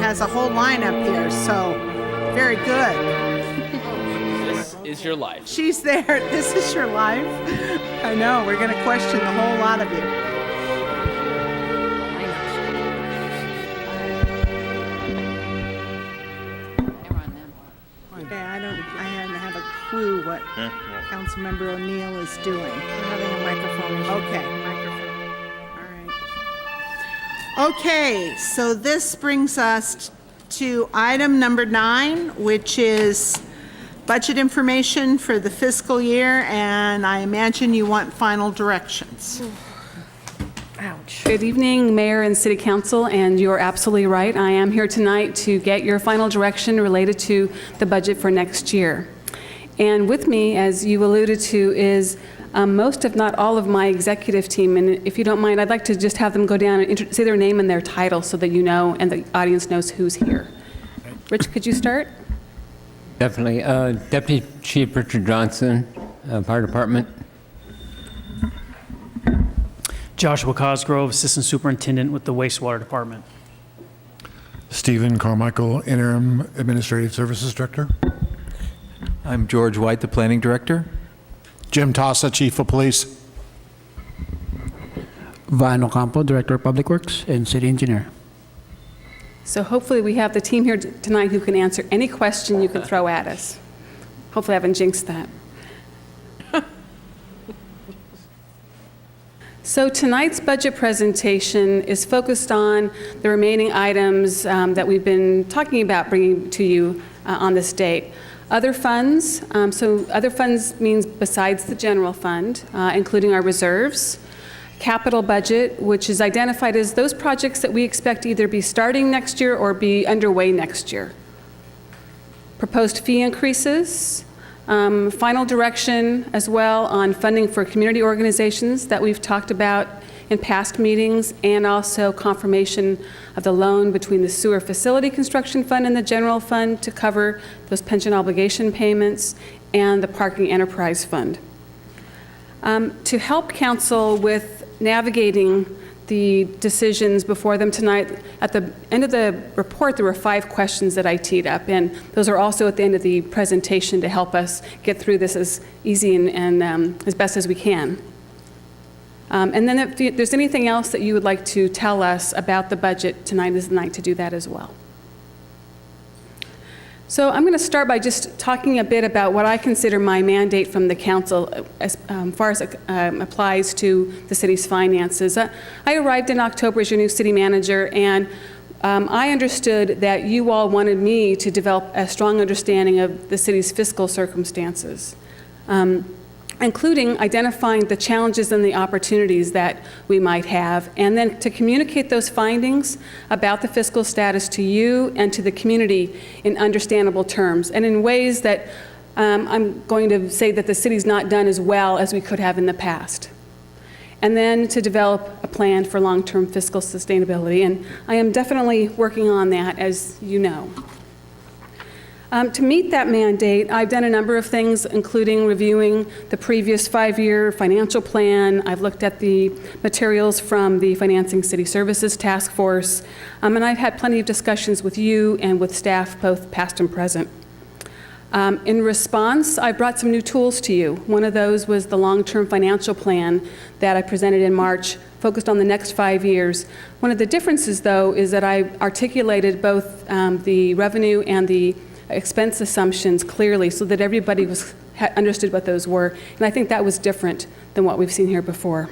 has a whole line up here, so very good. This is your life. She's there. This is your life. I know. We're going to question the whole lot of you. Okay, I don't have a clue what Councilmember O'Neill is doing. We're having a microphone issue. Okay. All right. Okay, so this brings us to item number 9, which is budget information for the fiscal year, and I imagine you want final directions. Ouch. Good evening, Mayor and City Council, and you're absolutely right. I am here tonight to get your final direction related to the budget for next year. And with me, as you alluded to, is most, if not all, of my executive team. And if you don't mind, I'd like to just have them go down and say their name and their title so that you know and the audience knows who's here. Rich, could you start? Definitely. Deputy Chief Richard Johnson, Fire Department. Joshua Cosgrove, Assistant Superintendent with the Wastewater Department. Stephen Carmichael, Interim Administrative Services Director. I'm George White, the Planning Director. Jim Tassa, Chief of Police. Van Ocampo, Director of Public Works and City Engineer. So hopefully we have the team here tonight who can answer any question you can throw at us. Hopefully I haven't jinxed that. So tonight's budget presentation is focused on the remaining items that we've been talking about bringing to you on this date. Other funds, so other funds means besides the general fund, including our reserves. Capital budget, which is identified as those projects that we expect to either be starting next year or be underway next year. Proposed fee increases, final direction as well on funding for community organizations that we've talked about in past meetings, and also confirmation of the loan between the sewer facility construction fund and the general fund to cover those pension obligation payments, and the parking enterprise fund. To help council with navigating the decisions before them tonight, at the end of the report there were 5 questions that I teed up, and those are also at the end of the presentation to help us get through this as easy and as best as we can. And then if there's anything else that you would like to tell us about the budget, tonight is the night to do that as well. So I'm going to start by just talking a bit about what I consider my mandate from the council as far as it applies to the city's finances. I arrived in October as your new city manager, and I understood that you all wanted me to develop a strong understanding of the city's fiscal circumstances, including identifying the challenges and the opportunities that we might have, and then to communicate those findings about the fiscal status to you and to the community in understandable terms, and in ways that I'm going to say that the city's not done as well as we could have in the past. And then to develop a plan for long-term fiscal sustainability, and I am definitely working on that, as you know. To meet that mandate, I've done a number of things, including reviewing the previous 5-year financial plan. I've looked at the materials from the Financing City Services Task Force, and I've had plenty of discussions with you and with staff, both past and present. In response, I brought some new tools to you. One of those was the long-term financial plan that I presented in March, focused on the next 5 years. One of the differences, though, is that I articulated both the revenue and the expense assumptions clearly so that everybody understood what those were. And I think that was different than what we've seen here before.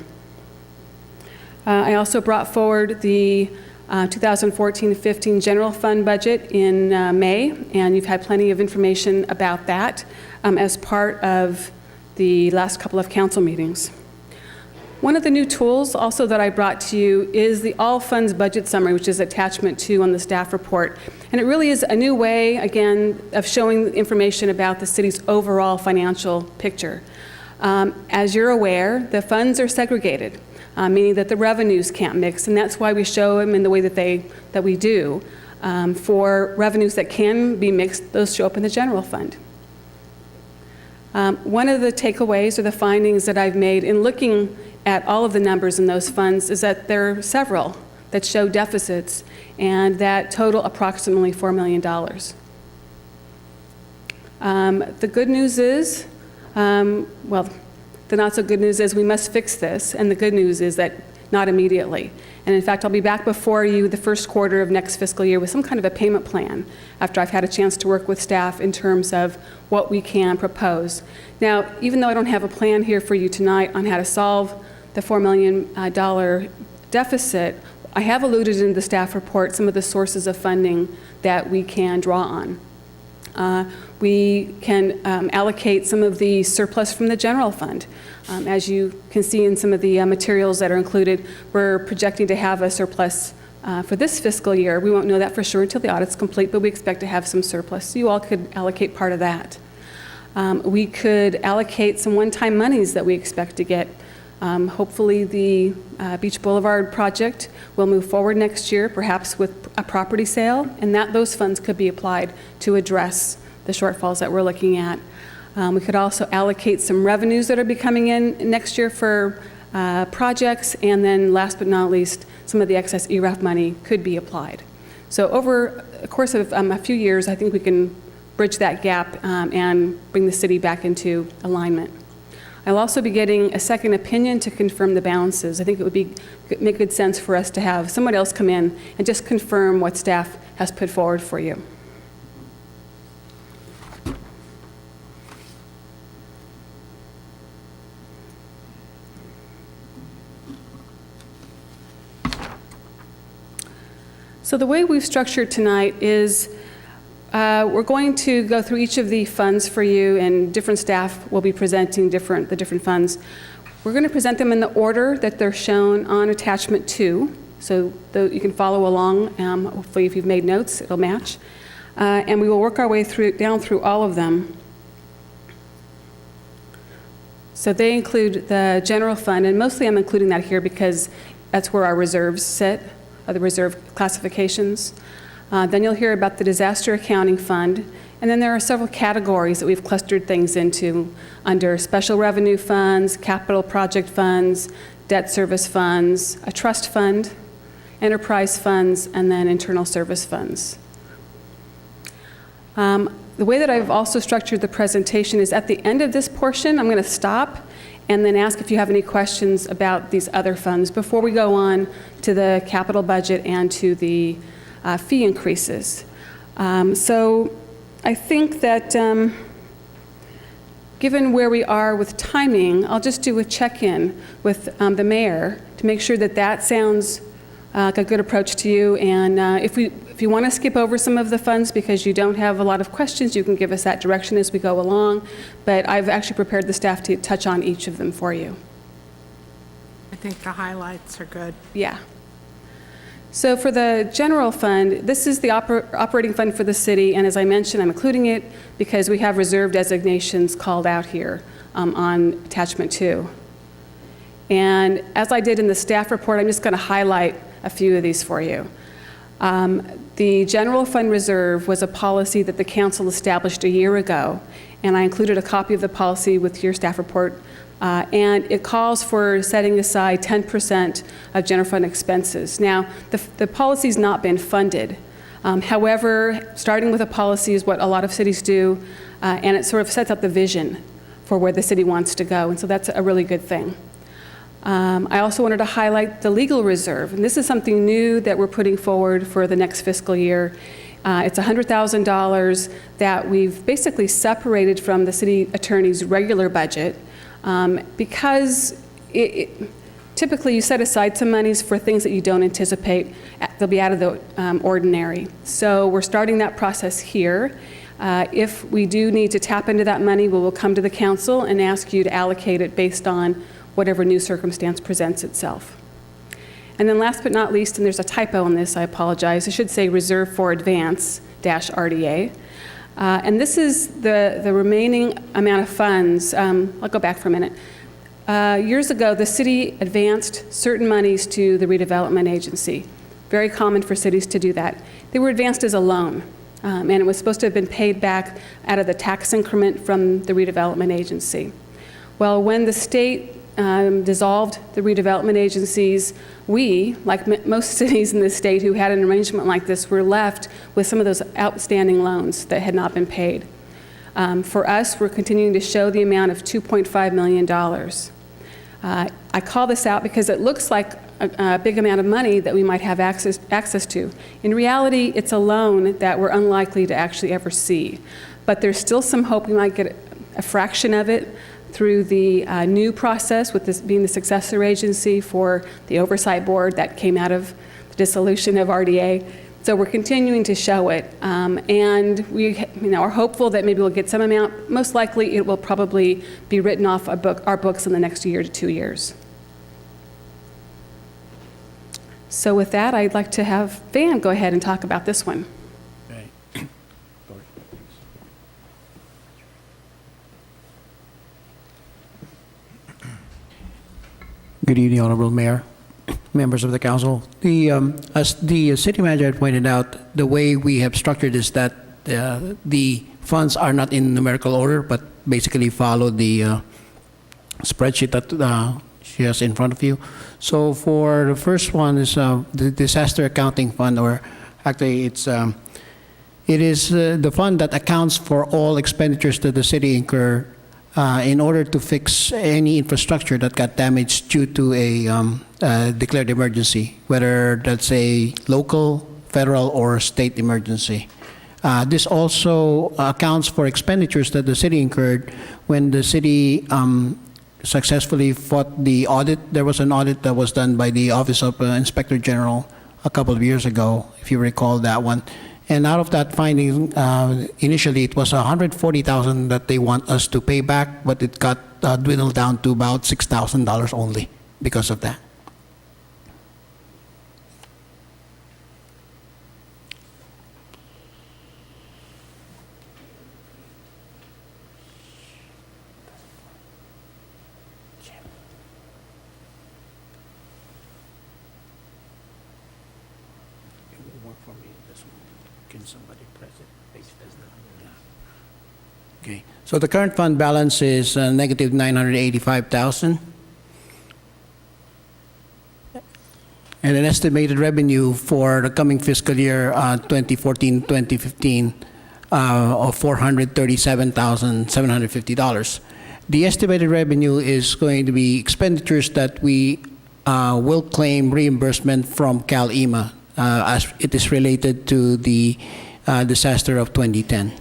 I also brought forward the 2014-15 general fund budget in May, and you've had plenty of information about that as part of the last couple of council meetings. One of the new tools also that I brought to you is the all funds budget summary, which is attachment 2 on the staff report. And it really is a new way, again, of showing information about the city's overall financial picture. As you're aware, the funds are segregated, meaning that the revenues can't mix, and that's why we show them in the way that we do. For revenues that can be mixed, those show up in the general fund. One of the takeaways or the findings that I've made in looking at all of the numbers in those funds is that there are several that show deficits, and that total approximately $4 million. The good news is, well, the not so good news is we must fix this, and the good news is that not immediately. And in fact, I'll be back before you the first quarter of next fiscal year with some kind of a payment plan after I've had a chance to work with staff in terms of what we can propose. Now, even though I don't have a plan here for you tonight on how to solve the $4 million deficit, I have alluded in the staff report some of the sources of funding that we can draw on. We can allocate some of the surplus from the general fund. As you can see in some of the materials that are included, we're projecting to have a surplus for this fiscal year. We won't know that for sure until the audit's complete, but we expect to have some surplus. So you all could allocate part of that. We could allocate some one-time monies that we expect to get. Hopefully the Beach Boulevard project will move forward next year, perhaps with a property sale, and those funds could be applied to address the shortfalls that we're looking at. We could also allocate some revenues that are be coming in next year for projects, and then last but not least, some of the excess ERAF money could be applied. So over the course of a few years, I think we can bridge that gap and bring the city back into alignment. I'll also be getting a second opinion to confirm the balances. I think it would make good sense for us to have someone else come in and just confirm what staff has put forward for you. So the way we've structured tonight is we're going to go through each of the funds for you, and different staff will be presenting the different funds. We're going to present them in the order that they're shown on attachment 2, so you can follow along. Hopefully, if you've made notes, it'll match. And we will work our way down through all of them. So they include the general fund, and mostly I'm including that here because that's where our reserves sit, the reserve classifications. Then you'll hear about the disaster accounting fund, and then there are several categories that we've clustered things into under special revenue funds, capital project funds, debt service funds, a trust fund, enterprise funds, and then internal service funds. The way that I've also structured the presentation is at the end of this portion, I'm going to stop and then ask if you have any questions about these other funds before we go on to the capital budget and to the fee increases. So I think that given where we are with timing, I'll just do a check-in with the mayor to make sure that that sounds like a good approach to you. And if you want to skip over some of the funds because you don't have a lot of questions, you can give us that direction as we go along. But I've actually prepared the staff to touch on each of them for you. I think the highlights are good. Yeah. So for the general fund, this is the operating fund for the city, and as I mentioned, I'm including it because we have reserve designations called out here on attachment 2. And as I did in the staff report, I'm just going to highlight a few of these for you. The general fund reserve was a policy that the council established a year ago, and I included a copy of the policy with your staff report. And it calls for setting aside 10% of general fund expenses. Now, the policy's not been funded. However, starting with a policy is what a lot of cities do, and it sort of sets up the vision for where the city wants to go, and so that's a really good thing. I also wanted to highlight the legal reserve, and this is something new that we're putting forward for the next fiscal year. It's $100,000 that we've basically separated from the city attorney's regular budget. Because typically you set aside some monies for things that you don't anticipate they'll be out of the ordinary. So we're starting that process here. If we do need to tap into that money, we will come to the council and ask you to allocate it based on whatever new circumstance presents itself. And then last but not least, and there's a typo in this, I apologize, I should say reserve for advance -RDA. And this is the remaining amount of funds. I'll go back for a minute. Years ago, the city advanced certain monies to the redevelopment agency. Very common for cities to do that. They were advanced as a loan, and it was supposed to have been paid back out of the tax increment from the redevelopment agency. Well, when the state dissolved the redevelopment agencies, we, like most cities in this state who had an arrangement like this, were left with some of those outstanding loans that had not been paid. For us, we're continuing to show the amount of $2.5 million. I call this out because it looks like a big amount of money that we might have access to. In reality, it's a loan that we're unlikely to actually ever see. But there's still some hope we might get a fraction of it through the new process, with this being the successor agency for the oversight board that came out of the dissolution of RDA. So we're continuing to show it, and we are hopeful that maybe we'll get some amount. Most likely, it will probably be written off our books in the next year to 2 years. So with that, I'd like to have Van go ahead and talk about this one. Good evening, Honorable Mayor, members of the council. As the city manager had pointed out, the way we have structured is that the funds are not in numerical order, but basically follow the spreadsheet that she has in front of you. So for the first one is the disaster accounting fund, or actually it is the fund that accounts for all expenditures that the city incur in order to fix any infrastructure that got damaged due to a declared emergency, whether that's a local, federal, or state emergency. This also accounts for expenditures that the city incurred when the city successfully fought the audit. There was an audit that was done by the Office of Inspector General a couple of years ago, if you recall that one. And out of that finding, initially it was $140,000 that they want us to pay back, but it got dwindled down to about $6,000 only because of that. Okay, so the current fund balance is negative $985,000. And an estimated revenue for the coming fiscal year 2014-2015 of $437,750. The estimated revenue is going to be expenditures that we will claim reimbursement from CalEMA as it is related to the disaster of 2010.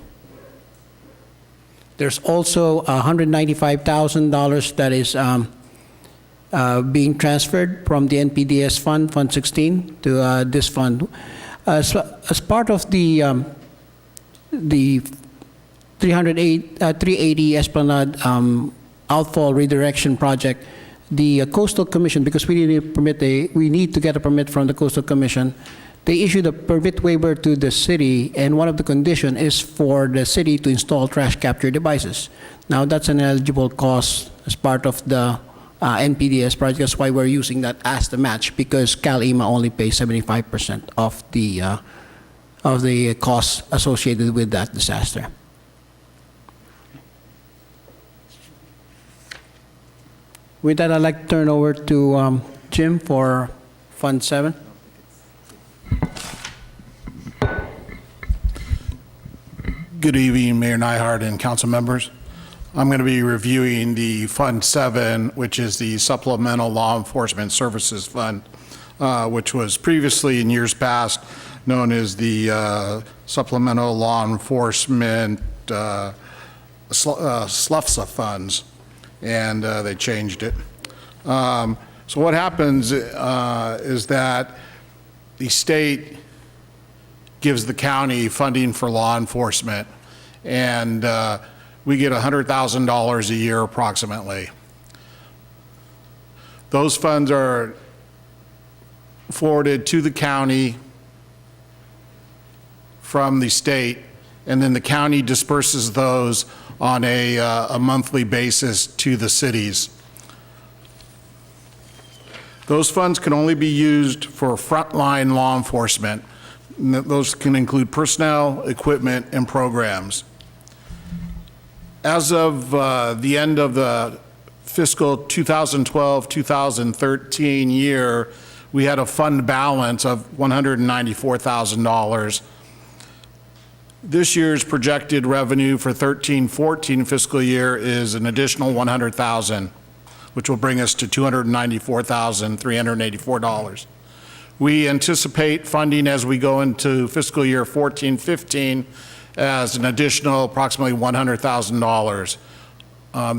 There's also $195,000 that is being transferred from the NPDS fund, Fund 16, to this fund. As part of the 380 Esplanade outfall redirection project, the Coastal Commission, because we need to get a permit from the Coastal Commission, they issued a permit waiver to the city, and one of the conditions is for the city to install trash capture devices. Now, that's an eligible cost as part of the NPDS project. That's why we're using that as the match, because CalEMA only pays 75% of the costs associated with that disaster. With that, I'd like to turn over to Jim for Fund 7. Good evening, Mayor Nyhard and council members. I'm going to be reviewing the Fund 7, which is the Supplemental Law Enforcement Services Fund, which was previously in years past known as the Supplemental Law Enforcement SLUFSA funds, and they changed it. So what happens is that the state gives the county funding for law enforcement, and we get $100,000 a year approximately. Those funds are forwarded to the county from the state, and then the county disperses those on a monthly basis to the cities. Those funds can only be used for frontline law enforcement. Those can include personnel, equipment, and programs. As of the end of the fiscal 2012-2013 year, we had a fund balance of $194,000. This year's projected revenue for 13-14 fiscal year is an additional $100,000, which will bring us to $294,384. We anticipate funding as we go into fiscal year 14-15 as an additional approximately $100,000.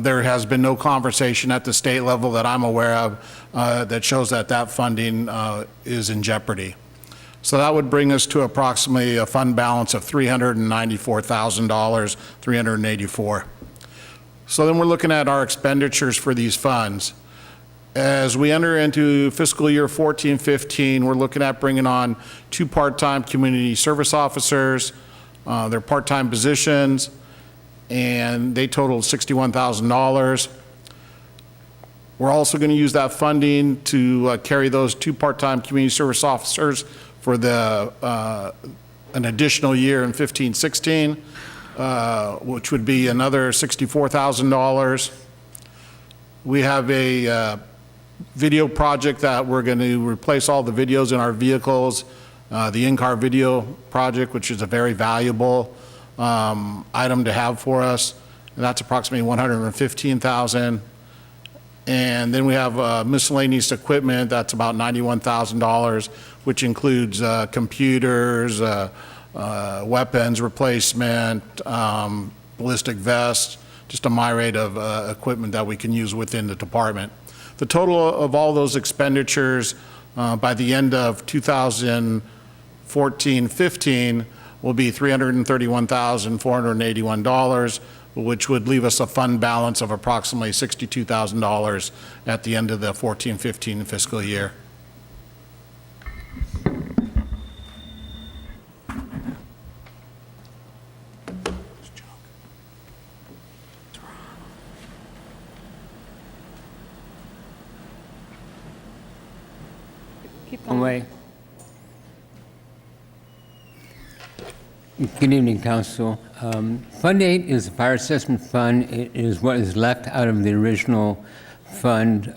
There has been no conversation at the state level that I'm aware of that shows that that funding is in jeopardy. So that would bring us to approximately a fund balance of $394,000, 384. So then we're looking at our expenditures for these funds. As we enter into fiscal year 14-15, we're looking at bringing on 2 part-time community service officers. They're part-time positions, and they totaled $61,000. We're also going to use that funding to carry those 2 part-time community service officers for the an additional year in 15-16, which would be another $64,000. We have a video project that we're going to replace all the videos in our vehicles, the in-car video project, which is a very valuable item to have for us. And that's approximately $115,000. And then we have miscellaneous equipment that's about $91,000, which includes computers, weapons replacement, ballistic vests, just a myriad of equipment that we can use within the department. The total of all those expenditures by the end of 2014-15 will be $331,481, which would leave us a fund balance of approximately $62,000 at the end of the 14-15 fiscal year. Keep One going. way. Good evening, Council. Fund 8 is a fire assessment fund. It is what is left out of the original fund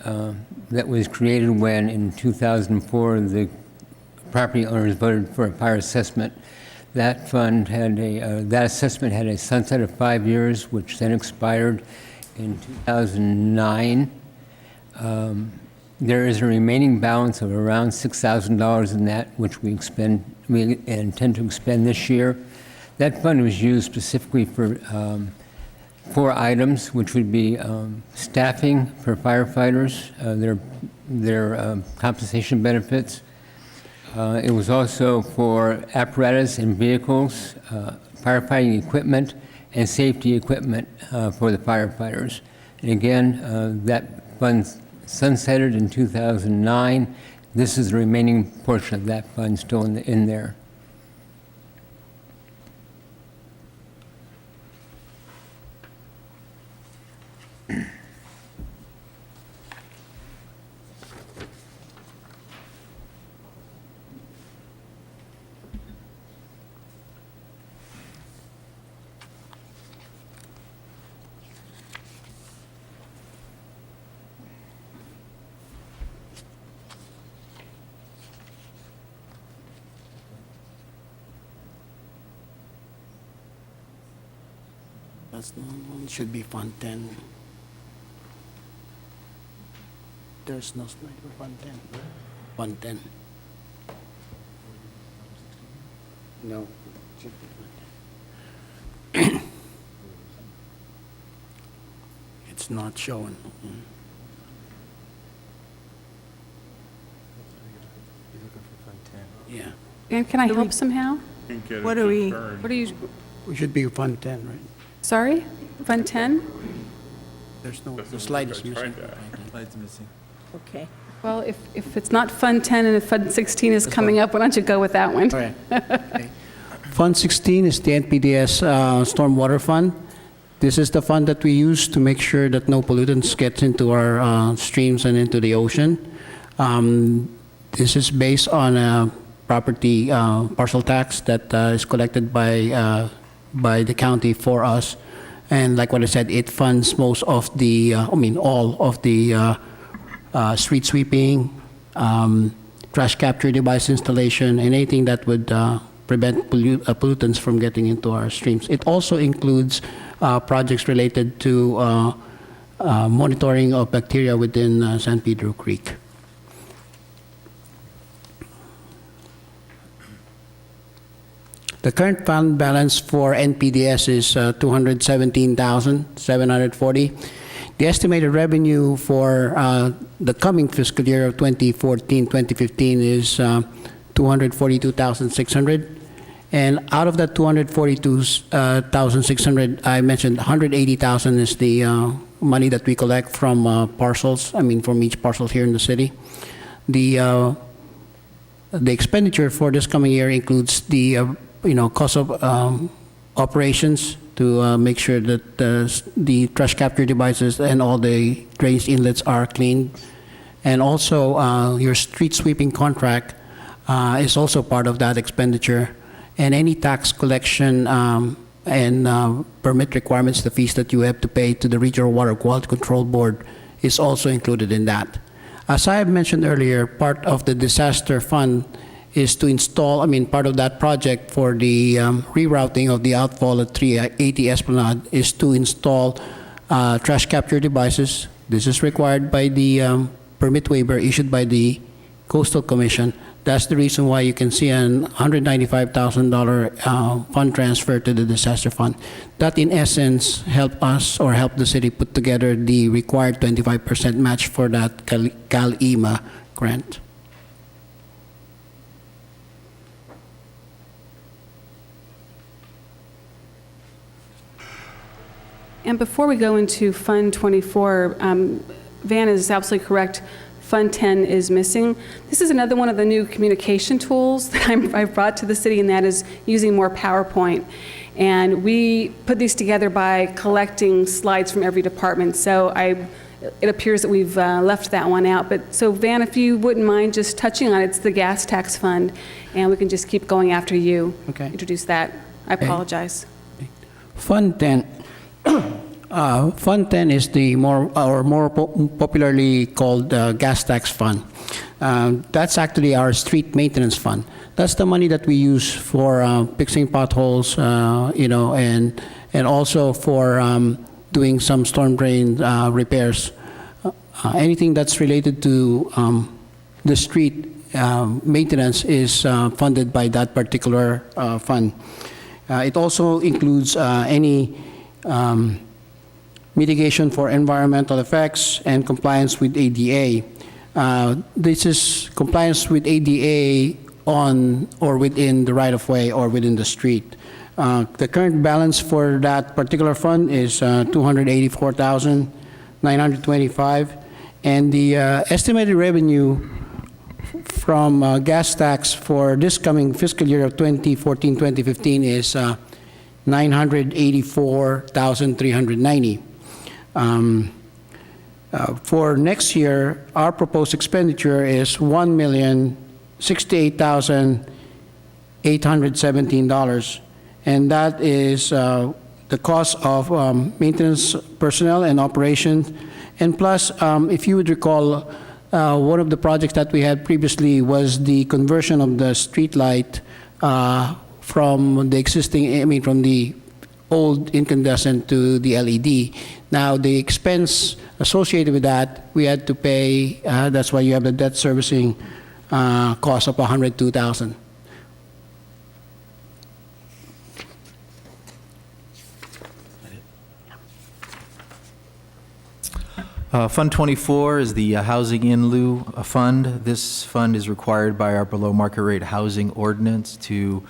that was created when, in 2004, the property owners voted for a fire assessment. That fund had that assessment had a sunset of 5 years, which then expired in 2009. There is a remaining balance of around $6,000 in that, which we intend to expend this year. That fund was used specifically for 4 items, which would be staffing for firefighters, their compensation benefits. It was also for apparatus and vehicles, firefighting equipment, and safety equipment for the firefighters. And again, that fund sunsetted in 2009. This is the remaining portion of that fund still in there. That's the one, should be Fund 10. There's no slide for Fund 10. Fund 10. No, should be Fund 10. It's not showing. Yeah, And can I help somehow? What do we, What are you, we should be Fund 10, right? sorry? Fund 10? There's no, the slide is missing. Slide's missing. okay. Well, if it's not Fund 10 and if Fund 16 is coming up, why don't you go with that one? All right. Okay. Fund 16 is the NPDS Stormwater Fund. This is the fund that we use to make sure that no pollutants get into our streams and into the ocean. This is based on a property parcel tax that is collected by the county for us. And like what I said, it funds most of the, all of the street sweeping, trash capture device installation, and anything that would prevent pollutants from getting into our streams. It also includes projects related to monitoring of bacteria within San Pedro Creek. The current fund balance for NPDS is $217,740. The estimated revenue for the coming fiscal year of 2014-2015 is $242,600. And out of that $242,600, I mentioned $180,000 is the money that we collect from parcels. From each parcel here in the city. The expenditure for this coming year includes the cost of operations to make sure that the trash capture devices and all the drainage inlets are cleaned. And also your street sweeping contract is also part of that expenditure. And any tax collection and permit requirements, the fees that you have to pay to the Regional Water Quality Control Board is also included in that. As I have mentioned earlier, part of the disaster fund is to install, part of that project for the rerouting of the outfall at 380 Esplanade is to install trash capture devices. This is required by the permit waiver issued by the Coastal Commission. That's the reason why you can see an $195,000 fund transfer to the disaster fund. That, in essence, help the city put together the required 25% match for that CalEMA grant. And before we go into Fund 24, Van is absolutely correct. Fund 10 is missing. This is another one of the new communication tools that I've brought to the city, and that is using more PowerPoint. And we put these together by collecting slides from every department. So it appears that we've left that one out. But so Van, if you wouldn't mind just touching on it, it's the gas tax fund, and we can just keep going after you. Okay. Introduce that. I apologize. Fund 10. Fund 10 is the more popularly called gas tax fund. That's actually our street maintenance fund. That's the money that we use for fixing potholes, and also for doing some storm drain repairs. Anything that's related to the street maintenance is funded by that particular fund. It also includes any mitigation for environmental effects and compliance with ADA. This is compliance with ADA on or within the right-of-way or within the street. The current balance for that particular fund is $284,925, and the estimated revenue from gas tax for this coming fiscal year of 2014-2015 is $984,390. For next year, our proposed expenditure is $1,068,817, and that is the cost of maintenance personnel and operations. And plus, if you would recall, one of the projects that we had previously was the conversion of the street light from the existing, from the old incandescent to the LED. Now, the expense associated with that, we had to pay, that's why you have the debt servicing cost of $102,000. Fund 24 is the Housing In-Lieu Fund. This fund is required by our below market rate housing ordinance to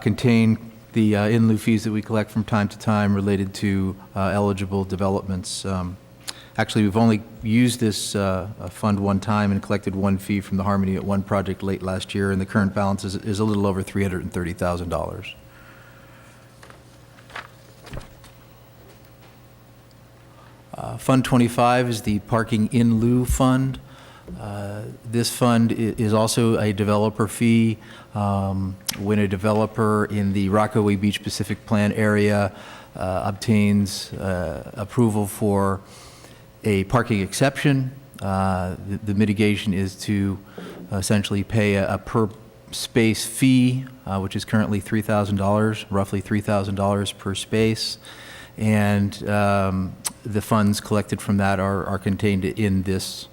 contain the in-lieu fees that we collect from time to time related to eligible developments. Actually, we've only used this fund one time and collected one fee from the Harmony at one project late last year, and the current balance is a little over $330,000. Fund 25 is the Parking In Lieu Fund. This fund is also a developer fee. When a developer in the Rockaway Beach Pacific Plan area obtains approval for a parking exception. The mitigation is to essentially pay a per space fee, which is currently $3,000, roughly $3,000 per space. And the funds collected from that are contained in this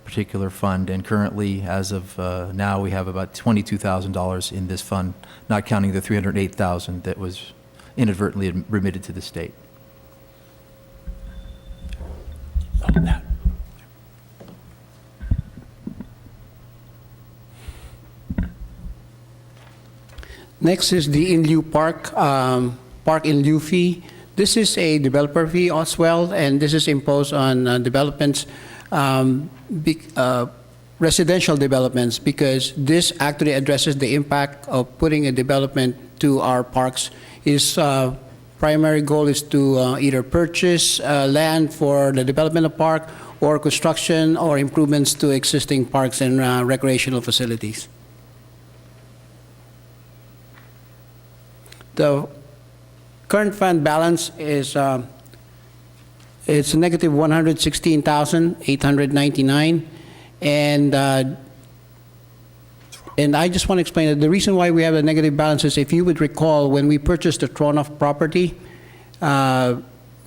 particular fund. And currently, as of now, we have about $22,000 in this fund, not counting the $308,000 that was inadvertently remitted to the state. Next is the In-Lieu Park, Park In-Lieu fee. This is a developer fee as well, and this is imposed on developments, residential developments, because this actually addresses the impact of putting a development to our parks. Its primary goal is to either purchase land for the development of park or construction or improvements to existing parks and recreational facilities. The current fund balance is it's negative 116,899, and I just want to explain that the reason why we have a negative balance is, if you would recall, when we purchased the Tronoff property,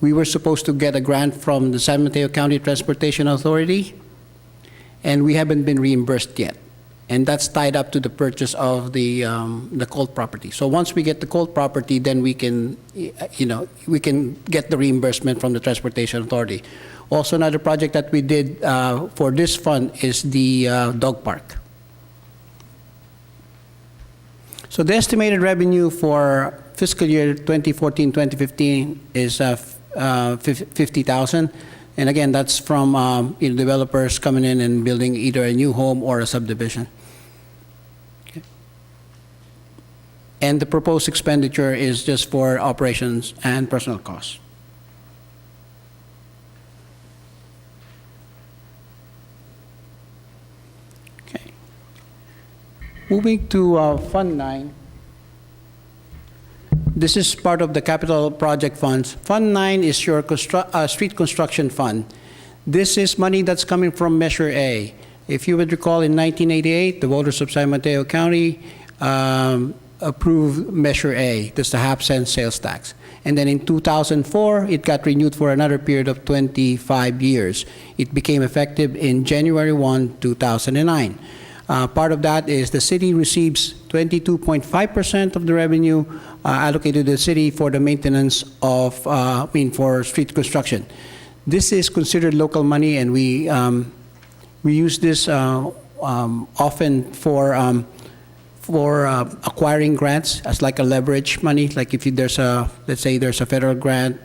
we were supposed to get a grant from the San Mateo County Transportation Authority, and we haven't been reimbursed yet. And that's tied up to the purchase of the Colt property. So once we get the Colt property, then we can, we can get the reimbursement from the Transportation Authority. Also, another project that we did for this fund is the dog park. So the estimated revenue for fiscal year 2014-2015 is 50,000. And again, that's from developers coming in and building either a new home or a subdivision. Okay. And the proposed expenditure is just for operations and personnel costs. Okay. Moving to Fund 9. This is part of the capital project funds. Fund 9 is your street construction fund. This is money that's coming from Measure A. If you would recall, in 1988, the voters of San Mateo County approved Measure A. That's the half-cent sales tax. And then in 2004, it got renewed for another period of 25 years. It became effective in January 1, 2009. Part of that is the city receives 22.5% of the revenue allocated to the city for the maintenance of, for street construction. This is considered local money, and we use this often for acquiring grants as like a leverage money. Like if there's let's say there's a federal grant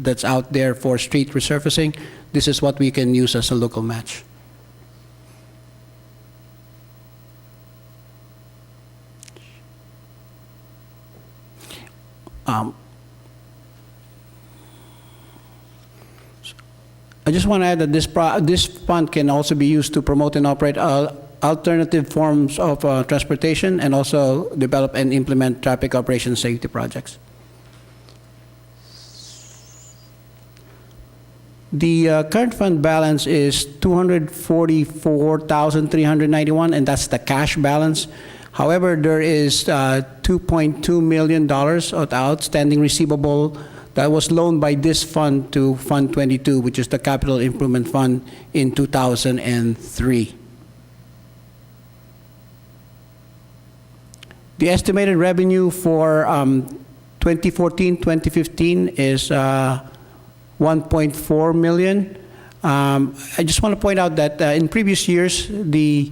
that's out there for street resurfacing, this is what we can use as a local match. I just want to add that this fund can also be used to promote and operate alternative forms of transportation, and also develop and implement traffic operation safety projects. The current fund balance is $244,391, and that's the cash balance. However, there is $2.2 million of outstanding receivable that was loaned by this fund to Fund 22, which is the Capital Improvement Fund, in 2003. The estimated revenue for 2014-2015 is 1.4 million. I just want to point out that in previous years, the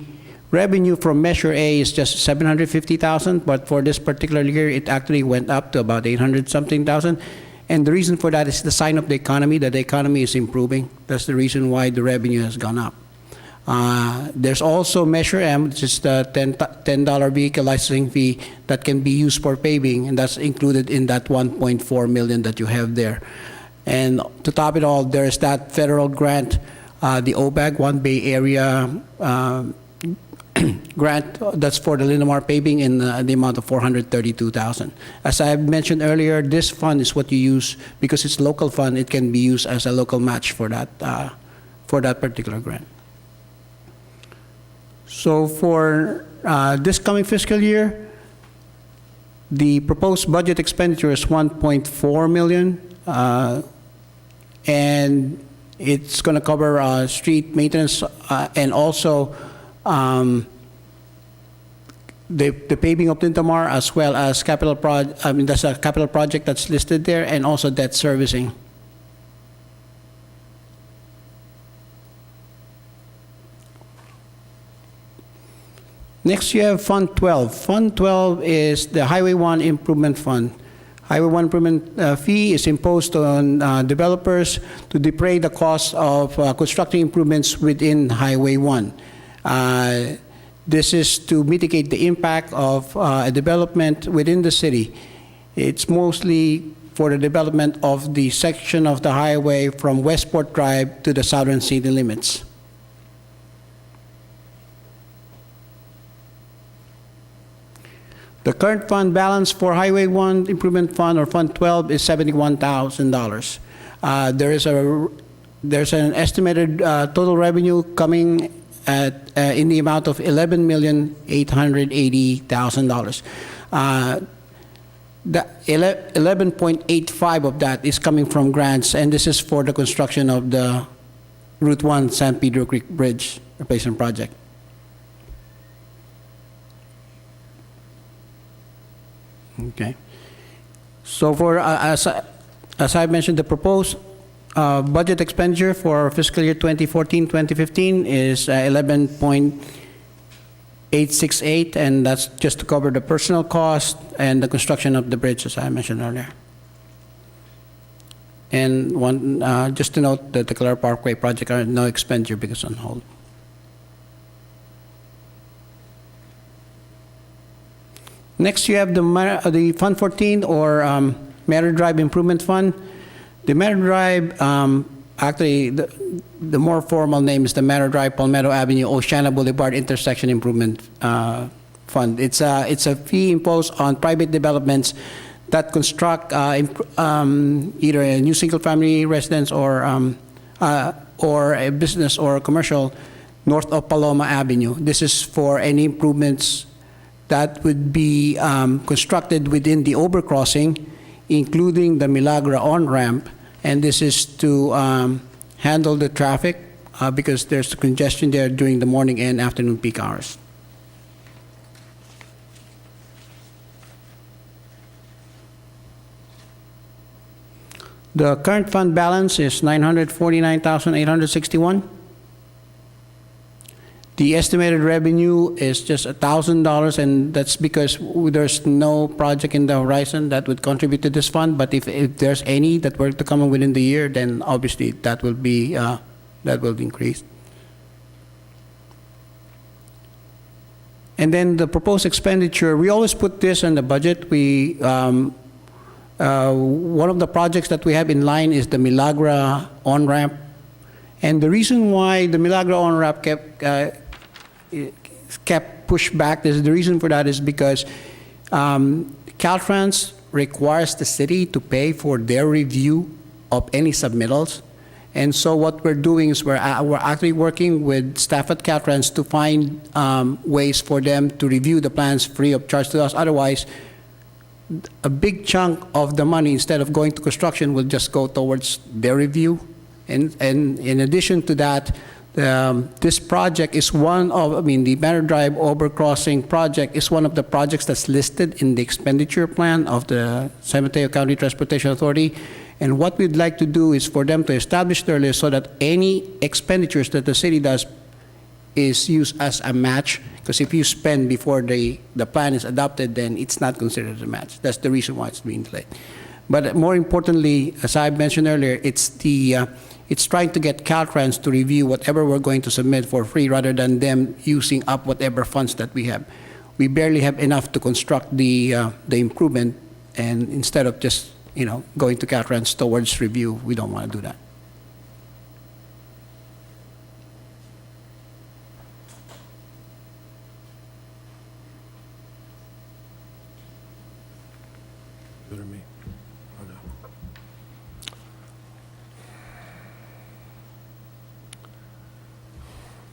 revenue from Measure A is just 750,000, but for this particular year, it actually went up to about 800-something thousand. And the reason for that is the sign of the economy, that the economy is improving. That's the reason why the revenue has gone up. There's also Measure M, which is the $10 vehicle licensing fee that can be used for paving, and that's included in that 1.4 million that you have there. And to top it all, there's that federal grant, the OBAG, One Bay Area grant that's for the Linamar paving in the amount of $432,000. As I have mentioned earlier, this fund is what you use because it's local fund. It can be used as a local match for that particular grant. So for this coming fiscal year, the proposed budget expenditure is $1.4 million, and it's going to cover street maintenance and also the paving of Lintamar, as well as that's a capital project that's listed there, and also debt servicing. Next, you have Fund 12. Fund 12 is the Highway 1 Improvement Fund. Highway 1 improvement fee is imposed on developers to defray the cost of constructing improvements within Highway 1. This is to mitigate the impact of a development within the city. It's mostly for the development of the section of the highway from Westport Drive to the southern city limits. The current fund balance for Highway 1 Improvement Fund, or Fund 12, is $71,000. There's an estimated total revenue coming at in the amount of $11,880,000. The 11.85 of that is coming from grants, and this is for the construction of the Route 1 San Pedro Creek Bridge replacement project. Okay. So for, as I mentioned, the proposed budget expenditure for fiscal year 2014-2015 is 11.868, and that's just to cover the personnel cost and the construction of the bridge, as I mentioned earlier. And just to note that the Calera Parkway project are no expenditure because on hold. Next, you have the Fund 14, or Manor Drive Improvement Fund. The Manor Drive, actually, the more formal name is the Manor Drive, Palmetto Avenue, Oceana Boulevard Intersection Improvement Fund. It's a fee imposed on private developments that construct either a new single-family residence or a business or a commercial north of Paloma Avenue. This is for any improvements that would be constructed within the overcrossing, including the Milagro on-ramp, and this is to handle the traffic because there's congestion there during the morning and afternoon peak hours. The current fund balance is $949,861. The estimated revenue is just $1,000, and that's because there's no project in the horizon that would contribute to this fund. But if there's any that were to come in within the year, then obviously that will be that will increase. And then the proposed expenditure, we always put this in the budget. We one of the projects that we have in line is the Milagro on-ramp, and the reason why the Milagro on-ramp kept pushed back. The reason for that is because Caltrans requires the city to pay for their review of any submittals. And so what we're doing is we're actually working with staff at Caltrans to find ways for them to review the plans free of charge to us. Otherwise, a big chunk of the money, instead of going to construction, will just go towards their review. And in addition to that, this project is the Manor Drive Overcrossing project is one of the projects that's listed in the expenditure plan of the San Mateo County Transportation Authority. And what we'd like to do is for them to establish their list so that any expenditures that the city does is used as a match. Because if you spend before the plan is adopted, then it's not considered a match. That's the reason why it's being delayed. But more importantly, as I mentioned earlier, it's trying to get Caltrans to review whatever we're going to submit for free rather than them using up whatever funds that we have. We barely have enough to construct the improvement, and instead of just going to Caltrans towards review, we don't want to do that.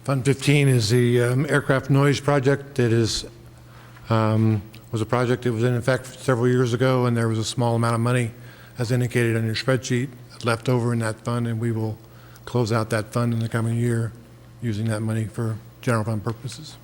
Fund 15 is the aircraft noise project. It is, was a project that was in effect several years ago, and there was a small amount of money, as indicated on your spreadsheet, left over in that fund, and we will close out that fund in the coming year using that money for general fund purposes.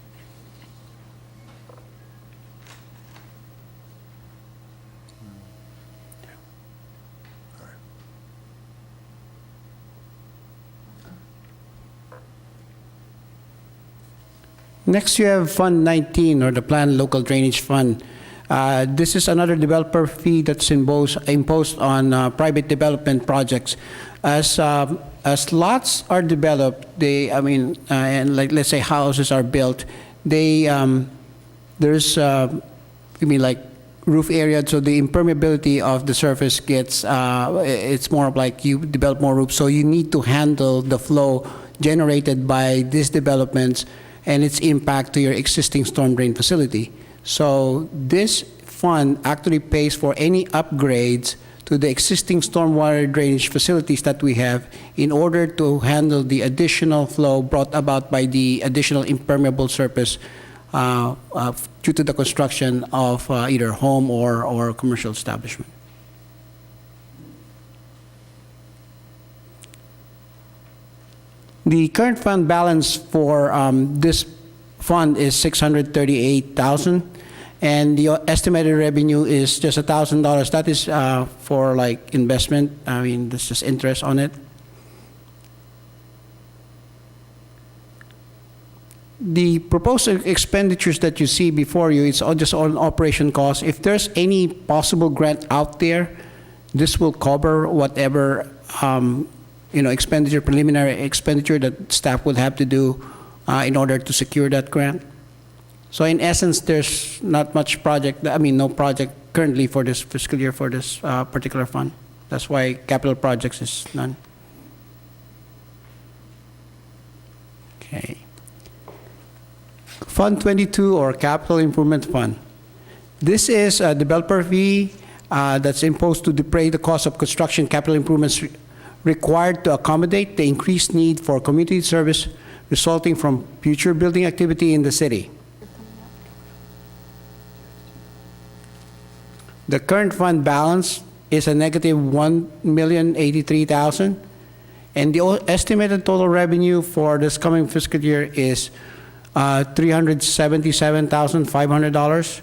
Next, you have Fund 19, or the Planned Local Drainage Fund. This is another developer fee that's imposed on private development projects. As lots are developed, and like let's say houses are built, there's like roof area, so the impermeability of the surface gets, it's more of like you develop more roofs, so you need to handle the flow generated by these developments and its impact to your existing storm drain facility. So this fund actually pays for any upgrades to the existing stormwater drainage facilities that we have in order to handle the additional flow brought about by the additional impermeable surface due to the construction of either home or commercial establishment. The current fund balance for this fund is $638,000, and the estimated revenue is just $1,000. That is for like investment. There's just interest on it. The proposed expenditures that you see before you, it's all just on operation costs. If there's any possible grant out there, this will cover whatever preliminary expenditure that staff would have to do in order to secure that grant. So in essence, there's not much no project currently for this fiscal year for this particular fund. That's why capital projects is none. Okay. Fund 22, or Capital Improvement Fund. This is a developer fee that's imposed to defray the cost of construction capital improvements required to accommodate the increased need for community service resulting from future building activity in the city. The current fund balance is a negative $1,083,000, and the estimated total revenue for this coming fiscal year is $377,500,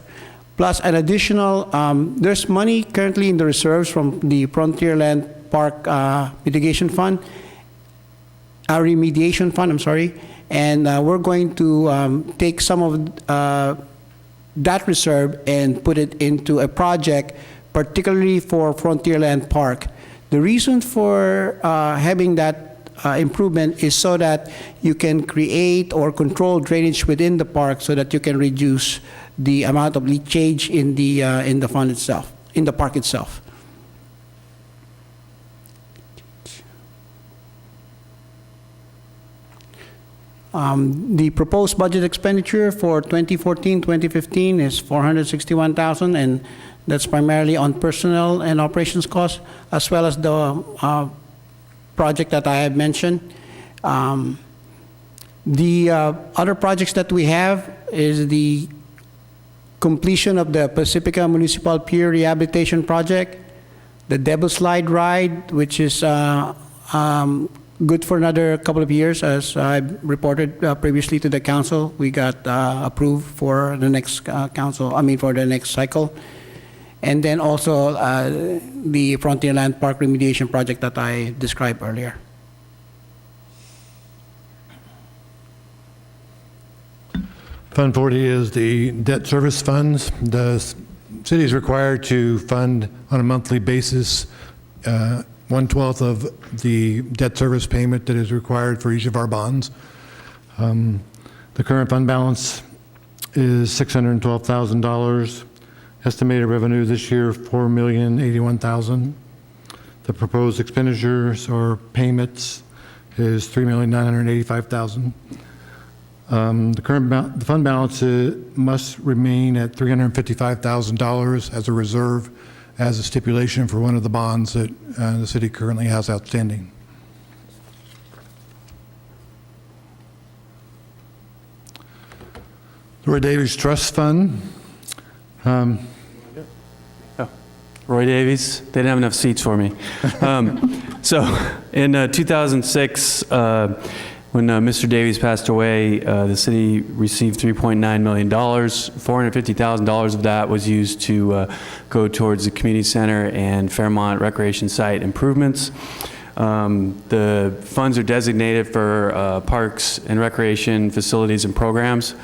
plus an additional, there's money currently in the reserves from the Frontierland Park Remediation Fund, and we're going to take some of that reserve and put it into a project, particularly for Frontierland Park. The reason for having that improvement is so that you can create or control drainage within the park, so that you can reduce the amount of leachage in the fund itself, in the park itself. The proposed budget expenditure for 2014-2015 is $461,000, and that's primarily on personnel and operations costs, as well as the project that I had mentioned. The other projects that we have is the completion of the Pacifica Municipal Pier Rehabilitation Project, the Devil Slide Ride, which is good for another couple of years, as I reported previously to the council. We got approved for the next for the next cycle. And then also the Frontierland Park Remediation Project that I described earlier. Fund 40 is the debt service funds. The city is required to fund on a monthly basis 1/12 of the debt service payment that is required for each of our bonds. The current fund balance is $612,000. Estimated revenue this year, $4,081,000. The proposed expenditures or payments is $3,985,000. The fund balance must remain at $355,000 as a reserve, as a stipulation for one of the bonds that the city currently has outstanding. For Davies Trust Fund, Roy Davies. They didn't have enough seats for me. So in 2006, when Mr. Davies passed away, the city received $3.9 million. $450,000 of that was used to go towards the community center and Fairmont recreation site improvements. The funds are designated for parks and recreation facilities and programs.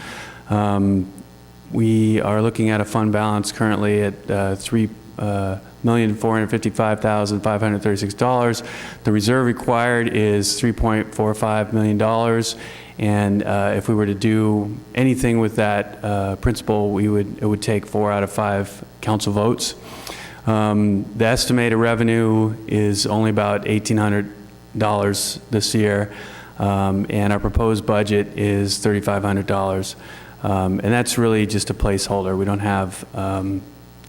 We are looking at a fund balance currently at $3,455,536. The reserve required is $3.45 million. And if we were to do anything with that principal, it would take 4 out of 5 council votes. The estimated revenue is only about $1,800 this year, and our proposed budget is $3,500. And that's really just a placeholder. We don't have,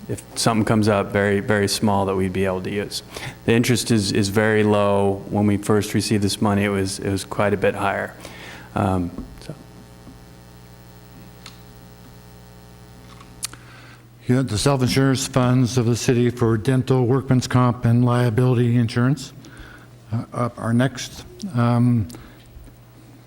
if something comes up very, very small, that we'd be able to use. The interest is very low. When we first received this money, it was quite a bit higher. So. you have the self-insurance funds of the city for dental, workman's comp, and liability insurance are next.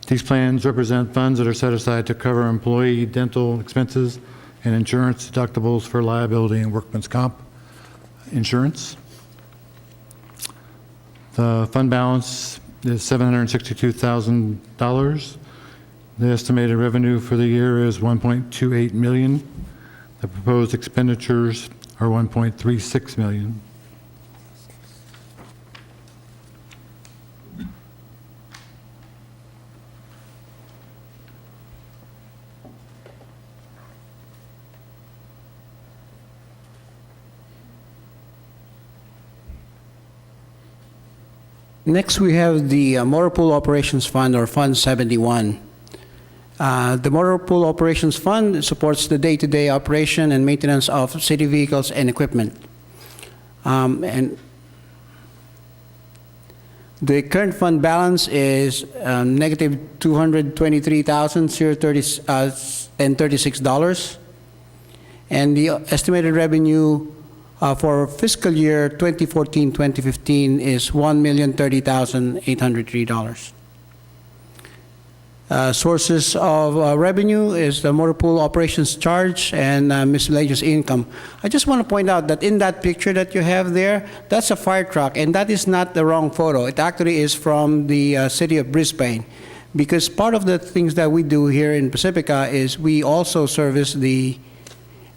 These plans represent funds that are set aside to cover employee dental expenses and insurance deductibles for liability and workman's comp insurance. The fund balance is $762,000. The estimated revenue for the year is $1.28 million. The proposed expenditures are $1.36 million. Next, we have the Motor Pool Operations Fund, or Fund 71. The Motor Pool Operations Fund supports the day-to-day operation and maintenance of city vehicles and equipment. And the current fund balance is negative $223,036. And the estimated revenue for fiscal year 2014-2015 is $1,030,803. Sources of revenue is the motor pool operations charge and miscellaneous income. I just want to point out that in that picture that you have there, that's a fire truck, and that is not the wrong photo. It actually is from the city of Brisbane, because part of the things that we do here in Pacifica is we also service the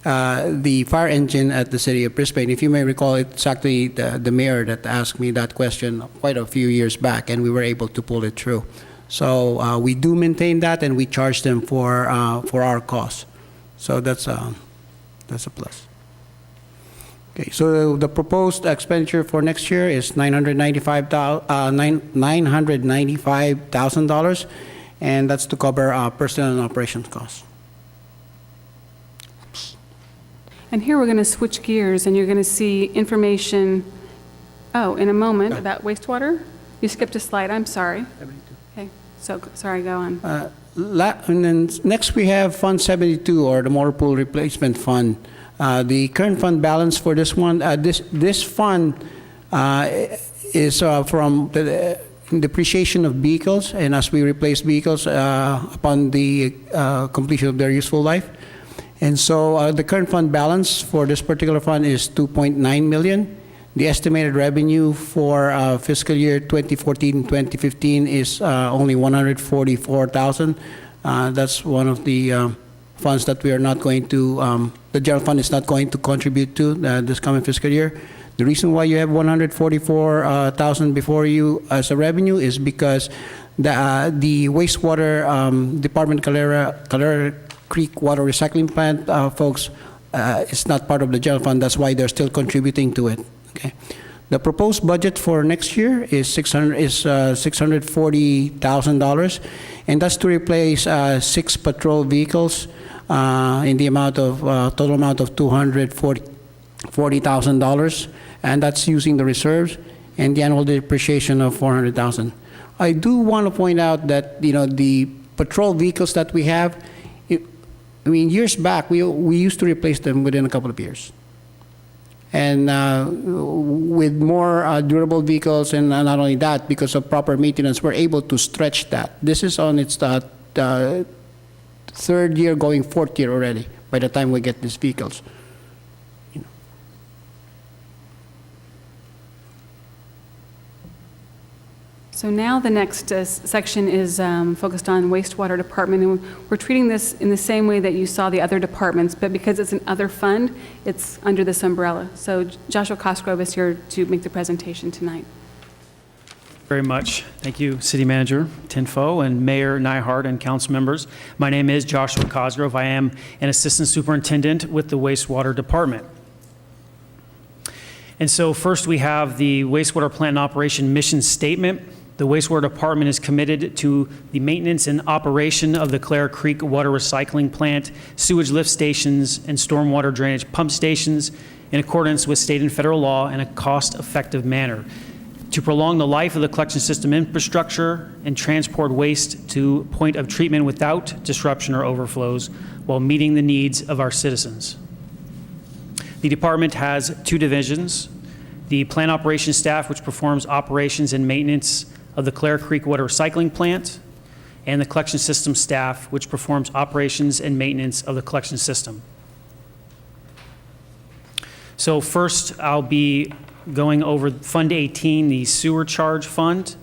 fire engine at the city of Brisbane. If you may recall, it's actually the mayor that asked me that question quite a few years back, and we were able to pull it through. So we do maintain that, and we charge them for our costs. So that's a plus. Okay, so the proposed expenditure for next year is $995,000, and that's to cover personnel and operations costs. And here we're going to switch gears, and you're going to see information, in a moment, about wastewater. You skipped a slide, I'm sorry. Okay, so, sorry, go on. And then next we have Fund 72, or the Motor Pool Replacement Fund. The current fund balance for this one, this fund is from the depreciation of vehicles, and as we replace vehicles upon the completion of their useful life. And so the current fund balance for this particular fund is $2.9 million. The estimated revenue for fiscal year 2014-2015 is only $144,000. That's one of the funds that we are not going to, the general fund is not going to contribute to this coming fiscal year. The reason why you have $144,000 before you as a revenue is because the wastewater department, Calera Creek Water Recycling Plant folks, is not part of the general fund. That's why they're still contributing to it. Okay. The proposed budget for next year is $640,000, and that's to replace 6 patrol vehicles in the amount of total amount of $240,000, and that's using the reserves and the annual depreciation of $400,000. I do want to point out that the patrol vehicles that we have, I mean, years back, we used to replace them within a couple of years. And with more durable vehicles, and not only that, because of proper maintenance, we're able to stretch that. This is on its third year, going fourth year already, by the time we get these vehicles. So now the next section is focused on wastewater department, and we're treating this in the same way that you saw the other departments, but because it's an other fund, it's under this umbrella. So Joshua Cosgrove is here to make the presentation tonight. Very much. Thank you, City Manager Tinfo and Mayor Nyhart and council members. My name is Joshua Cosgrove. I am an Assistant Superintendent with the Wastewater Department. And so first we have the wastewater plant and operation mission statement. The wastewater department is committed to the maintenance and operation of the Clare Creek water recycling plant, sewage lift stations, and stormwater drainage pump stations in accordance with state and federal law in a cost-effective manner, to prolong the life of the collection system infrastructure and transport waste to point of treatment without disruption or overflows while meeting the needs of our citizens. The department has two divisions: the plant operations staff, which performs operations and maintenance of the Clare Creek water recycling plant, and the collection system staff, which performs operations and maintenance of the collection system. So first, I'll be going over Fund 18, the sewer charge fund.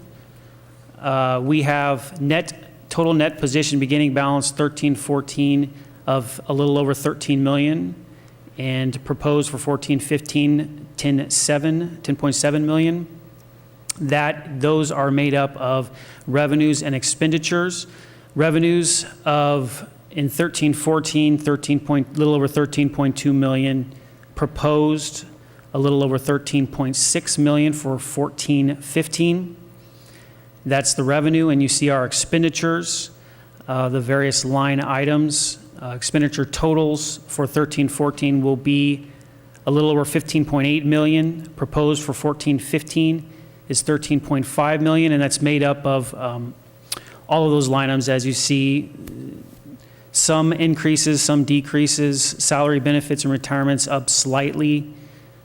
We have total net position beginning balance 1314 of a little over 13 million, and proposed for 1415 10.7 million. Those are made up of revenues and expenditures. Revenues of in 1314, little over 13.2 million. Proposed a little over 13.6 million for 1415. That's the revenue, and you see our expenditures, the various line items. Expenditure totals for 1314 will be a little over 15.8 million. Proposed for 1415 is 13.5 million, and that's made up of all of those line items as you see. Some increases, some decreases. Salary, benefits, and retirements up slightly.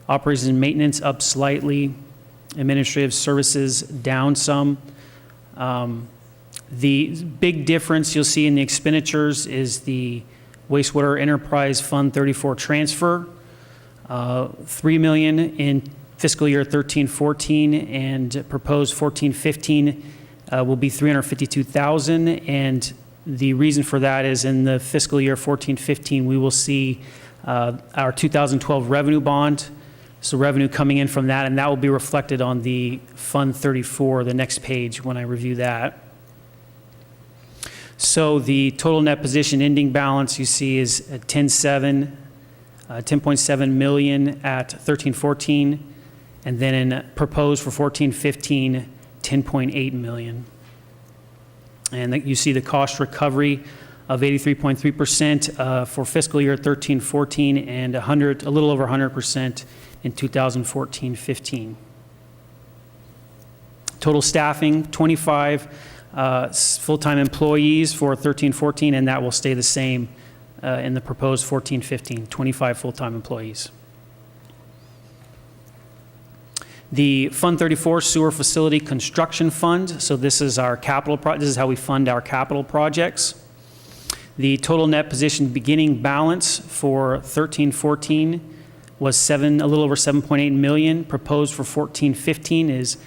Operations and maintenance up slightly. Administrative services down some. The big difference you'll see in the expenditures is the wastewater enterprise fund 34 transfer, $3 million in fiscal year 13-14, and proposed 14-15 will be $352,000. And the reason for that is in the fiscal year 14-15 we will see our 2012 revenue bond. So revenue coming in from that, and that will be reflected on the Fund 34, the next page, when I review that. So the total net position ending balance you see is at 10.7 million at 13-14, and then in proposed for 14-15, 10.8 million. And you see the cost recovery of 83.3% for fiscal year 13-14, and a little over 100% in 2014-15. Total staffing, 25 full-time employees for 13-14, and that will stay the same in the proposed 14-15, 25 full-time employees. The Fund 34 Sewer Facility Construction Fund, so this is our capital this is how we fund our capital projects. The total net position beginning balance for 13-14 was a little over 7.8 million. Proposed for 14-15 is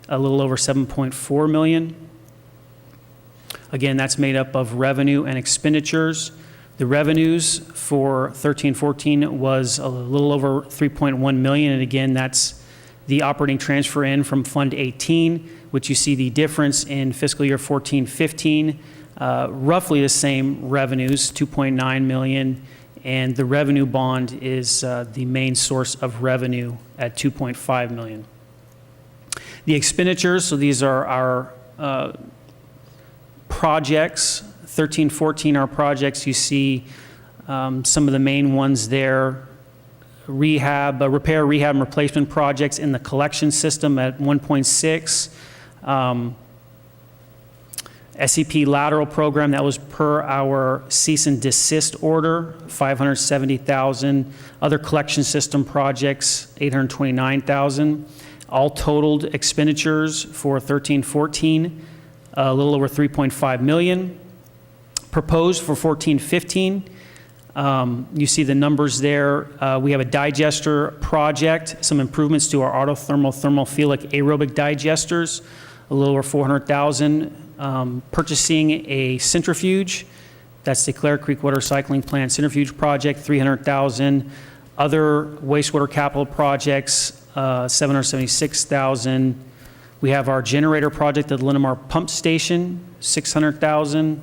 a little over 7.4 million. Again, that's made up of revenue and expenditures. The revenues for 13-14 was a little over 3.1 million, and again, that's the operating transfer in from Fund 18, which you see the difference in fiscal year 14-15, roughly the same revenues, 2.9 million, and the revenue bond is the main source of revenue at 2.5 million. The expenditures, so these are our projects. 13-14 are projects. You see some of the main ones there. Repair, rehab, and replacement projects in the collection system at 1.6. SCP lateral program that was per our cease and desist order, $570,000. Other collection system projects, $829,000. All totaled expenditures for 13-14, a little over $3.5 million. Proposed for 14-15, you see the numbers there. We have a digester project, some improvements to our autothermal thermophilic aerobic digesters, a little over $400,000. Purchasing a centrifuge, that's the Clare Creek Water Recycling Plant centrifuge project, $300,000. Other wastewater capital projects, $776,000. We have our generator project at the Linamar Pump Station, $600,000.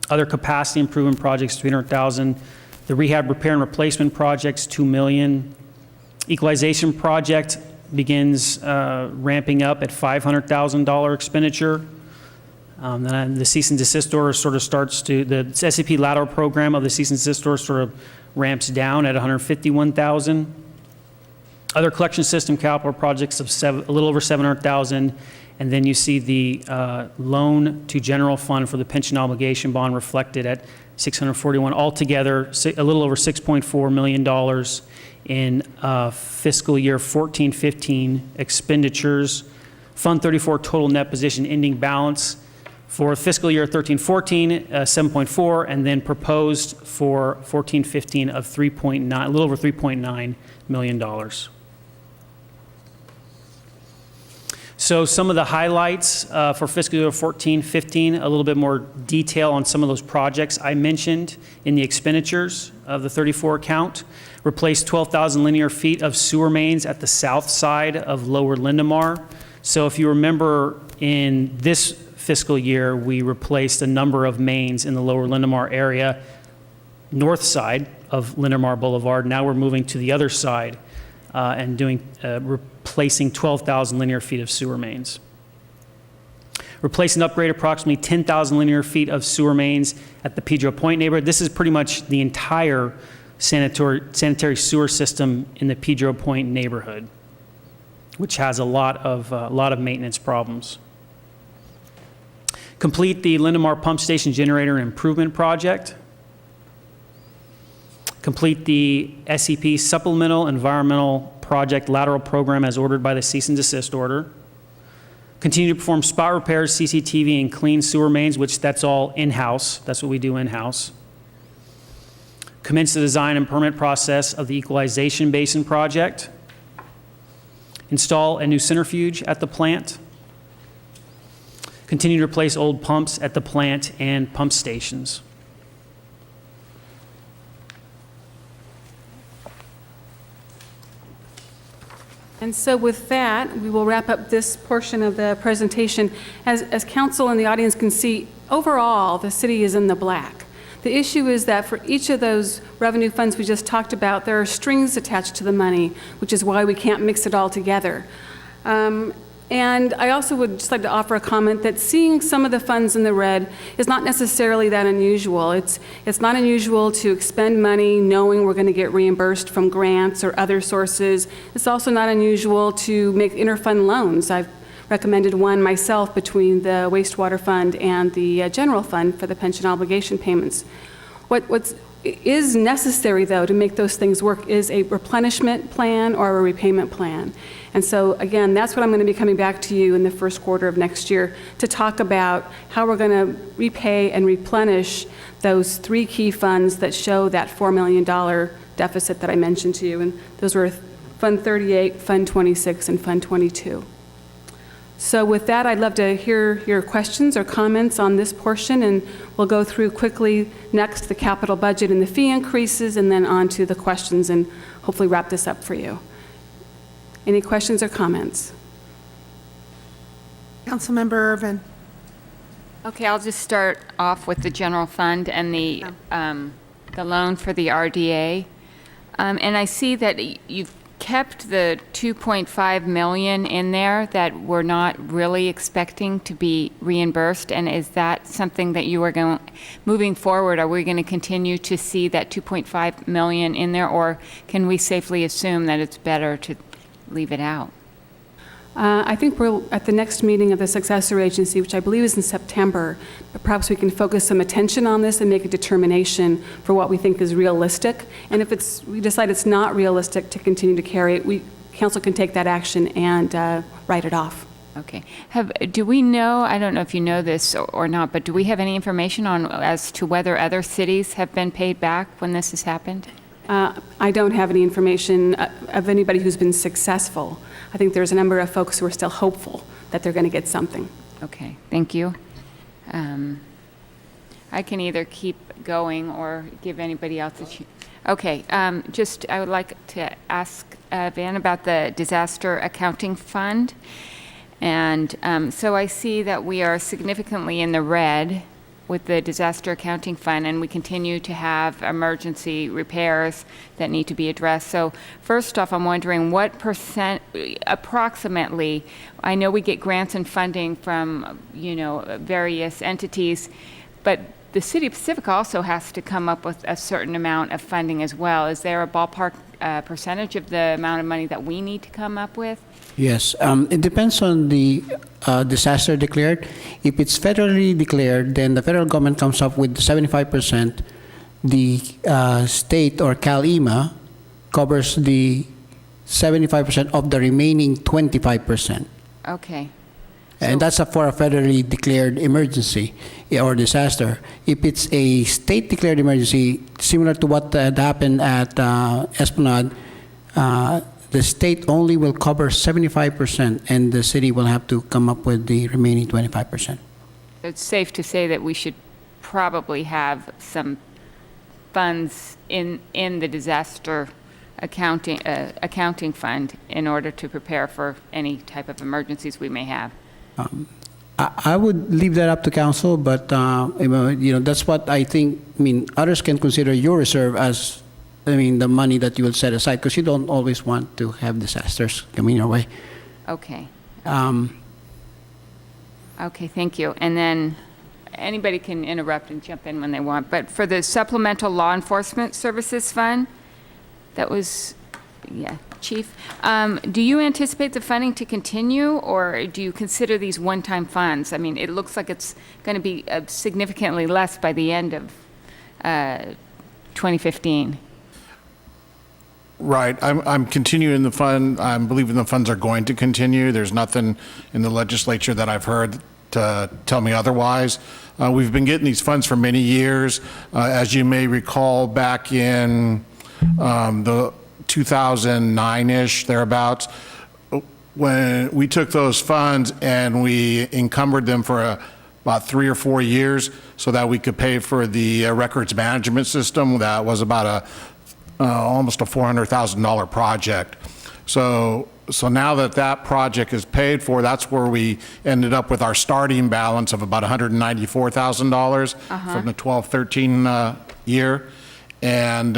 Other capacity improvement projects, $300,000. The rehab repair and replacement projects, $2 million. Equalization project begins ramping up at $500,000 expenditure. Then the cease and desist order sort of starts to, the SCP lateral program of the cease and desist order sort of ramps down at $151,000. Other collection system capital projects of a little over $700,000. And then you see the loan to general fund for the pension obligation bond reflected at $641. Altogether, a little over $6.4 million in fiscal year 14-15 expenditures. Fund 34 total net position ending balance for fiscal year 13-14, 7.4, and then proposed for 14-15 of 3.9, a little over $3.9 million. So some of the highlights for fiscal year 14-15, a little bit more detail on some of those projects I mentioned in the expenditures of the 34 account. Replaced 12,000 linear feet of sewer mains at the south side of Lower Lindemar. So if you remember, in this fiscal year, we replaced a number of mains in the Lower Lindemar area, north side of Lindemar Boulevard. Now we're moving to the other side and doing replacing 12,000 linear feet of sewer mains. Replace and upgrade approximately 10,000 linear feet of sewer mains at the Pedro Point neighborhood. This is pretty much the entire sanitary sewer system in the Pedro Point neighborhood, which has a lot of maintenance problems. Complete the Lindemar Pump Station Generator Improvement Project. Complete the SCP Supplemental Environmental Project Lateral Program as ordered by the cease and desist order. Continue to perform spot repairs, CCTV, and clean sewer mains, which that's all in-house. That's what we do in-house. Commence the design and permit process of the Equalization Basin Project. Install a new centrifuge at the plant. Continue to replace old pumps at the plant and pump stations. And so with that, we will wrap up this portion of the presentation. As council and the audience can see, overall, the city is in the black. The issue is that for each of those revenue funds we just talked about, there are strings attached to the money, which is why we can't mix it all together. And I also would just like to offer a comment that seeing some of the funds in the red is not necessarily that unusual. It's not unusual to expend money knowing we're going to get reimbursed from grants or other sources. It's also not unusual to make interfund loans. I've recommended one myself between the wastewater fund and the general fund for the pension obligation payments. What is necessary, though, to make those things work is a replenishment plan or a repayment plan. And so, again, that's what I'm going to be coming back to you in the first quarter of next year to talk about how we're going to repay and replenish those three key funds that show that $4 million deficit that I mentioned to you. And those were Fund 38, Fund 26, and Fund 22. So with that, I'd love to hear your questions or comments on this portion, and we'll go through quickly next the capital budget and the fee increases, and then on to the questions, and hopefully wrap this up for you. Any questions or comments? Councilmember Irvin. Okay, I'll just start off with the general fund and the loan for the RDA. And I see that you've kept the $2.5 million in there that we're not really expecting to be reimbursed. And is that something that you are going, moving forward, are we going to continue to see that $2.5 million in there, or can we safely assume that it's better to leave it out? I think we're at the next meeting of the successor agency, which I believe is in September, but perhaps we can focus some attention on this and make a determination for what we think is realistic. And if we decide it's not realistic to continue to carry it, council can take that action and write it off. Okay. Do we know, I don't know if you know this or not, but do we have any information as to whether other cities have been paid back when this has happened? I don't have any information of anybody who's been successful. I think there's a number of folks who are still hopeful that they're going to get something. Okay, thank you. I can either keep going or give anybody else a chance. Okay, I would like to ask Van about the disaster accounting fund. And so I see that we are significantly in the red with the disaster accounting fund, and we continue to have emergency repairs that need to be addressed. So first off, I'm wondering what percent, approximately, I know we get grants and funding from, various entities, but the city of Pacifica also has to come up with a certain amount of funding as well. Is there a ballpark percentage of the amount of money that we need to come up with? Yes, it depends on the disaster declared. If it's federally declared, then the federal government comes up with 75%. The state or CalEMA covers the 75% of the remaining 25%. Okay. And that's for a federally declared emergency or disaster. If it's a state declared emergency, similar to what had happened at Esplanade, the state only will cover 75%, and the city will have to come up with the remaining 25%. It's safe to say that we should probably have some funds in the disaster accounting fund in order to prepare for any type of emergencies we may have. I would leave that up to council, but that's what I think. Others can consider your reserve as the money that you will set aside, because you don't always want to have disasters coming your way. Okay. Okay, thank you. And then anybody can interrupt and jump in when they want. But for the Supplemental Law Enforcement Services Fund, that was, Chief, do you anticipate the funding to continue, or do you consider these one-time funds? It looks like it's going to be significantly less by the end of 2015. Right. I'm continuing the fund. I'm believing the funds are going to continue. There's nothing in the legislature that I've heard to tell me otherwise. We've been getting these funds for many years. As you may recall, back in the 2009-ish, thereabouts, when we took those funds and we encumbered them for about 3 or 4 years so that we could pay for the records management system. That was about almost a $400,000 project. So now that project is paid for, that's where we ended up with our starting balance of about $194,000 from the 12-13 year. And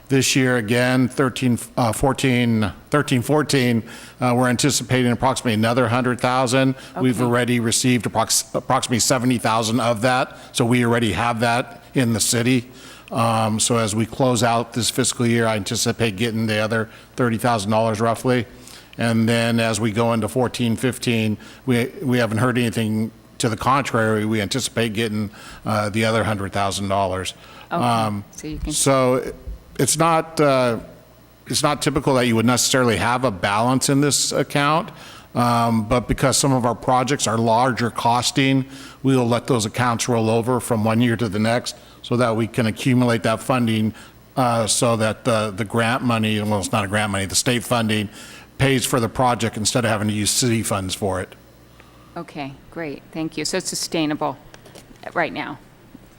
this year again, 13-14, we're anticipating approximately another 100,000. Okay. We've already received approximately 70,000 of that, so we already have that in the city. So as we close out this fiscal year, I anticipate getting the other $30,000 roughly. And then as we go into 14-15, we haven't heard anything to the contrary. We anticipate getting the other $100,000. Okay. So it's not typical that you would necessarily have a balance in this account, but because some of our projects are larger costing, we'll let those accounts roll over from one year to the next so that we can accumulate that funding so that the grant money, well, it's not a grant money, the state funding pays for the project instead of having to use city funds for it. Okay, great, thank you. So it's sustainable right now?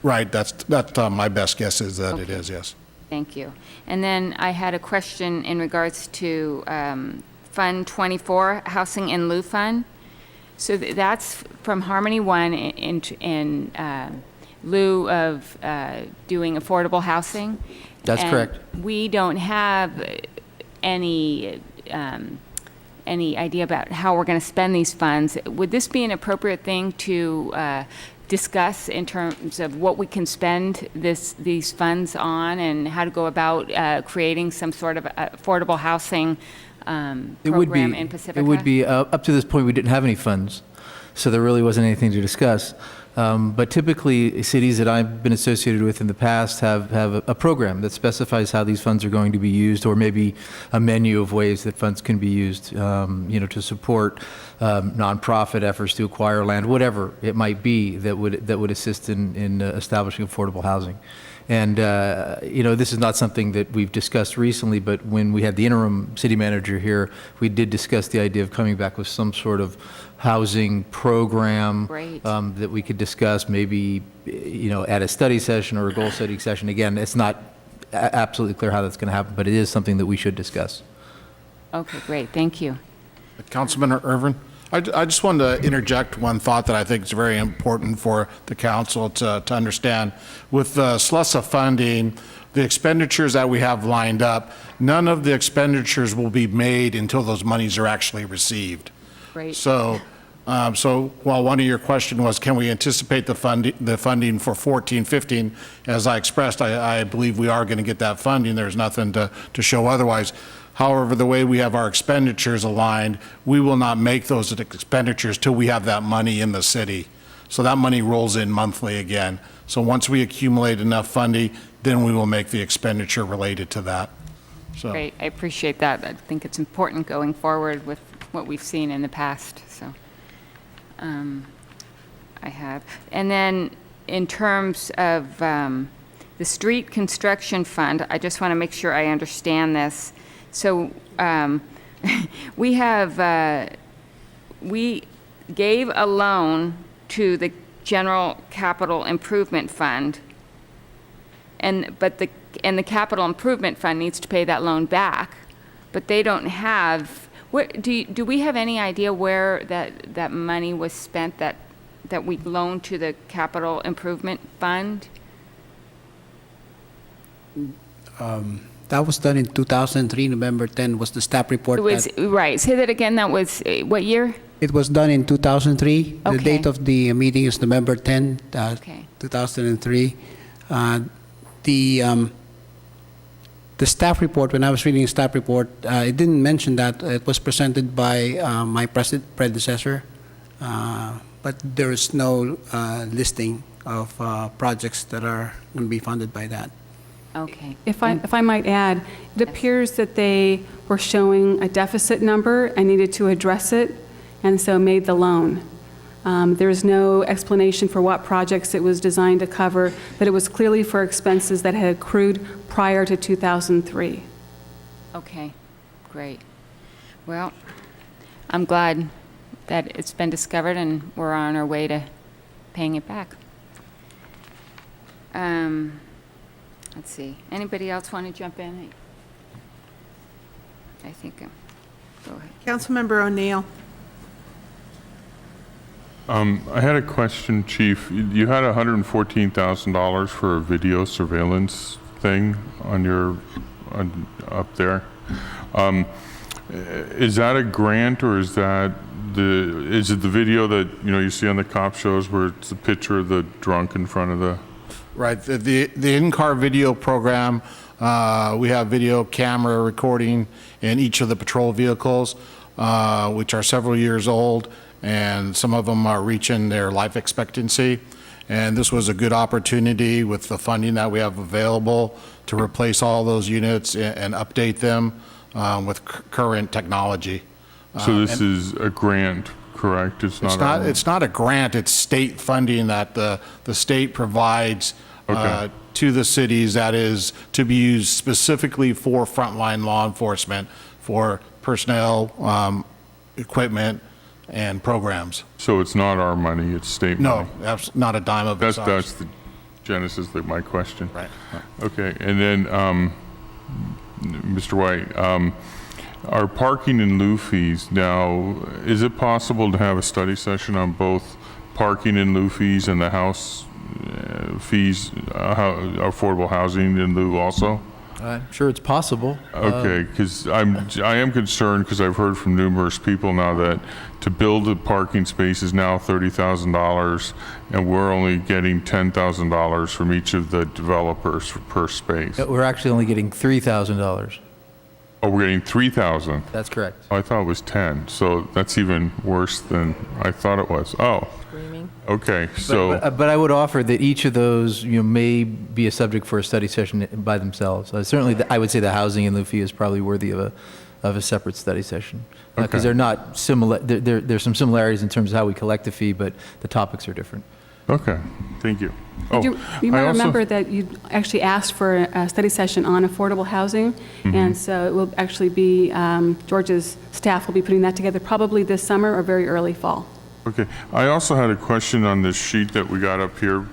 Right, that's my best guess is that it is, yes. Thank you. And then I had a question in regards to Fund 24, Housing In-Lieu Fund. So that's from Harmony One in lieu of doing affordable housing. That's correct. We don't have any idea about how we're going to spend these funds. Would this be an appropriate thing to discuss in terms of what we can spend these funds on and how to go about creating some sort of affordable housing program in Pacifica? It would be, up to this point, we didn't have any funds, so there really wasn't anything to discuss. But typically, cities that I've been associated with in the past have a program that specifies how these funds are going to be used, or maybe a menu of ways that funds can be used, to support nonprofit efforts to acquire land, whatever it might be that would assist in establishing affordable housing. And, this is not something that we've discussed recently, but when we had the interim city manager here, we did discuss the idea of coming back with some sort of housing program that we could discuss, maybe, at a study session or a goal setting session. Again, it's not absolutely clear how that's going to happen, but it is something that we should discuss. Okay, great, thank you. Councilman Irvin, I just wanted to interject one thought that I think is very important for the council to understand. With the SLUSA funding, the expenditures that we have lined up, none of the expenditures will be made until those monies are actually received. Great. So while one of your question was, can we anticipate the funding for 14-15? As I expressed, I believe we are going to get that funding. There's nothing to show otherwise. However, the way we have our expenditures aligned, we will not make those expenditures till we have that money in the city. So that money rolls in monthly again. So once we accumulate enough funding, then we will make the expenditure related to that. So. Great, I appreciate that. I think it's important going forward with what we've seen in the past, so. I have. And then in terms of the street construction fund, I just want to make sure I understand this. So we gave a loan to the General Capital Improvement Fund, and the Capital Improvement Fund needs to pay that loan back, but they don't have. What do we have any idea where that money was spent that we loaned to the Capital Improvement Fund? That was done in 2003, November 10 was the staff report. It was, right, say that again, that was, what year? It was done in 2003. Okay. The date of the meeting is November 10, Okay. 2003. The staff report, when I was reading the staff report, it didn't mention that. It was presented by my predecessor, but there is no listing of projects that are going to be funded by that. Okay. If I might add, it appears that they were showing a deficit number and needed to address it, and so made the loan. There is no explanation for what projects it was designed to cover, but it was clearly for expenses that had accrued prior to 2003. Okay, great. Well, I'm glad that it's been discovered and we're on our way to paying it back. Let's see. Anybody else want to jump in? I think, go ahead. Councilmember O'Neill. I had a question, Chief. You had $114,000 for a video surveillance thing up there. Is that a grant, or is that is it the video that you see on the cop shows where it's a picture of the drunk in front of the? Right, the in-car video program, we have video camera recording in each of the patrol vehicles, which are several years old, and some of them are reaching their life expectancy. And this was a good opportunity with the funding that we have available to replace all those units and update them with current technology. So this is a grant, correct? It's not a grant, it's state funding that the state provides to the cities, that is to be used specifically for frontline law enforcement, for personnel, equipment, and programs. So it's not our money, it's state money? No, that's not a dime of it. That's the genesis of my question. Right. Okay, and then, Mr. White, our parking and lieu fees, now, is it possible to have a study session on both parking and lieu fees and the house fees, affordable housing in lieu also? I'm sure it's possible. Okay, because I am concerned, because I've heard from numerous people now that to build a parking space is now $30,000, and we're only getting $10,000 from each of the developers per space. We're actually only getting $3,000. Oh, we're getting 3,000. That's correct. Oh, I thought it was 10, so that's even worse than I thought it was. Oh, okay, so, But I would offer that each of those, may be a subject for a study session by themselves. Certainly, I would say the housing in lieu fee is probably worthy of a separate study session. Because Okay. they're not similar, there's some similarities in terms of how we collect the fee, but the topics are different. okay, thank you. Oh, You I might also- remember that you actually asked for a study session on affordable housing, and so it will actually be, George's staff will be putting that together probably this summer or very early fall. Okay, I also had a question on this sheet that we got up here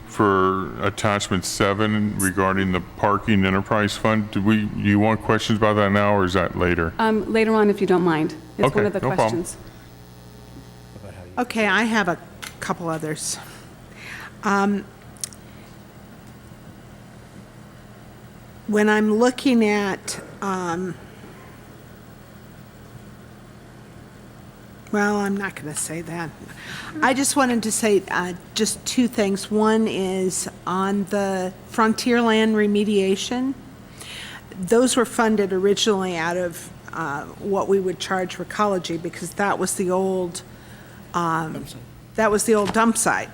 for attachment 7 regarding the parking enterprise fund. Do you want questions about that now, or is that later? Later on, if you don't mind. It's Okay, one of the no problem. questions. Okay, I have a couple others. When I'm looking at, well, I'm not going to say that. I just wanted to say just two things. One is on the Frontierland remediation. Those were funded originally out of what we would charge for ecology, because that was the old dump site.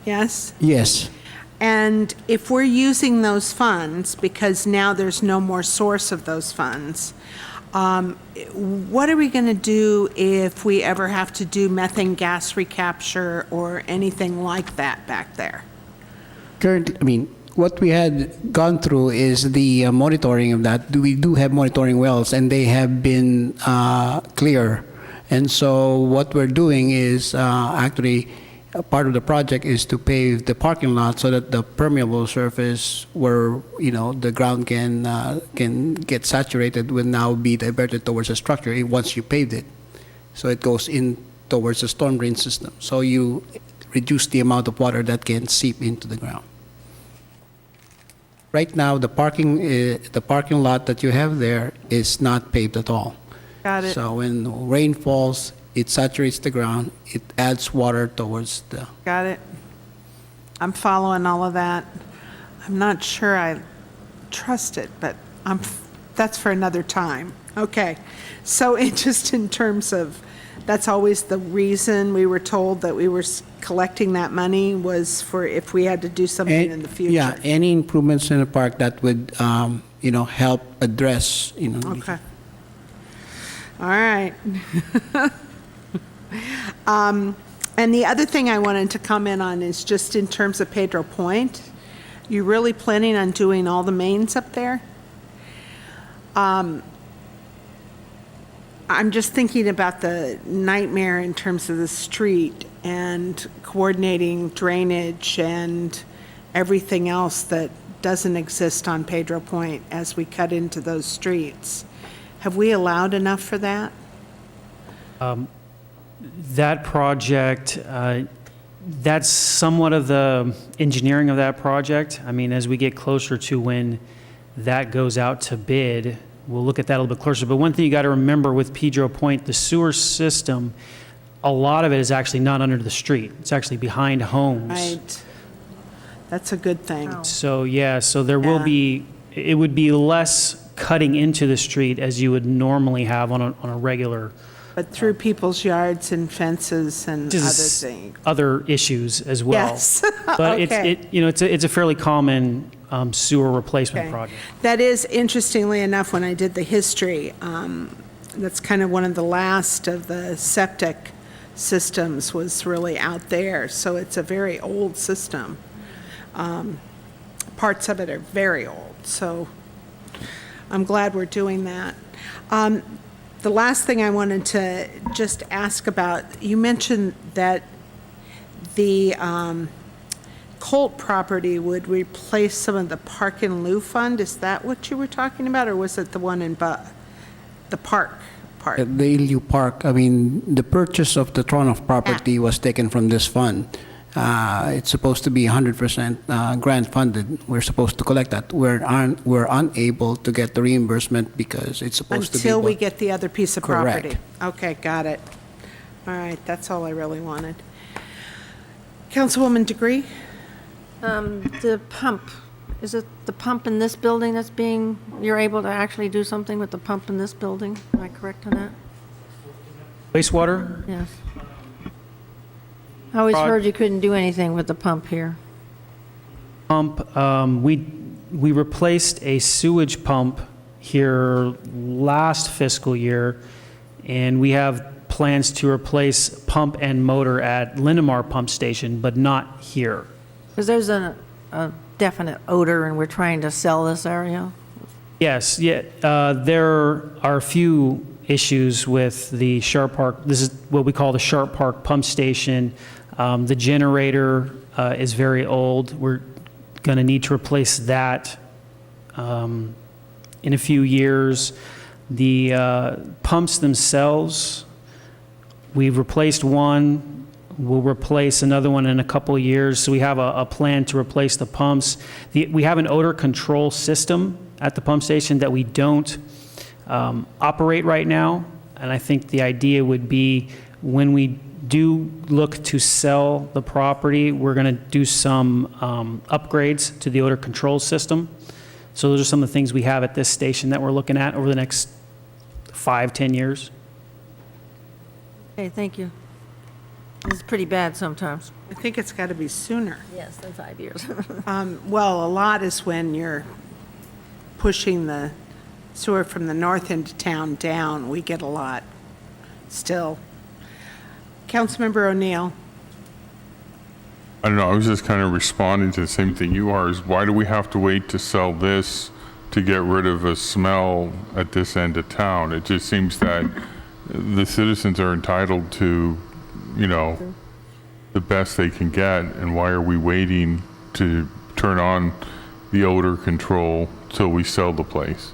Yes? Yes. And if we're using those funds, because now there's no more source of those funds, what are we going to do if we ever have to do methane gas recapture or anything like that back there? Currently, what we had gone through is the monitoring of that. We do have monitoring wells, and they have been clear. And so what we're doing is actually, part of the project is to pave the parking lot so that the permeable surface where, the ground can get saturated will now be diverted towards the structure once you paved it. So it goes in towards the storm drain system. So you reduce the amount of water that can seep into the ground. Right now, the parking lot that you have there is not paved at all. Got it. So when rain falls, it saturates the ground, it adds water towards the... Got it. I'm following all of that. I'm not sure I trust it, but that's for another time. Okay. So just in terms of, that's always the reason we were told that we were collecting that money was for if we had to do something in the future. Yeah, any improvements in the park that would, help address, Okay. All right. And the other thing I wanted to comment on is just in terms of Pedro Point. You really planning on doing all the mains up there? I'm just thinking about the nightmare in terms of the street and coordinating drainage and everything else that doesn't exist on Pedro Point as we cut into those streets. Have we allowed enough for that? That project, that's somewhat of the engineering of that project. As we get closer to when that goes out to bid, we'll look at that a little bit closer. But one thing you got to remember with Pedro Point, the sewer system, a lot of it is actually not under the street. It's actually behind homes. Right. That's a good thing. So, so there will be, it would be less cutting into the street as you would normally have on a regular. But through people's yards and fences and other Just things. other issues as well. Yes. But Okay. it's a fairly common sewer replacement Okay. project. That is, interestingly enough, when I did the history, that's kind of one of the last of the septic systems was really out there. So it's a very old system. Parts of it are very old. So I'm glad we're doing that. The last thing I wanted to just ask about, you mentioned that the Colt property would replace some of the park in lieu fund. Is that what you were talking about, or was it the one in the park part? The In-Lieu Park, the purchase of the Tronoff property was taken from this fund. It's supposed to be 100% grant funded. We're supposed to collect that. We're unable to get the reimbursement because it's supposed to be... Until we get the other piece of Correct. property. Okay, got it. All right, that's all I really wanted. Councilwoman Degree? The pump Is it the pump in this building that's you're able to actually do something with the pump in this building? Am I correct on that? Wastewater? Yes. I always heard you couldn't do anything with the pump here. Pump, we replaced a sewage pump here last fiscal year, and we have plans to replace pump and motor at Linamar Pump Station, but not here. Because there's a definite odor, and we're trying to sell this area. Yes, yeah, there are a few issues with the Sharp Park. This is what we call the Sharp Park Pump Station. The generator is very old. We're going to need to replace that in a few years. The pumps themselves, we've replaced one. We'll replace another one in a couple of years. So we have a plan to replace the pumps. We have an odor control system at the pump station that we don't operate right now. And I think the idea would be when we do look to sell the property, we're going to do some upgrades to the odor control system. So those are some of the things we have at this station that we're looking at over the next 5-10 years. Okay, thank you. It's pretty bad sometimes. I think it's got to be sooner. Yes, than 5 years. Well, a lot is when you're pushing the sewer from the north end of town down. We get a lot still. Councilmember O'Neill. I don't know, I was just kind of responding to the same thing you are, is why do we have to wait to sell this to get rid of a smell at this end of town? It just seems that the citizens are entitled to, you know, the best they can get, and why are we waiting to turn on the odor control till we sell the place?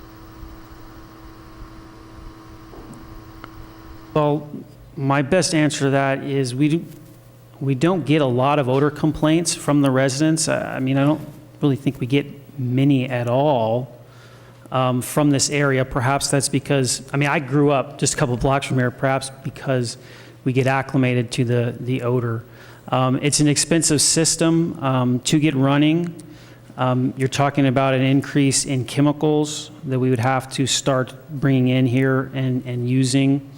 Well, my best answer to that is we don't get a lot of odor complaints from the residents. I mean, I don't really think we get many at all from this area. Perhaps that's because, I mean, I grew up just a couple blocks from here, perhaps because we get acclimated to the odor. It's an expensive system to get running. You're talking about an increase in chemicals that we would have to start bringing in here and using.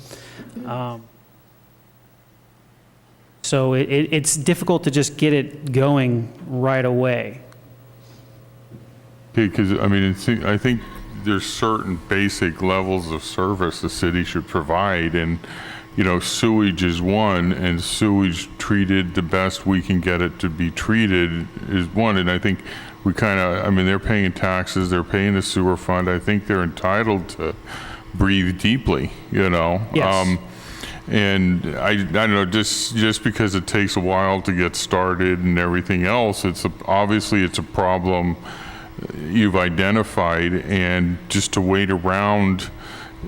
So it's difficult to just get it going right away. Because, I mean, I think there's certain basic levels of service the city should provide, and, you know, sewage is one, and sewage treated the best we can get it to be treated is one, and I think we kind of, I mean, they're paying taxes, they're paying the sewer fund, I think they're entitled to breathe deeply, you know? Yes. And I don't know, just because it takes a while to get started and everything else, obviously it's a problem you've identified, and just to wait around,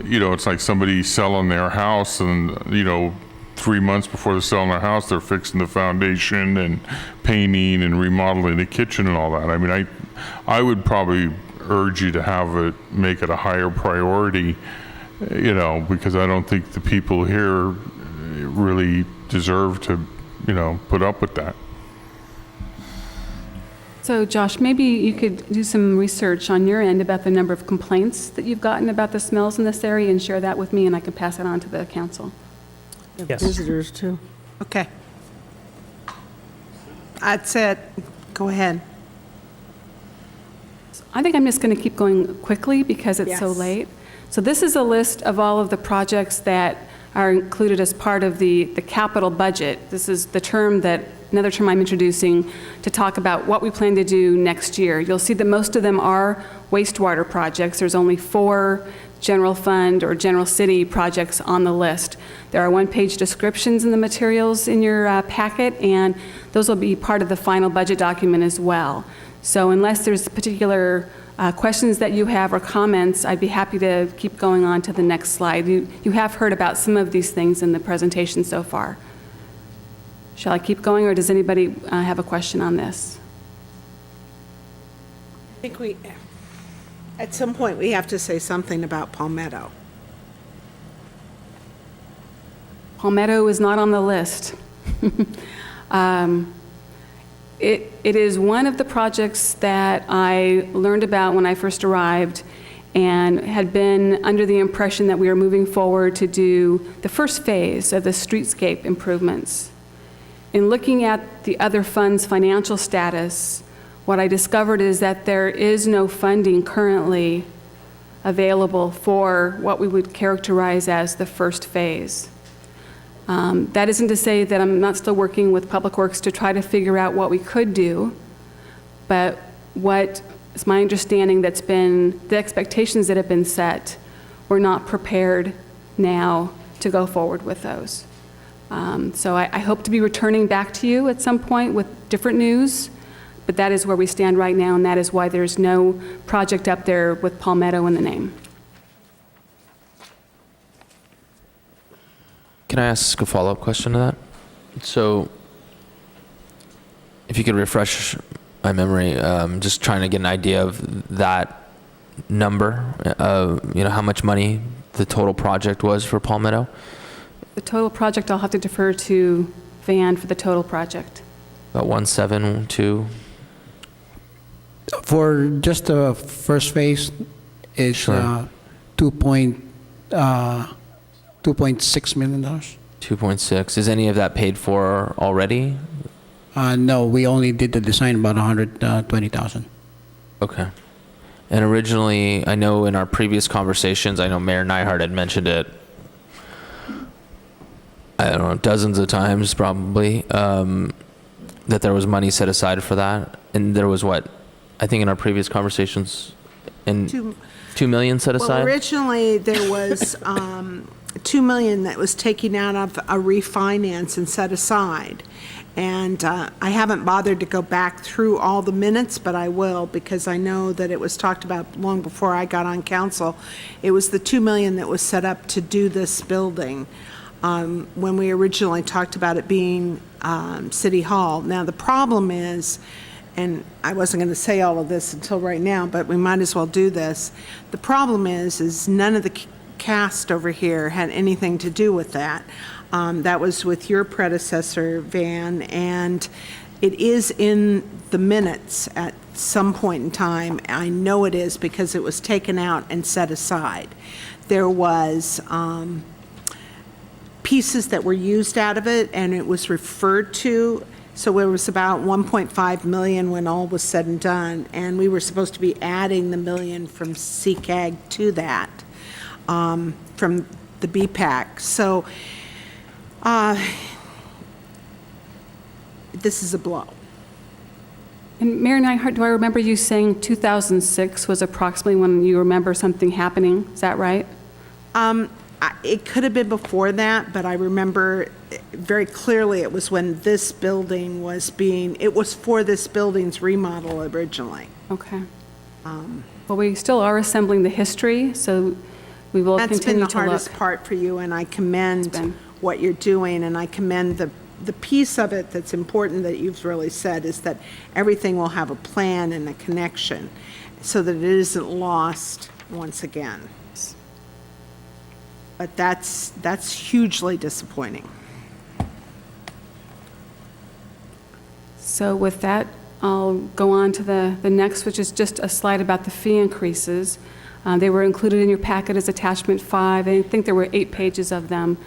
you know, it's like somebody selling their house and, you know, 3 months before they're selling their house, they're fixing the foundation and painting and remodeling the kitchen and all that. I mean, I would probably urge you to make it a higher priority, you know, because I don't think the people here really deserve to, you know, put up with that. So Josh, maybe you could do some research on your end about the number of complaints that you've gotten about the smells in this area and share that with me, and I can pass it on to the council. Yes. Visitors too. Okay. That's it. Go ahead. I think I'm just going to keep going quickly because it's so Yes. late. So this is a list of all of the projects that are included as part of the capital budget. This is another term I'm introducing to talk about what we plan to do next year. You'll see that most of them are wastewater projects. There's only 4 general fund or general city projects on the list. There are one-page descriptions in the materials in your packet, and those will be part of the final budget document as well. So unless there's particular questions that you have or comments, I'd be happy to keep going on to the next slide. You have heard about some of these things in the presentation so far. Shall I keep going, or does anybody have a question on this? I think at some point, we have to say something about Palmetto. Palmetto is not on the list. It is one of the projects that I learned about when I first arrived and had been under the impression that we were moving forward to do the first phase of the streetscape improvements. In looking at the other fund's financial status, what I discovered is that there is no funding currently available for what we would characterize as the first phase. That isn't to say that I'm not still working with Public Works to try to figure out what we could do, but what is my understanding that's been, the expectations that have been set, we're not prepared now to go forward with those. So I hope to be returning back to you at some point with different news, but that is where we stand right now, and that is why there's no project up there with Palmetto in the name. Can I ask a follow-up question to that? So, if you could refresh my memory, just trying to get an idea of that number, how much money the total project was for Palmetto? The total project, I'll have to defer to Van for the total project. About 1.72? For just the first phase, it's Sure. $2.6 million. 2.6. Is any of that paid for already? No, we only did the design about 120,000. Okay. And originally, I know in our previous conversations, I know Mayor Nyhart had mentioned it, I don't know, dozens of times probably, that there was money set aside for that. And there was what? I think in our previous conversations, $2 million set aside? Well, originally, there was $2 million that was taken out of a refinance and set aside. And I haven't bothered to go back through all the minutes, but I will, because I know that it was talked about long before I got on council. It was the $2 million that was set up to do this building when we originally talked about it being City Hall. Now, the problem is, and I wasn't going to say all of this until right now, but we might as well do this. The problem is none of the cast over here had anything to do with that. That was with your predecessor, Van, and it is in the minutes at some point in time. I know it is because it was taken out and set aside. There was pieces that were used out of it, and it was referred to. So it was about 1.5 million when all was said and done, and we were supposed to be adding the million from CCAG to that, from the BPAC. So this is a blow. And Mayor Nyhart, do I remember you saying 2006 was approximately when you remember something happening? Is that right? It could have been before that, but I remember very clearly it was when this building was it was for this building's remodel originally. Okay. Well, we still are assembling the history, so we will That's continue been to the hardest look. part for you, and I commend what you're doing, and I commend the piece of it that's important that you've really said is that everything will have a plan and a connection so that it isn't lost once again. But that's hugely disappointing. So with that, I'll go on to the next, which is just a slide about the fee increases. They were included in your packet as attachment 5. I think there were 8 pages of them.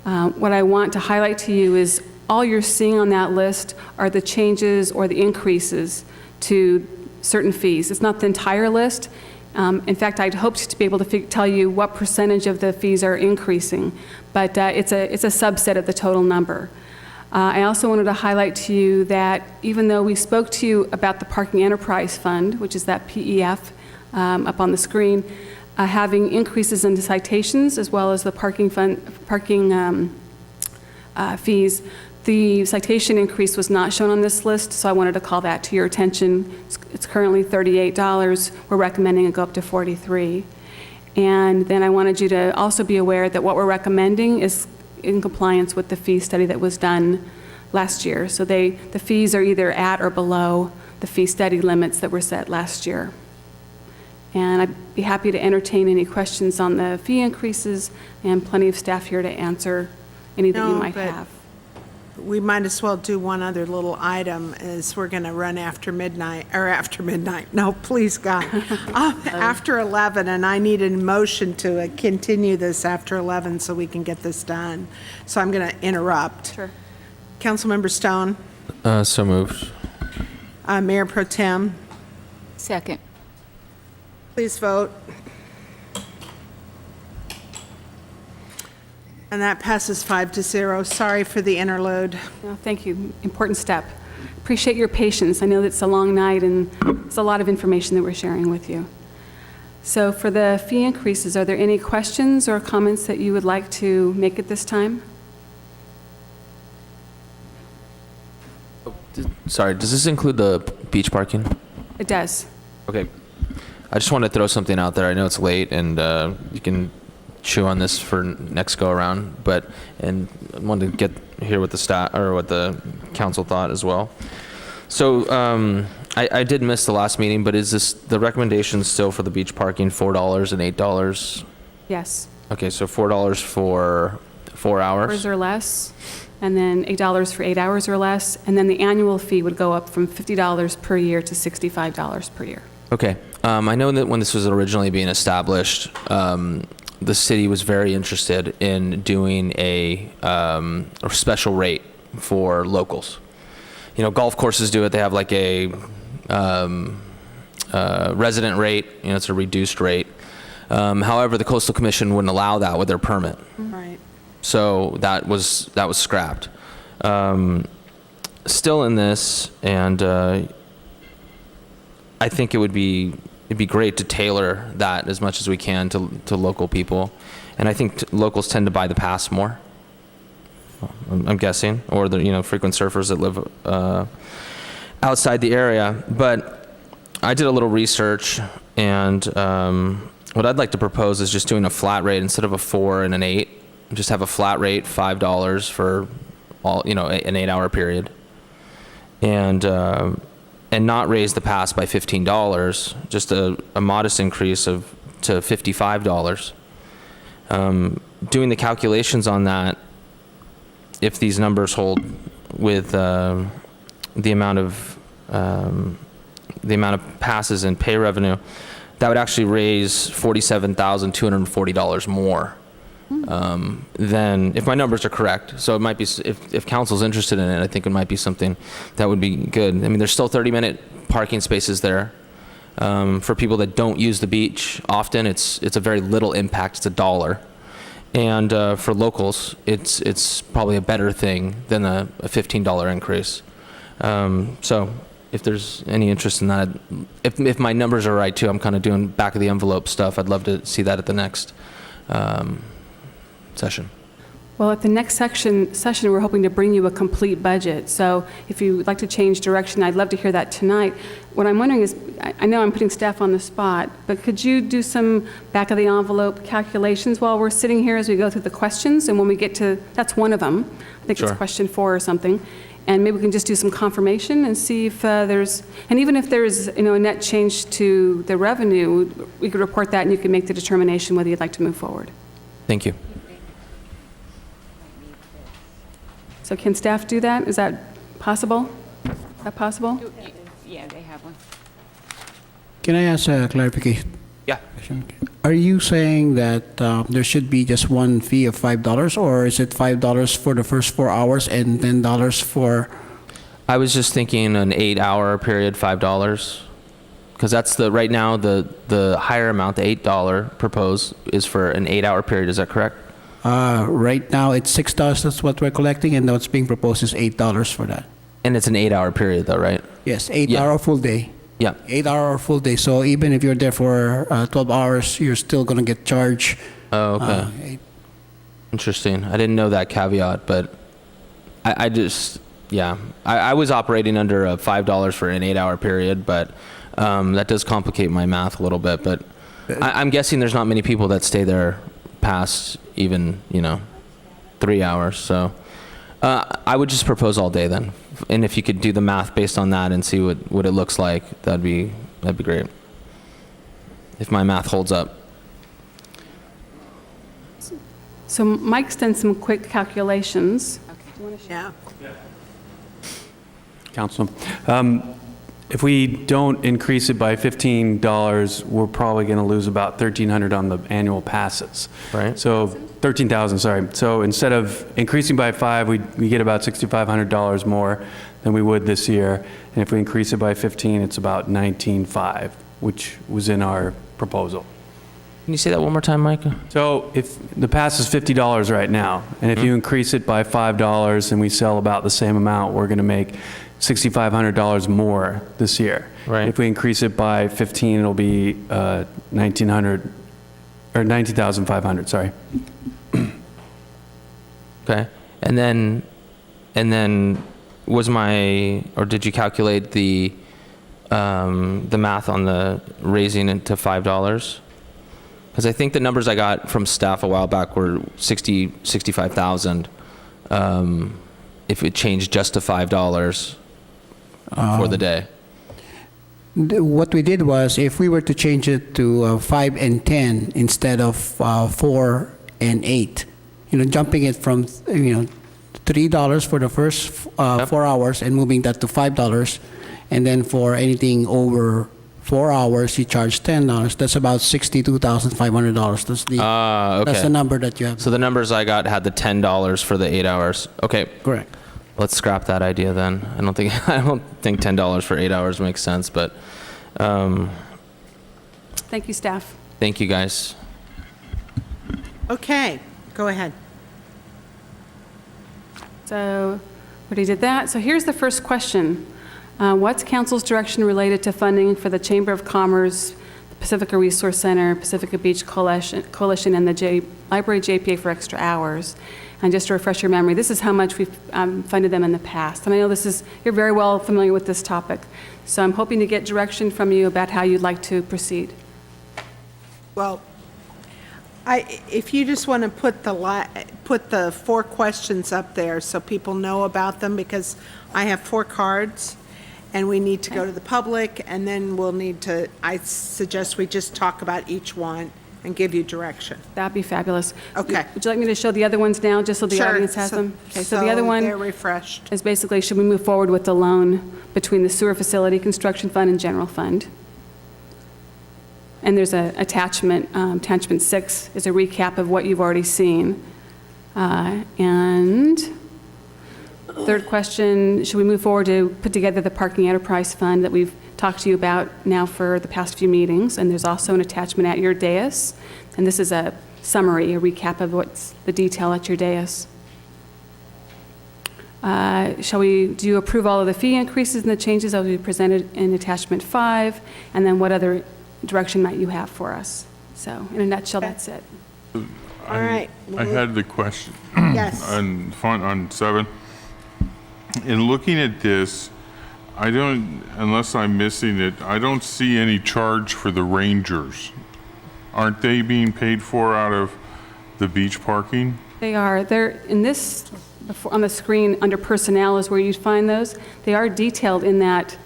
What I want to highlight to you is all you're seeing on that list are the changes or the increases to certain fees. It's not the entire list. In fact, I'd hoped to be able to tell you what percentage of the fees are increasing, but it's a subset of the total number. I also wanted to highlight to you that even though we spoke to you about the Parking Enterprise Fund, which is that PEF up on the screen, having increases in the citations as well as the parking fees, the citation increase was not shown on this list, so I wanted to call that to your attention. It's currently $38. We're recommending it go up to $43. And then I wanted you to also be aware that what we're recommending is in compliance with the fee study that was done last year. So the fees are either at or below the fee study limits that were set last year. And I'd be happy to entertain any questions on the fee increases and plenty of staff here to answer any that you might have. we might as well do one other little item, as we're going to run after midnight, no, please, God, after 11, and I need a motion to continue this after 11 so we can get this done. So I'm going to interrupt. Sure. Councilmember Stone, So moved. Mayor Pro Tem, Second. please vote. And that passes 5-0. Sorry for the interlude. No, thank you. Important step. Appreciate your patience. I know that it's a long night and it's a lot of information that we're sharing with you. So for the fee increases, are there any questions or comments that you would like to make at this time? Sorry, does this include the beach parking? It does. Okay. I just want to throw something out there. I know it's late and you can chew on this for next go around, and I wanted to hear what the what the council thought as well. So I did miss the last meeting, but is this the recommendation still for the beach parking $4 and $8? Yes. Okay, so $4 for 4 hours. Hours or less, and then $8 for 8 hours or less, and then the annual fee would go up from $50 per year to $65 per year. Okay. I know that when this was originally being established, the city was very interested in doing a special rate for locals. You know, golf courses do it. They have like a resident rate. You know, it's a reduced rate. However, the Coastal Commission wouldn't allow that with their permit. Right. So that was scrapped. Still in this, and I think it'd be great to tailor that as much as we can to local people, and I think locals tend to buy the pass more. I'm guessing, or the frequent surfers that live outside the area. But I did a little research, and what I'd like to propose is just doing a flat rate instead of a 4 and an 8. Just have a flat rate, $5 for all, an 8-hour period, and not raise the pass by $15. Just a modest increase to $55. Doing the calculations on that, if these numbers hold with the amount of passes and pay revenue, that would actually raise $47,240 more than, if my numbers are correct. So it might be, if council's interested in it, I think it might be something that would be good. I mean, there's still 30-minute parking spaces there. For people that don't use the beach often, it's a very little impact. It's $1. And for locals, it's probably a better thing than a $15 increase. So if there's any interest in that, if my numbers are right too, I'm kind of doing back of the envelope stuff. I'd love to see that at the next session. Well, at the next session, we're hoping to bring you a complete budget. So if you would like to change direction, I'd love to hear that tonight. What I'm wondering is, I know I'm putting staff on the spot, but could you do some back-of-the-envelope calculations while we're sitting here as we go through the questions? And when we get to, that's one of them. I think Sure. It's question 4 or something. And maybe we can just do some confirmation and see if there's, and even if there's, a net change to the revenue, we could report that and you can make the determination whether you'd like to move forward. Thank you. So can staff do that? Is that possible? Is that possible? Yeah, they have one. Can I ask a clarification? Yeah. Are you saying that there should be just one fee of $5, or is it $5 for the first 4 hours and $10 for? I was just thinking an 8-hour period, $5. Because that's right now, the higher amount, the $8 proposed, is for an 8-hour period. Is that correct? Right now, it's $6. That's what we're collecting, and what's being proposed is $8 for that. And it's an 8-hour period, though, right? Yes, 8-hour full day. Yeah. 8-hour full day. So even if you're there for 12 hours, you're still going to get charged. Oh, okay. Interesting. I didn't know that caveat, but I just, yeah. I was operating under a $5 for an 8-hour period, but that does complicate my math a little bit. But I'm guessing there's not many people that stay there past even 3 hours. So I would just propose all day then, and if you could do the math based on that and see what it looks like, that'd be great. If my math holds up. So Mike's done some quick calculations. Okay. Yeah. Council. If we don't increase it by $15, we're probably going to lose about $1,300 on the annual passes. Right. So 13,000, sorry. So instead of increasing by 5, we get about $6,500 more than we would this year. And if we increase it by 15, it's about 19,500, which was in our proposal. Can you say that one more time, Micah? So if the pass is $50 right now, and if you increase it by $5 and we sell about the same amount, we're going to make $6,500 more this year. Right. If we increase it by 15, it'll be 1,900 or 19,500. Sorry. Okay. And then was did you calculate the math on the raising it to $5? Because I think the numbers I got from staff a while back were 65,000. If it changed just to $5 for the day. What we did was, if we were to change it to 5 and 10 instead of 4 and 8, jumping it from $3 for the first 4 hours and moving that to $5, and then for anything over 4 hours you charge $10. That's about $62,500. That's the okay. That's the number that you have. So the numbers I got had the $10 for the 8 hours. Okay. Correct. Let's scrap that idea then. I don't think $10 for 8 hours makes sense, but Thank you, staff. thank you guys. Okay, go ahead. So, we already did that. So here's the first question. What's council's direction related to funding for the Chamber of Commerce, the Pacifica Resource Center, Pacifica Beach Coalition, and the Library JPA for extra hours? And just to refresh your memory, this is how much we've funded them in the past. And I know you're very well familiar with this topic. So I'm hoping to get direction from you about how you'd like to proceed. Well, if you just want to put the 4 questions up there so people know about them, because I have 4 cards, and we need to go to the public, and then I suggest we just talk about each one and give you direction. That'd be fabulous. Okay. Would you like me to show the other ones now, just so the Sure. audience has them? Okay, so the other So one they're refreshed. is basically, should we move forward with the loan between the Sewer Facility Construction Fund and General Fund? And there's an attachment 6 is a recap of what you've already seen. And third question, should we move forward to put together the Parking Enterprise Fund that we've talked to you about now for the past few meetings? And there's also an attachment at your dais. And this is a summary, a recap of what's the detail at your dais. Do you approve all of the fee increases and the changes that will be presented in attachment 5? And then what other direction might you have for us? So in a nutshell, that's it. All right. I had the question. Yes. On 7. In looking at this, unless I'm missing it, I don't see any charge for the rangers. Aren't they being paid for out of the beach parking? They are. They're in this, on the screen under personnel is where you'd find those. They are detailed in that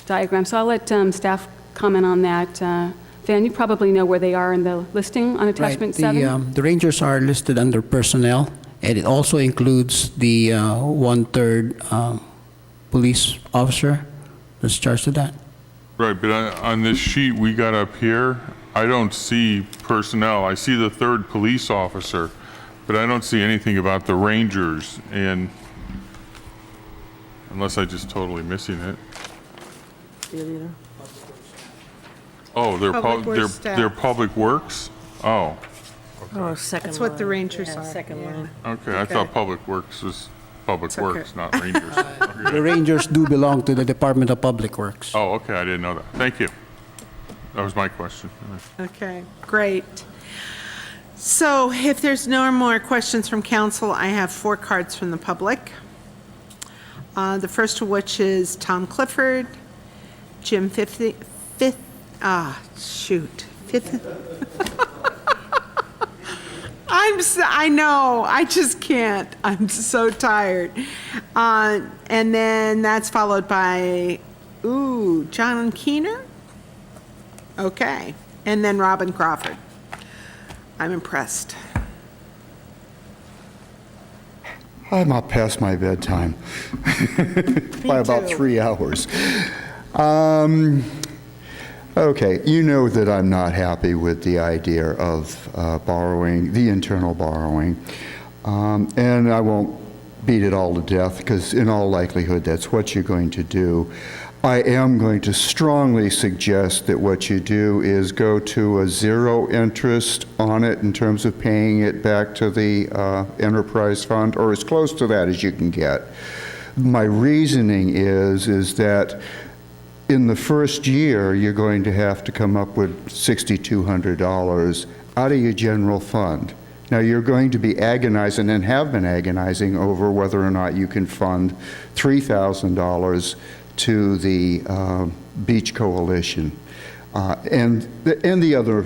diagram. So I'll let staff comment on that. Van, you probably know where they are in the listing on attachment 7. The rangers are listed under personnel, and it also includes the 1/3 police officer that's charged with that. Right, but on this sheet we got up here, I don't see personnel. I see the 3rd police officer, but I don't see anything about the rangers, and unless I just totally missing it. Oh, they're public works? Oh, Oh, second That's what the line. Rangers Yeah, are. second yeah. line. okay. I thought public works was public It's okay. works, not rangers. Okay. The rangers do belong to the Department of Public Works. Oh, okay, I didn't know that. Thank you. That was my question. Okay, great. So if there's no more questions from council, I have 4 cards from the public. The first of which is Tom Clifford, Jim Fifth. I know, I just can't. I'm so tired. And then that's followed by, John Keener? Okay. And then Robin Crawford. I'm impressed. I'm up past my bedtime by about 3 hours. Okay, you know that I'm not happy with the idea of borrowing, the internal borrowing. And I won't beat it all to death, because in all likelihood that's what you're going to do. I am going to strongly suggest that what you do is go to a zero interest on it in terms of paying it back to the enterprise fund, or as close to that as you can get. My reasoning is that in the first year, you're going to have to come up with $6,200 out of your general fund. Now, you're going to be agonizing, and have been agonizing, over whether or not you can fund $3,000 to the Beach Coalition. And the other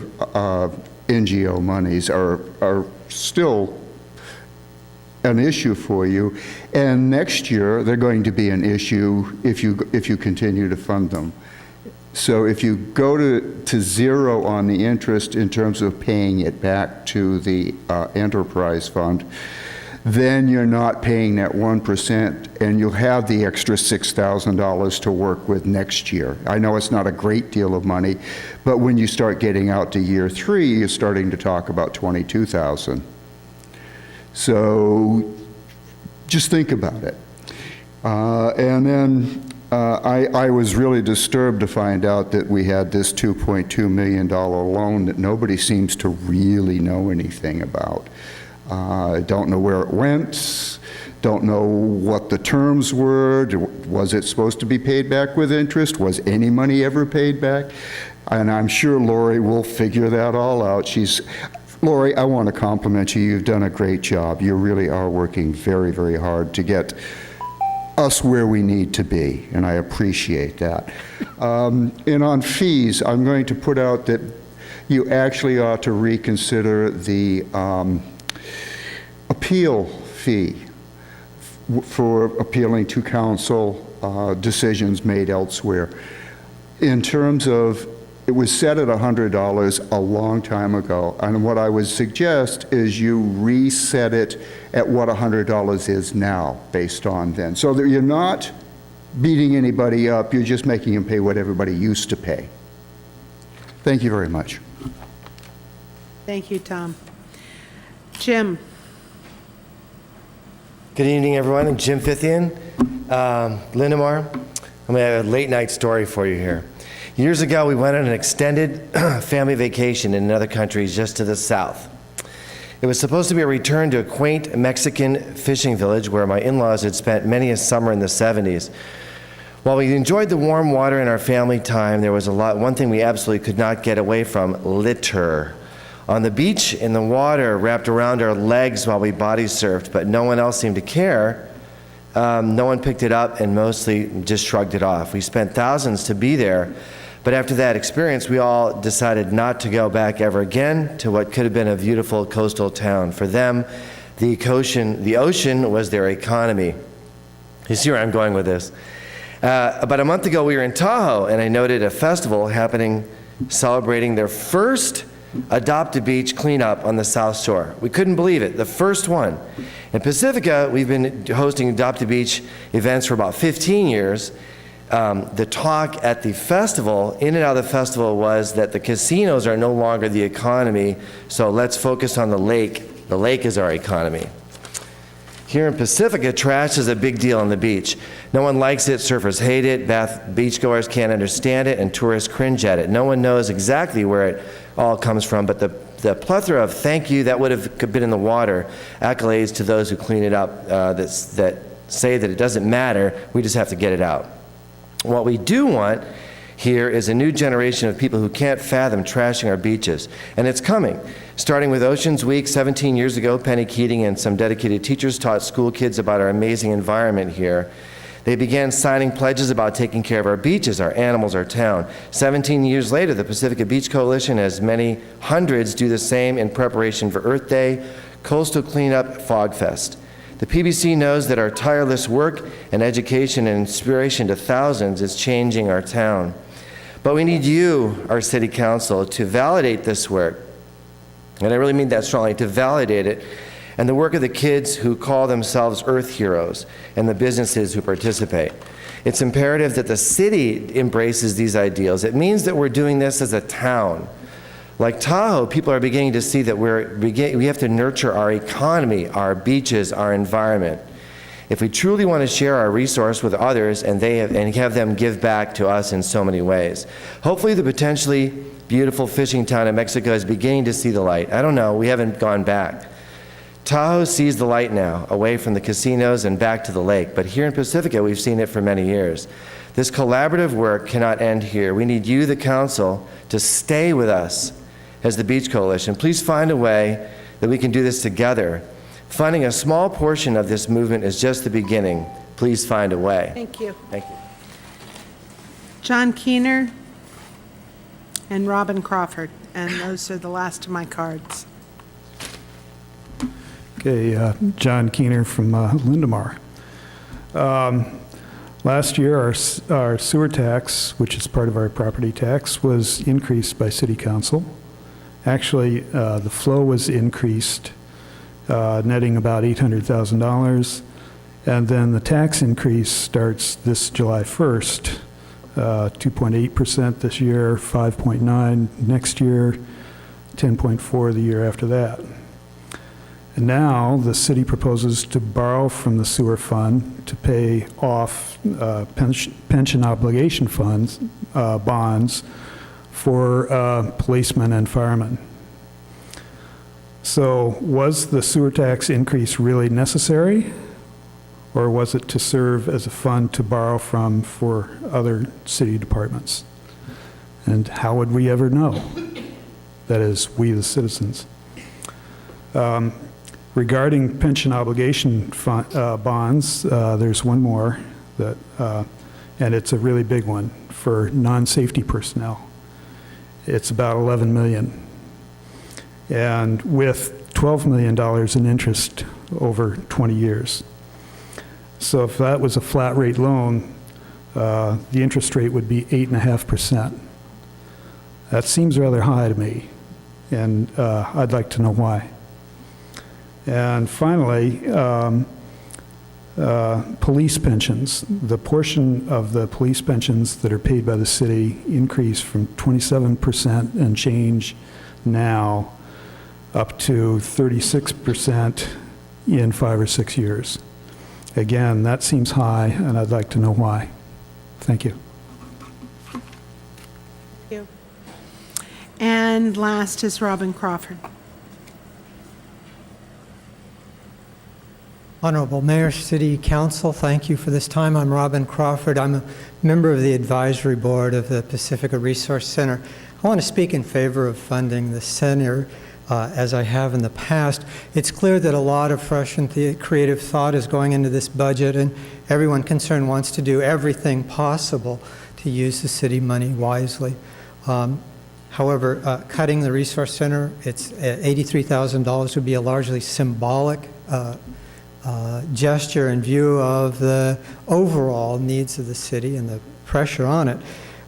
NGO monies are still an issue for you. And next year, they're going to be an issue if you continue to fund them. So if you go to zero on the interest in terms of paying it back to the enterprise fund, then you're not paying that 1%, and you'll have the extra $6,000 to work with next year. I know it's not a great deal of money, but when you start getting out to year 3, you're starting to talk about $22,000. So just think about it. And then I was really disturbed to find out that we had this $2.2 million loan that nobody seems to really know anything about. Don't know where it went, don't know what the terms were. Was it supposed to be paid back with interest? Was any money ever paid back? And I'm sure Lori will figure that all out. Lori, I want to compliment you. You've done a great job. You really are working very, very hard to get us where we need to be, and I appreciate that. And on fees, I'm going to put out that you actually ought to reconsider the appeal fee for appealing to council decisions made elsewhere. In terms of, it was set at $100 a long time ago, and what I would suggest is you reset it at what $100 is now, based on then. So that you're not beating anybody up, you're just making them pay what everybody used to pay. Thank you very much. Thank you, Tom. Jim. Good evening, everyone. I'm Jim Fithian, Lindemar. I'm going to have a late night story for you here. Years ago, we went on an extended family vacation in another country just to the south. It was supposed to be a return to a quaint Mexican fishing village where my in-laws had spent many a summer in the 70s. While we enjoyed the warm water in our family time, there was one thing we absolutely could not get away from: litter. On the beach, in the water, wrapped around our legs while we body surfed, but no one else seemed to care. No one picked it up and mostly just shrugged it off. We spent thousands to be there, but after that experience, we all decided not to go back ever again to what could have been a beautiful coastal town. For them, the ocean was their economy. You see where I'm going with this? About a month ago, we were in Tahoe, and I noted a festival happening celebrating their first Adopt a Beach cleanup on the South Shore. We couldn't believe it, the first one. In Pacifica, we've been hosting Adopt a Beach events for about 15 years. The talk at the festival, in and out of the festival, was that the casinos are no longer the economy, so let's focus on the lake. The lake is our economy. Here in Pacifica, trash is a big deal on the beach. No one likes it, surfers hate it, beachgoers can't understand it, and tourists cringe at it. No one knows exactly where it all comes from, but the plethora of thank you that would have been in the water, accolades to those who clean it up, that say that it doesn't matter, we just have to get it out. What we do want here is a new generation of people who can't fathom trashing our beaches, and it's coming. Starting with Oceans Week 17 years ago, Penny Keating and some dedicated teachers taught school kids about our amazing environment here. They began signing pledges about taking care of our beaches, our animals, our town. 17 years later, the Pacifica Beach Coalition has many hundreds do the same in preparation for Earth Day, Coastal Cleanup, Fog Fest. The PBC knows that our tireless work and education and inspiration to thousands is changing our town. But we need you, our city council, to validate this work. And I really mean that strongly, to validate it, and the work of the kids who call themselves Earth Heroes and the businesses who participate. It's imperative that the city embraces these ideals. It means that we're doing this as a town. Like Tahoe, people are beginning to see that we have to nurture our economy, our beaches, our environment. If we truly want to share our resource with others and have them give back to us in so many ways. Hopefully the potentially beautiful fishing town of Mexico is beginning to see the light. I don't know, we haven't gone back. Tahoe sees the light now, away from the casinos and back to the lake, but here in Pacifica we've seen it for many years. This collaborative work cannot end here. We need you, the council, to stay with us as the Beach Coalition. Please find a way that we can do this together. Funding a small portion of this movement is just the beginning. Please find a way. Thank you. Thank you. John Keener and Robin Crawford, and those are the last of my cards. Okay, John Keener from Lindemar. Last year, our sewer tax, which is part of our property tax, was increased by City Council. Actually, the flow was increased, netting about $800,000, and then the tax increase starts this July 1st, 2.8% this year, 5.9% next year, 10.4% the year after that. And now the city proposes to borrow from the sewer fund to pay off pension obligation funds, bonds for policemen and firemen. So was the sewer tax increase really necessary, or was it to serve as a fund to borrow from for other city departments? And how would we ever know? That is, we the citizens. Regarding pension obligation bonds, there's one more, that, and it's a really big one for non-safety personnel. It's about $11 million. And with $12 million in interest over 20 years. So if that was a flat rate loan, the interest rate would be 8.5%. That seems rather high to me, and I'd like to know why. And finally, police pensions. The portion of the police pensions that are paid by the city increased from 27% and change now up to 36% in 5 or 6 years. Again, that seems high, and I'd like to know why. Thank you. Thank you. And last is Robin Crawford. Honorable Mayor, City Council, thank you for this time. I'm Robin Crawford. I'm a member of the advisory board of the Pacifica Resource Center. I want to speak in favor of funding the center as I have in the past. It's clear that a lot of fresh and creative thought is going into this budget, and everyone concerned wants to do everything possible to use the city money wisely. However, cutting the resource center, it's $83,000 would be a largely symbolic gesture in view of the overall needs of the city and the pressure on it.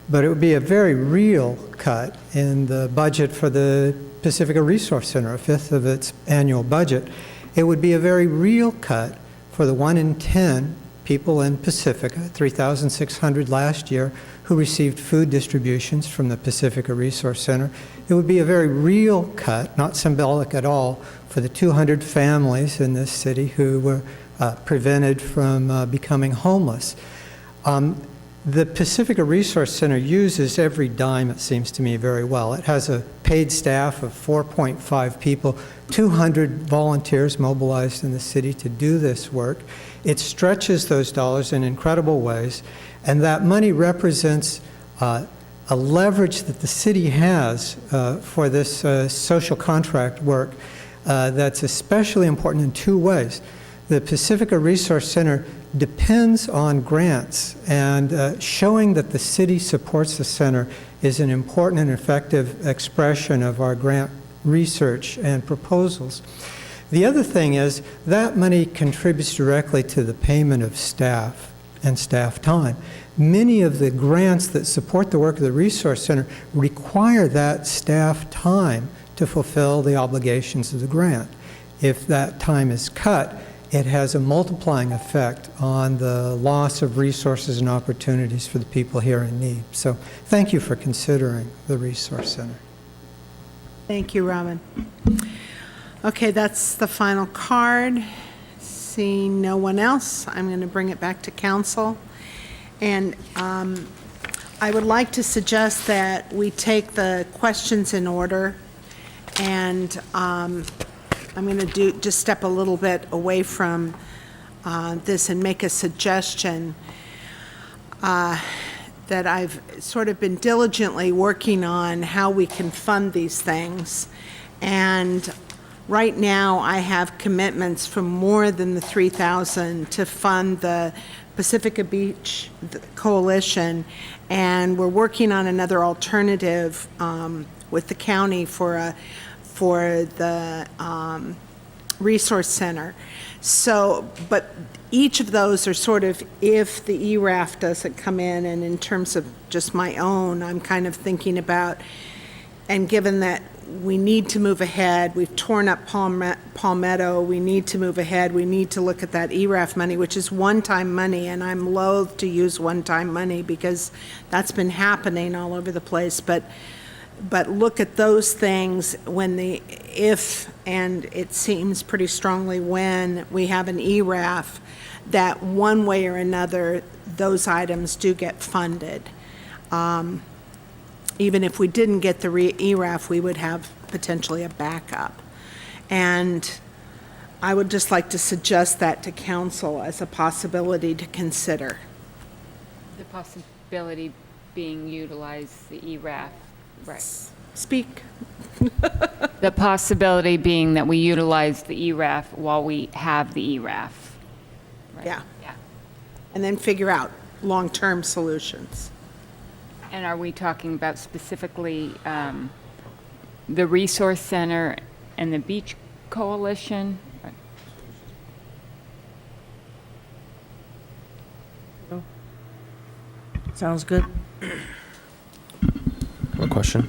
But it would be a very real cut in the budget for the Pacifica Resource Center, a fifth of its annual budget. It would be a very real cut for the 1 in 10 people in Pacifica, 3,600 last year, who received food distributions from the Pacifica Resource Center. It would be a very real cut, not symbolic at all, for the 200 families in this city who were prevented from becoming homeless. The Pacifica Resource Center uses every dime, it seems to me, very well. It has a paid staff of 4.5 people, 200 volunteers mobilized in the city to do this work. It stretches those dollars in incredible ways, and that money represents a leverage that the city has for this social contract work that's especially important in 2 ways. The Pacifica Resource Center depends on grants, and showing that the city supports the center is an important and effective expression of our grant research and proposals. The other thing is that money contributes directly to the payment of staff and staff time. Many of the grants that support the work of the Resource Center require that staff time to fulfill the obligations of the grant. if that time is cut, it has a multiplying effect on the loss of resources and opportunities for the people here in need. So thank you for considering the Resource Center. Thank you, Robin. Okay, that's the final card. Seeing no one else, I'm going to bring it back to council. And I would like to suggest that we take the questions in order, and I'm going to just step a little bit away from this and make a suggestion that I've sort of been diligently working on how we can fund these things. And right now, I have commitments from more than the 3,000 to fund the Pacifica Beach Coalition, and we're working on another alternative with the county for the Resource Center. So, but each of those are sort of if the ERAF doesn't come in, and in terms of just my own, I'm kind of thinking about, and given that we need to move ahead, we've torn up Palmetto, we need to move ahead, we need to look at that ERAF money, which is one-time money, and I'm loath to use one-time money because that's been happening all over the place, but look at those things when if, and it seems pretty strongly when we have an ERAF, that one way or another, those items do get funded. Even if we didn't get the ERAF, we would have potentially a backup. And I would just like to suggest that to council as a possibility to consider. The possibility being utilize the ERAF, right? Speak. The possibility being that we utilize the ERAF while we have the ERAF. Right? Yeah. Yeah. And then figure out long-term solutions. And are we talking about specifically the Resource Center and the Beach Coalition? Sounds good. One question.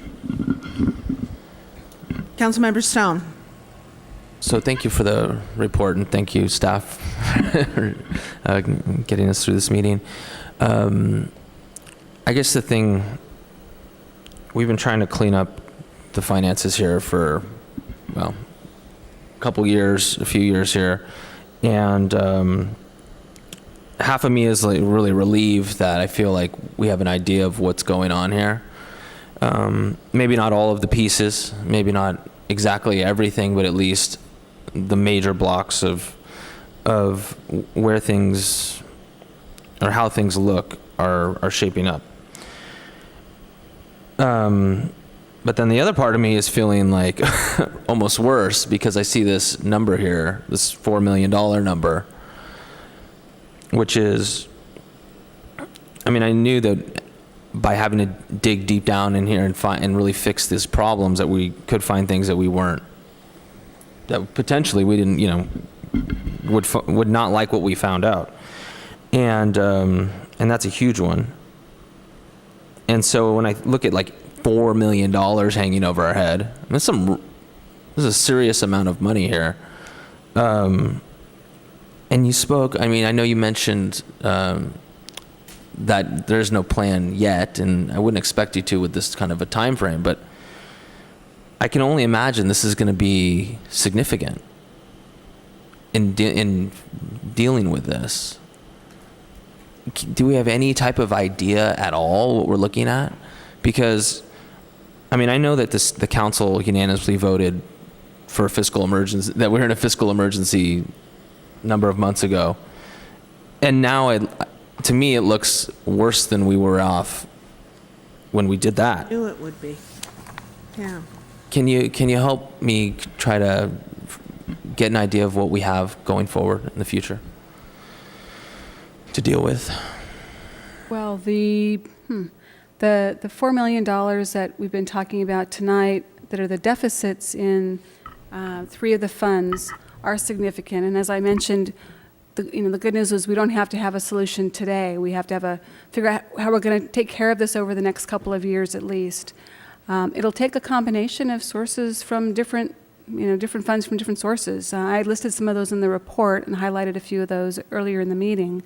Councilmember Stone. So thank you for the report, and thank you, staff, for getting us through this meeting. I guess the thing, we've been trying to clean up the finances here for, well, a few years here, and half of me is like really relieved that I feel like we have an idea of what's going on here. Maybe not all of the pieces, maybe not exactly everything, but at least the major blocks of where things, or how things look, are shaping up. But then the other part of me is feeling like almost worse because I see this number here, this $4 million number, which is, I mean, I knew that by having to dig deep down in here and really fix these problems that we could find things that we weren't, that potentially we didn't, would not like what we found out. And that's a huge one. And so when I look at like $4 million hanging over our head, this is a serious amount of money here. And you spoke, I mean, I know you mentioned that there's no plan yet, and I wouldn't expect you to with this kind of a time frame, but I can only imagine this is going to be significant in dealing with this. Do we have any type of idea at all what we're looking at? Because, I mean, I know that the council unanimously voted for a fiscal emergency, that we're in a fiscal emergency number of months ago. And now, to me, it looks worse than we were off when we did that. I knew it would be. Yeah. Can you help me try to get an idea of what we have going forward in the future to deal with? Well, the $4 million that we've been talking about tonight that are the deficits in 3 of the funds are significant. And as I mentioned, the good news is we don't have to have a solution today. We have to figure out how we're going to take care of this over the next couple of years at least. It'll take a combination of sources from different different funds from different sources. I listed some of those in the report and highlighted a few of those earlier in the meeting.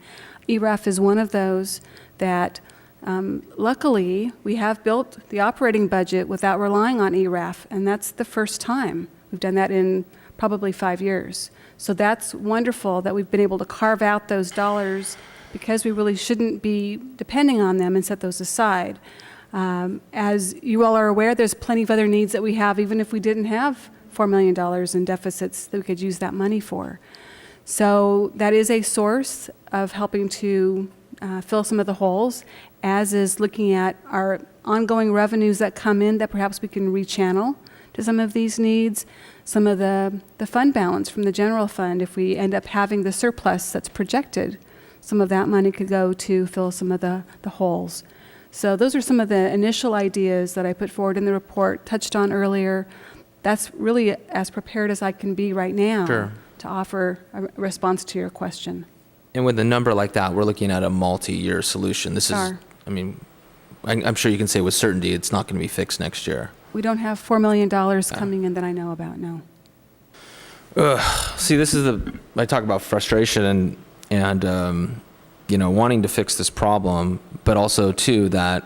ERAF is one of those that, luckily, we have built the operating budget without relying on ERAF, and that's the first time. We've done that in probably 5 years. So that's wonderful that we've been able to carve out those dollars because we really shouldn't be depending on them and set those aside. As you all are aware, there's plenty of other needs that we have, even if we didn't have $4 million in deficits that we could use that money for. So that is a source of helping to fill some of the holes, as is looking at our ongoing revenues that come in that perhaps we can rechannel to some of these needs, some of the fund balance from the general fund. If we end up having the surplus that's projected, some of that money could go to fill some of the holes. So those are some of the initial ideas that I put forward in the report, touched on earlier. That's really as prepared as I can be right now to offer a response to your question. And with a number like that, we're looking at a multi-year solution. This is, I mean, I'm sure you can say with certainty it's not going to be fixed next year. We don't have $4 million coming in that I know about, no. See, this is I talk about frustration and wanting to fix this problem, but also too that,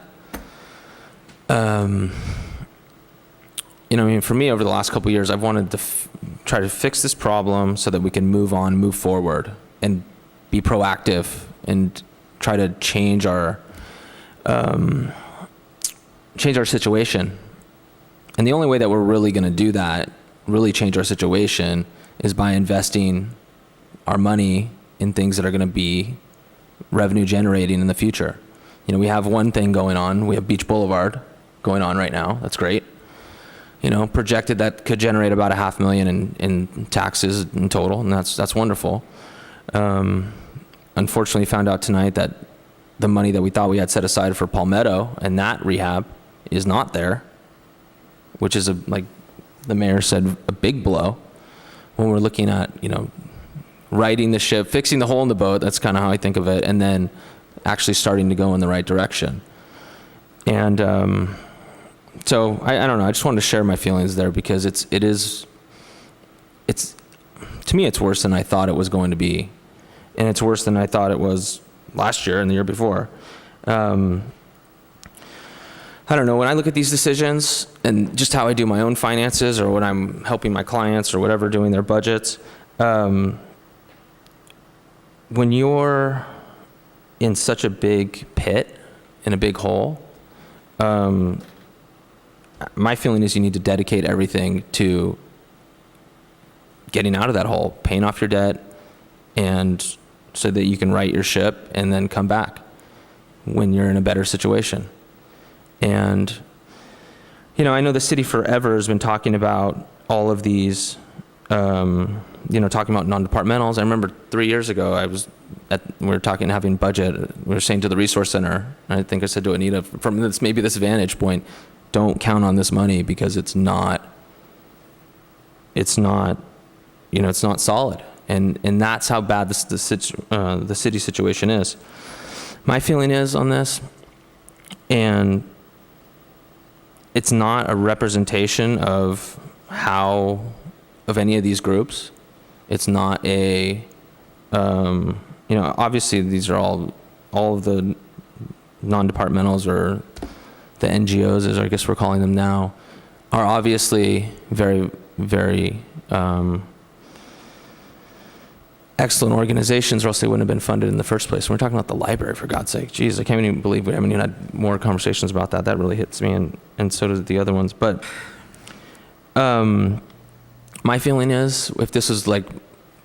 I mean, for me over the last couple of years, I've wanted to try to fix this problem so that we can move on, move forward, and be proactive and try to change our situation. And the only way that we're really going to do that, really change our situation, is by investing our money in things that are going to be revenue generating in the future. We have one thing going on. We have Beach Boulevard going on right now. That's great. Projected that could generate about $500,000 in taxes in total, and that's wonderful. Unfortunately, found out tonight that the money that we thought we had set aside for Palmetto and that rehab is not there, which is, like the mayor said, a big blow when we're looking at, righting the ship, fixing the hole in the boat. That's kind of how I think of it, and then actually starting to go in the right direction. And so I don't know. I just wanted to share my feelings there because it's to me it's worse than I thought it was going to be, and it's worse than I thought it was last year and the year before. I don't know, when I look at these decisions and just how I do my own finances or when I'm helping my clients or whatever doing their budgets, when you're in such a big pit, in a big hole, my feeling is you need to dedicate everything to getting out of that hole, paying off your debt, and so that you can right your ship and then come back when you're in a better situation. And, I know the city forever has been talking about all of these, talking about non-departmentals. I remember 3 years ago, we were talking, having budget, we were saying to the resource center, and I think I said to Anita, from maybe this vantage point, don't count on this money because it's not solid. And that's how bad the city situation is. My feeling is on this, and it's not a representation of any of these groups. It's not obviously these are all of the non-departmentals, or the NGOs, as I guess we're calling them now, are obviously very, very excellent organizations, or else they wouldn't have been funded in the first place. We're talking about the library, for God's sake. Jeez, I can't even believe we haven't even had more conversations about that. That really hits me, and so does the other ones. But my feeling is, if this is like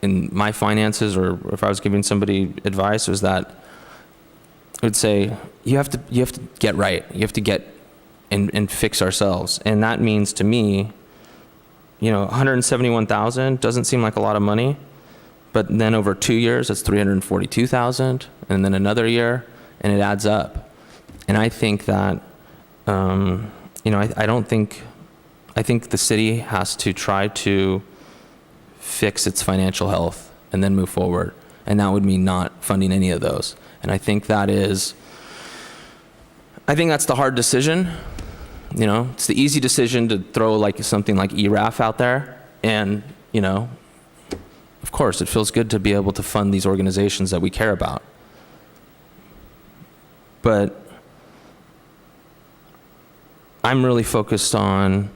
in my finances, or if I was giving somebody advice, was that I would say, you have to get right. You have to get and fix ourselves. And that means, to me, $171,000 doesn't seem like a lot of money. But then over 2 years, it's $342,000, and then another year, and it adds up. And I think that, I think the city has to try to fix its financial health and then move forward. And that would mean not funding any of those. And I think that's the hard decision. It's the easy decision to throw something like ERAF out there And, you know, of course, it feels good to be able to fund these organizations that we care about. But I'm really focused on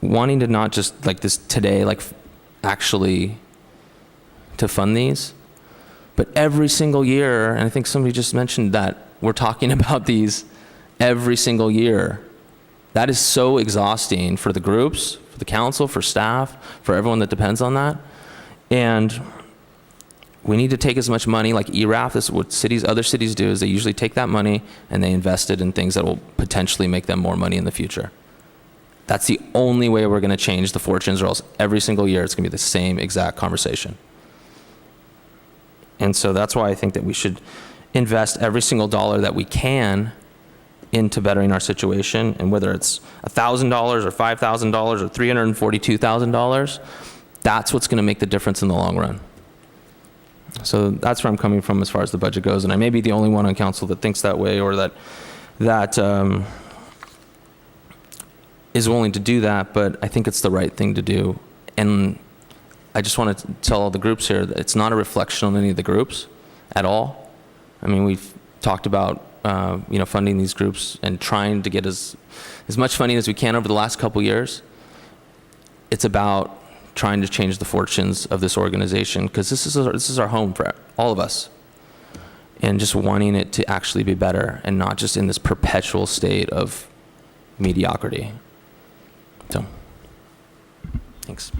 wanting to not just like this today, like actually to fund these, but every single year, and I think somebody just mentioned that we're talking about these every single year. That is so exhausting for the groups, for the council, for staff, for everyone that depends on that. And we need to take as much money, like ERAF, this is what other cities do, is they usually take that money and they invest it in things that will potentially make them more money in the future. That's the only way we're gonna change the fortunes, or else every single year it's gonna be the same exact conversation. And so that's why I think that we should invest every single dollar that we can into bettering our situation, and whether it's $1,000 or $5,000 or $342,000, that's what's gonna make the difference in the long run. So that's where I'm coming from as far as the budget goes, and I may be the only one on council that thinks that way, or that is willing to do that, but I think it's the right thing to do. And I just want to tell all the groups here that it's not a reflection on any of the groups at all. I mean, we've talked about you know, funding these groups and trying to get as much funding as we can over the last couple years. It's about trying to change the fortunes of this organization, because this is our home for all of us, and just wanting it to actually be better and not just in this perpetual state of mediocrity. So, thanks.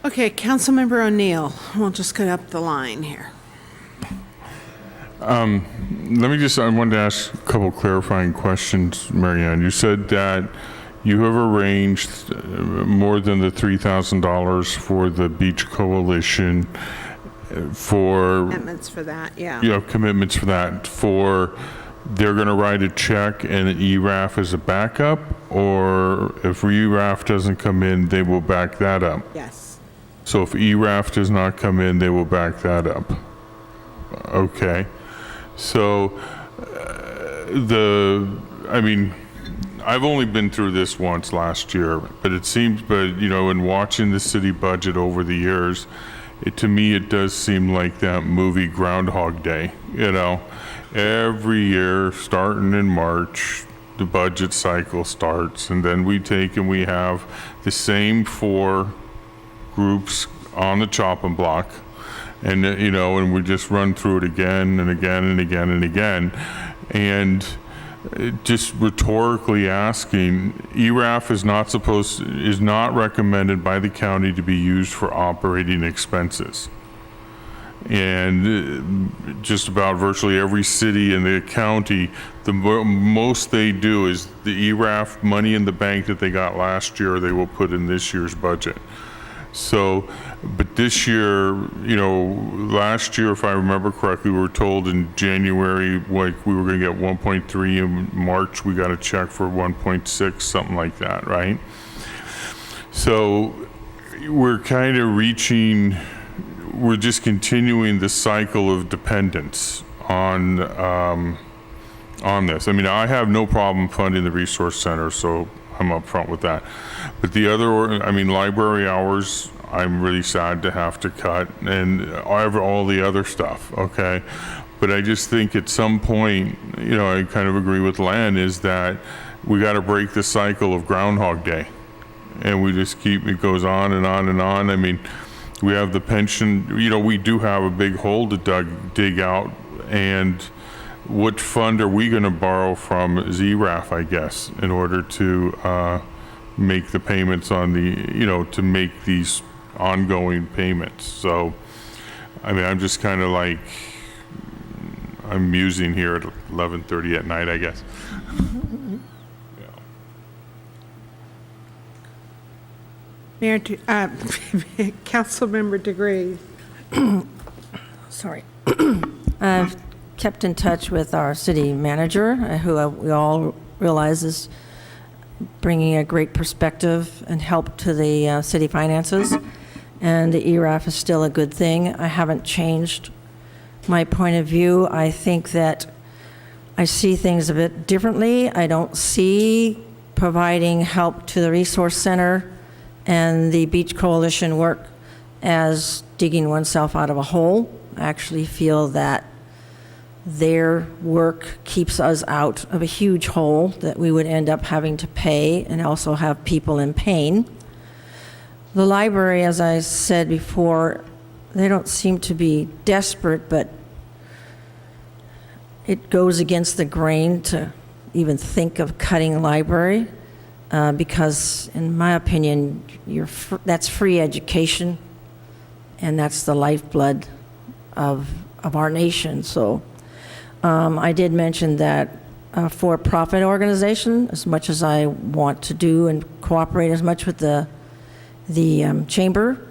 Okay, Councilmember O'Neill, we'll just get up the line here. I wanted to ask a couple clarifying questions, Marianne. You said that you have arranged more than the $3,000 for the Beach Coalition for... Commitments for that, yeah. You have commitments for that. They're going to write a check and an ERAF as a backup, or if ERAF doesn't come in, they will back that up? Yes. So if ERAF does not come in, they will back that up? Okay. So I've only been through this once last year, but you know, in watching the city budget over the years, to me, it does seem like that movie Groundhog Day, you know? Every year, starting in March, the budget cycle starts, and then we have the same 4 groups on the chopping block, and you know, and we just run through it again and again and again and again, and just rhetorically asking, ERAF is not recommended by the county to be used for operating expenses. And just about virtually every city in the county, the most they do is the ERAF money in the bank that they got last year, they will put in this year's budget. So, but this year, you know, last year, if I remember correctly, we were told in January, like we were going to get 1.3, in March we got a check for 1.6, something like that, right? So we're kind of we're just continuing the cycle of dependence on this. I mean, I have no problem funding the resource center, so I'm upfront with that. But the other, library hours, I'm really sad to have to cut, and all the other stuff, okay? But I just think at some point, you know, I kind of agree with Lan, is that we got to break the cycle of Groundhog Day. And we just it goes on and on and on. I mean, we have the pension, you know, we do have a big hole to dig out, and what fund are we going to borrow from ERAF, I guess, in order to make the payments on to make these ongoing payments? So, I mean, I'm just kind of like, I'm musing here at 11:30 at night, I guess. Mayor, Councilmember DeGree. Sorry. I've kept in touch with our city manager, who we all realize is bringing a great perspective and help to the city finances. And the ERAF is still a good thing. I haven't changed my point of view. I think that I see things a bit differently. I don't see providing help to the Resource Center and the Beach Coalition work as digging oneself out of a hole. I actually feel that their work keeps us out of a huge hole that we would end up having to pay and also have people in pain. The library, as I said before, they don't seem to be desperate, but it goes against the grain to even think of cutting library because, in my opinion, that's free education, and that's the lifeblood of our nation. So I did mention that for-profit organization, as much as I want to do and cooperate as much with the chamber,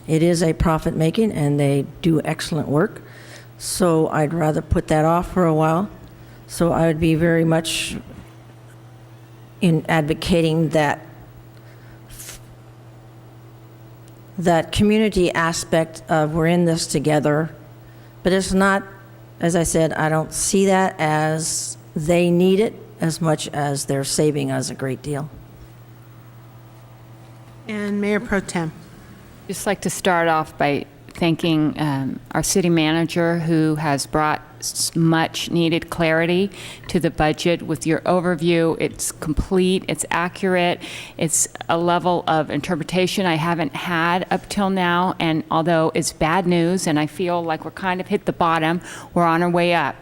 it is a profit-making, and they do excellent work. So I'd rather put that off for a while. So I would be very much in advocating that community aspect of we're in this together, but it's not, as I said, I don't see that as they need it as much as they're saving us a great deal. And Mayor Pro Tem. Just like to start off by thanking our city manager, who has brought much needed clarity to the budget with your overview. It's complete, it's accurate, it's a level of interpretation I haven't had up till now, and although it's bad news and I feel like we're kind of hit the bottom, we're on our way up.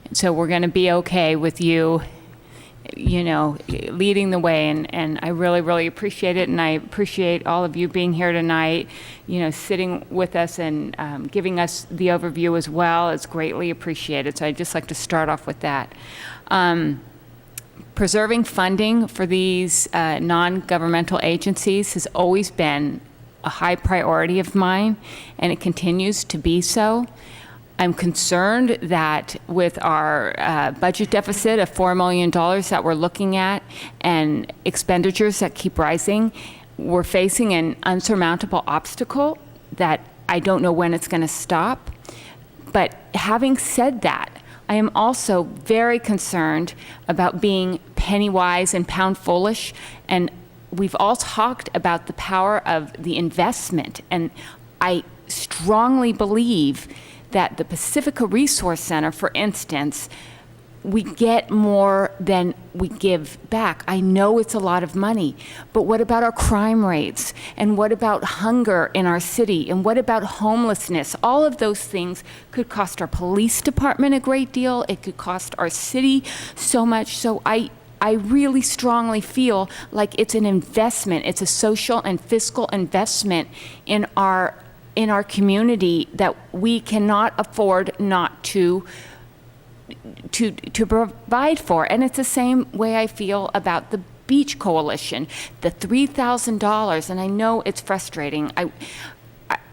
And so we're going to be okay with you leading the way, and I really, really appreciate it, and I appreciate all of you being here tonight, sitting with us and giving us the overview as well. It's greatly appreciated, so I'd just like to start off with that. Preserving funding for these non-governmental agencies has always been a high priority of mine, and it continues to be so. I'm concerned that with our budget deficit of $4 million that we're looking at and expenditures that keep rising, we're facing an unsurmountable obstacle that I don't know when it's going to stop. But having said that, I am also very concerned about being penny wise and pound foolish. And we've all talked about the power of the investment. And I strongly believe that the Pacifica Resource Center, for instance, we get more than we give back. I know it's a lot of money, but what about our crime rates? And what about hunger in our city? And what about homelessness? All of those things could cost our police department a great deal. It could cost our city so much. So I really strongly feel like it's an investment. It's a social and fiscal investment in our community that we cannot afford not to provide for. And it's the same way I feel about the Beach Coalition, the $3,000, and I know it's frustrating.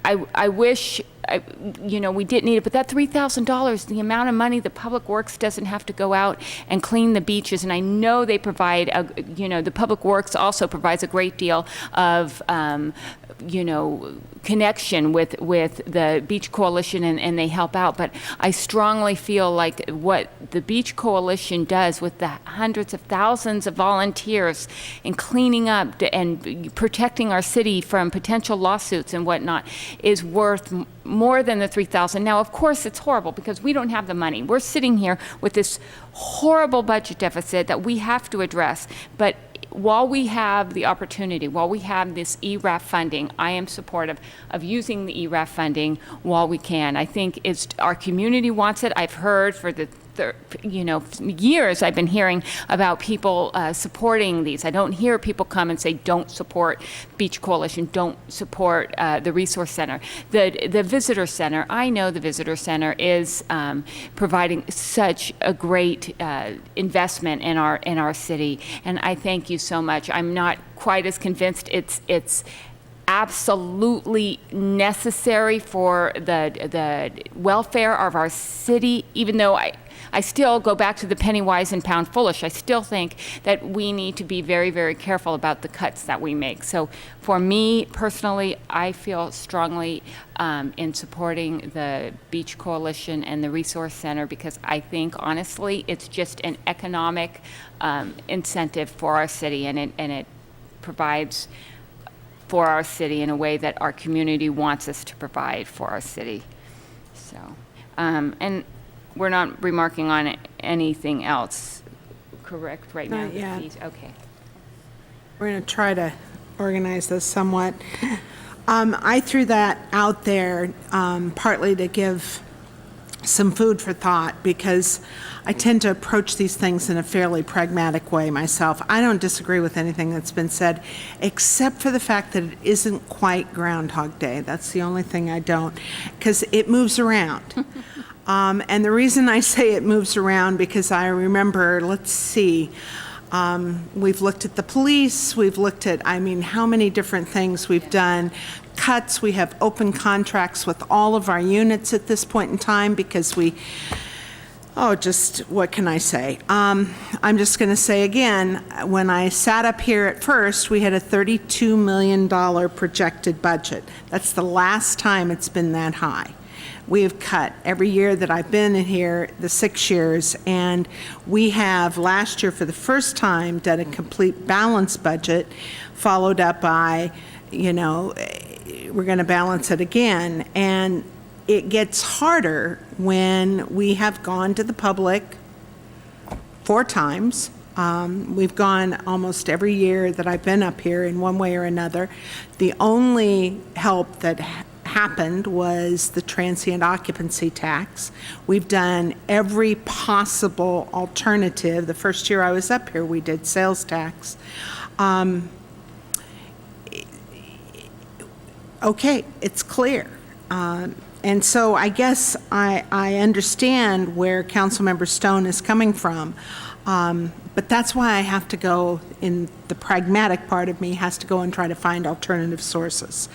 I wish we didn't need it, but that $3,000, the amount of money the Public Works doesn't have to go out and clean the beaches, and I know they provide, the Public Works also provides a great deal of, connection with the Beach Coalition, and they help out. But I strongly feel like what the Beach Coalition does with the hundreds of thousands of volunteers in cleaning up and protecting our city from potential lawsuits and whatnot is worth more than the $3,000. Now, of course, it's horrible because we don't have the money. We're sitting here with this horrible budget deficit that we have to address. But while we have the opportunity, while we have this ERAF funding, I am supportive of using the ERAF funding while we can. I think our community wants it. I've heard for the years I've been hearing about people supporting these. I don't hear people come and say, don't support Beach Coalition, don't support the Resource Center. The Visitor Center, I know the Visitor Center is providing such a great investment in our city, and I thank you so much. I'm not quite as convinced it's absolutely necessary for the welfare of our city, even though I still go back to the penny wise and pound foolish. I still think that we need to be very, very careful about the cuts that we make. So for me personally, I feel strongly in supporting the Beach Coalition and the Resource Center, because I think honestly it's just an economic incentive for our city, and it provides for our city in a way that our community wants us to provide for our city. So, and we're not remarking on anything else, correct, right now? Not yet. Okay. We're going to try to organize this somewhat. I threw that out there partly to give some food for thought, because I tend to approach these things in a fairly pragmatic way myself. I don't disagree with anything that's been said, except for the fact that it isn't quite Groundhog Day. That's the only thing I don't, because it moves around. And the reason I say it moves around, because I remember, let's see, we've looked at the police, we've looked at, how many different things we've done. Cuts, we have open contracts with all of our units at this point in time, because what can I say? I'm just going to say again, when I sat up here at first, we had a $32 million projected budget. That's the last time it's been that high. We have cut every year that I've been in here, the 6 years, and we have last year for the first time done a complete balanced budget, followed up by, we're going to balance it again. And it gets harder when we have gone to the public 4 times. We've gone almost every year that I've been up here in one way or another. The only help that happened was the transient occupancy tax. We've done every possible alternative. The first year I was up here, we did sales tax. Okay, it's clear. And so I guess I understand where Councilmember Stone is coming from. But that's why I have to go, in the pragmatic part of me, has to go and try to find alternative sources.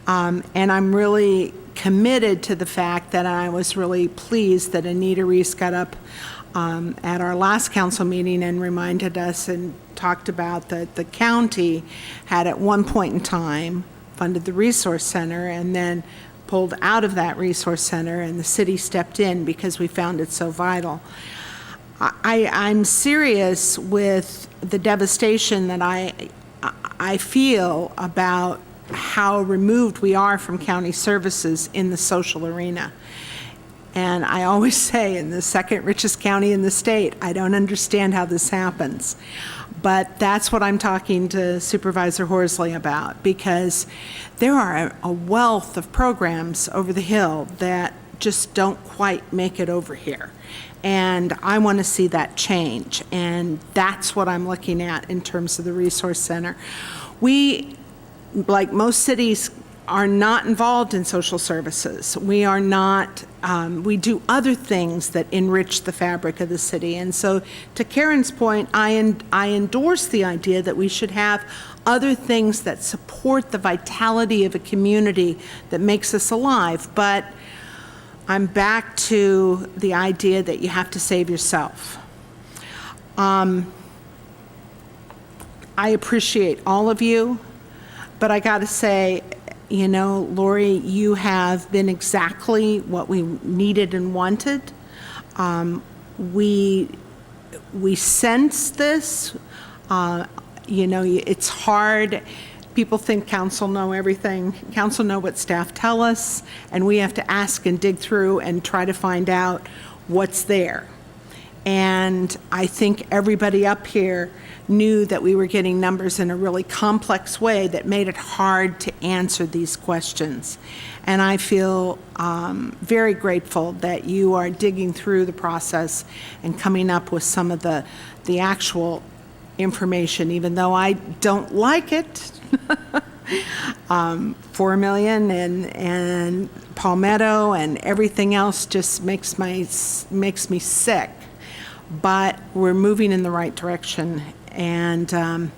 And I'm really committed to the fact that I was really pleased that Anita Reese got up at our last council meeting and reminded us and talked about that the county had at one point in time funded the Resource Center and then pulled out of that Resource Center, and the city stepped in because we found it so vital. I'm serious with the devastation that I feel about how removed we are from county services in the social arena. And I always say, in the second richest county in the state, I don't understand how this happens. But that's what I'm talking to Supervisor Horsley about, because there are a wealth of programs over the hill that just don't quite make it over here. And I want to see that change. And that's what I'm looking at in terms of the Resource Center. We, like most cities, are not involved in social services. We are not, we do other things that enrich the fabric of the city. And so to Karen's point, I endorse the idea that we should have other things that support the vitality of a community that makes us alive. But I'm back to the idea that you have to save yourself. I appreciate all of you, but I got to say, you know, Lori, you have been exactly what we needed and wanted. We sense this. You know, it's hard. People think council know everything. Council know what staff tell us, and we have to ask and dig through and try to find out what's there. And I think everybody up here knew that we were getting numbers in a really complex way that made it hard to answer these questions. And I feel very grateful that you are digging through the process and coming up with some of the actual information, even though I don't like it. 4 million and Palmetto and everything else just makes me sick. But we're moving in the right direction, and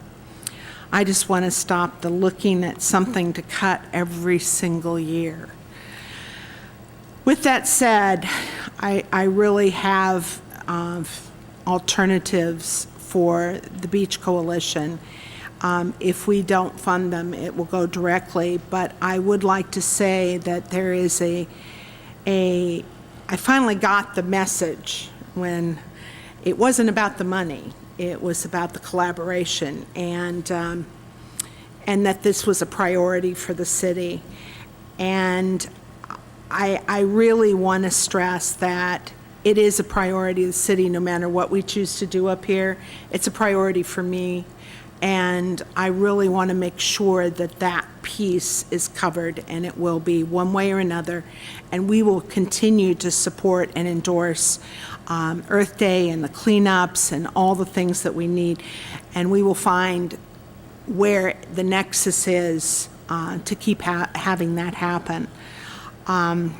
I just want to stop the looking at something to cut every single year. With that said, I really have of alternatives for the Beach Coalition. If we don't fund them, it will go directly, but I would like to say that there is I finally got the message when it wasn't about the money, it was about the collaboration, and that this was a priority for the city. And I really want to stress that it is a priority of the city, no matter what we choose to do up here. It's a priority for me, and I really want to make sure that that piece is covered, and it will be one way or another. And we will continue to support and endorse Earth Day and the cleanups and all the things that we need. And we will find where the nexus is to keep having that happen. And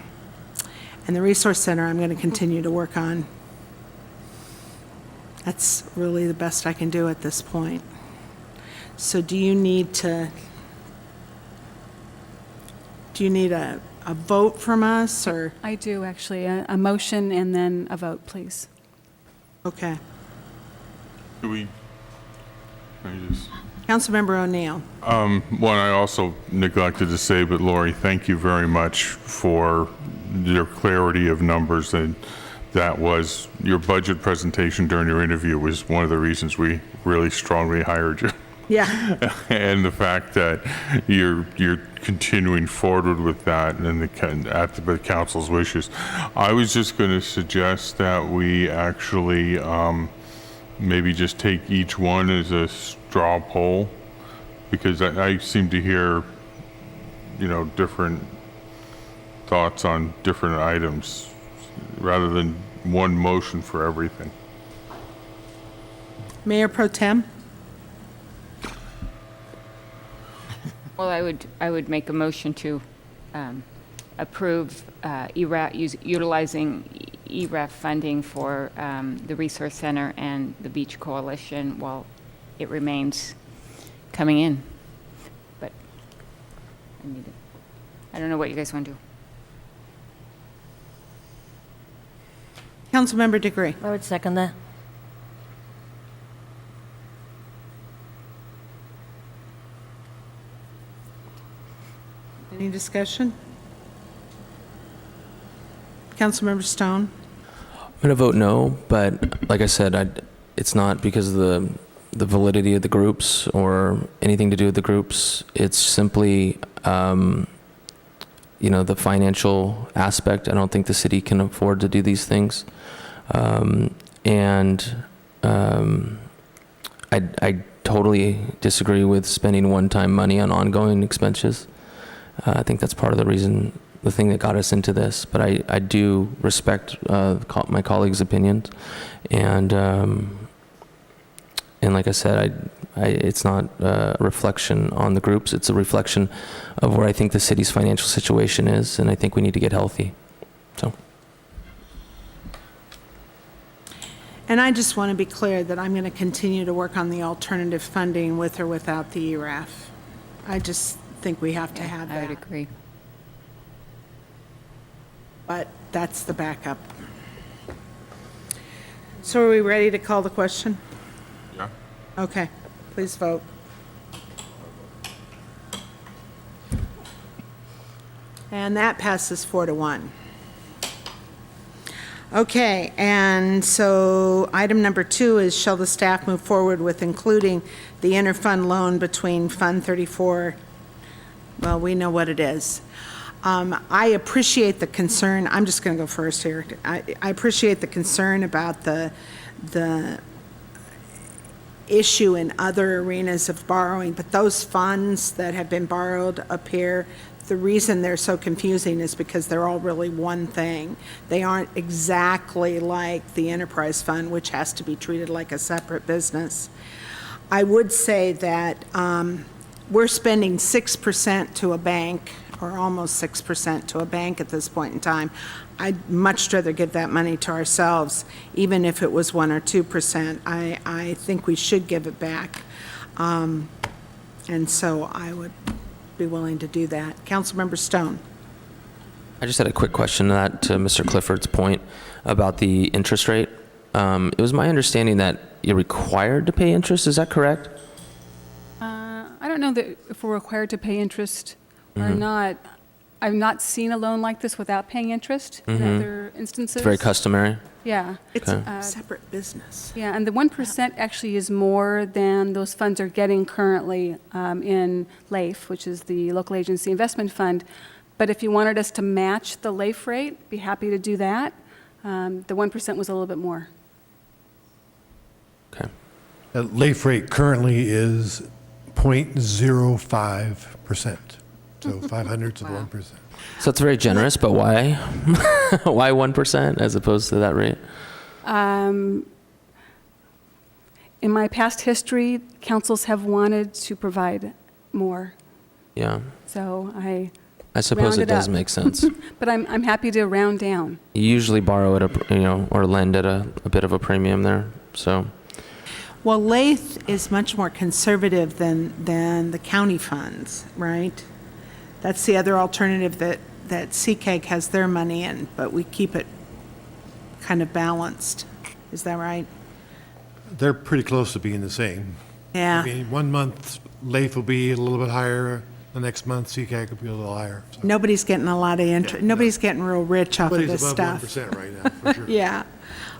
the Resource Center, I'm going to continue to work on. That's really the best I can do at this point. So do you need a vote from us, or? I do, actually. A motion and then a vote, please. Okay. Do we, can I just? Councilmember O'Neill. One I also neglected to say, but Lori, thank you very much for your clarity of numbers, and that was, your budget presentation during your interview was one of the reasons we really strongly hired you. Yeah. And the fact that you're continuing forward with that and at the council's wishes. I was just going to suggest that we actually maybe just take each one as a straw poll, because I seem to hear, different thoughts on different items rather than one motion for everything. Mayor Pro Tem? Well, I would make a motion to approve utilizing ERAF funding for the Resource Center and the Beach Coalition while it remains coming in. But I don't know what you guys want to do. Councilmember Degree. I would second that. Any discussion? Councilmember Stone? I'm going to vote no, but like I said, it's not because of the validity of the groups or anything to do with the groups. It's simply, the financial aspect. I don't think the city can afford to do these things. I totally disagree with spending one-time money on ongoing expenses. I think that's part of the thing that got us into this. But I do respect my colleagues' opinions, and like I said, it's not a reflection on the groups. It's a reflection of where I think the city's financial situation is, and I think we need to get healthy. So. And I just want to be clear that I'm going to continue to work on the alternative funding with or without the ERAF. I just think we have to have that. I would agree. But that's the backup. So are we ready to call the question? Yeah. Okay, please vote. And that passes 4-1. Okay, and so item number 2 is, shall the staff move forward with including the interfund loan between Fund 34? Well, we know what it is. I appreciate the concern. I'm just going to go first here. I appreciate the concern about the issue in other arenas of borrowing, but those funds that have been borrowed up here, the reason they're so confusing is because they're all really one thing. They aren't exactly like the enterprise fund, which has to be treated like a separate business. I would say that we're spending 6% to a bank, or almost 6% to a bank at this point in time. I'd much rather give that money to ourselves, even if it was 1 or 2%. I think we should give it back. And so I would be willing to do that. Councilmember Stone. I just had a quick question to Mr. Clifford's point about the interest rate. it was my understanding that you're required to pay interest. Is that correct? I don't know that if we're required to pay interest or not. I've not seen a loan like this without paying interest in other instances. It's very customary. Yeah. It's a separate business. Yeah, and the 1% actually is more than those funds are getting currently in LAIF, which is the Local Agency Investment Fund. But if you wanted us to match the LAIF rate, be happy to do that. The 1% was a little bit more. Okay. The LAIF rate currently is 0.05%, so 0.05 of 1%. So it's very generous, but why? Why 1% as opposed to that rate? In my past history, councils have wanted to provide more. Yeah. So I suppose it does make sense. But I'm happy to round down. You usually borrow at or lend at a bit of a premium there, so. Well, LAIF is much more conservative than the county funds, right? That's the other alternative that CCAG has their money in, but we keep it kind of balanced. Is that right? They're pretty close to being the same. Yeah. I mean, 1 month LAIF will be a little bit higher, the next month CCAG will be a little higher. So. Nobody's getting a lot of interest. Yeah, nobody's getting real rich off of this stuff. Nobody's above 1% right now, for sure. Yeah.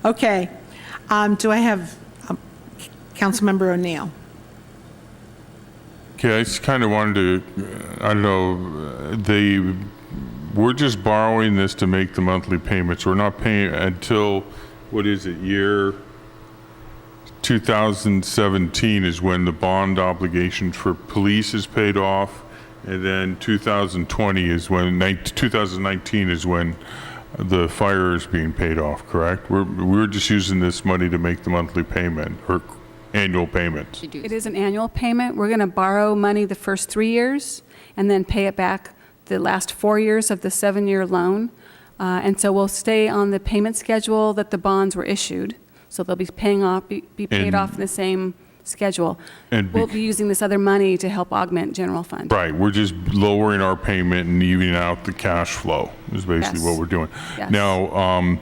Okay. Do I have Councilmember O'Neill? Okay, I just kind of wanted to, I don't know, we're just borrowing this to make the monthly payments. We're not paying until, what is it, year 2017 is when the bond obligation for police is paid off, and then 2019 is when the fire is being paid off, correct? We're just using this money to make the monthly payment, or annual payments. It is an annual payment. We're going to borrow money the first 3 years and then pay it back the last 4 years of the 7-year loan. And so we'll stay on the payment schedule that the bonds were issued. So they'll be paying off, be paid off in the same schedule. And we'll be using this other money to help augment general fund. Right, we're just lowering our payment and evening out the cash flow is basically what we're doing. Yes. Now,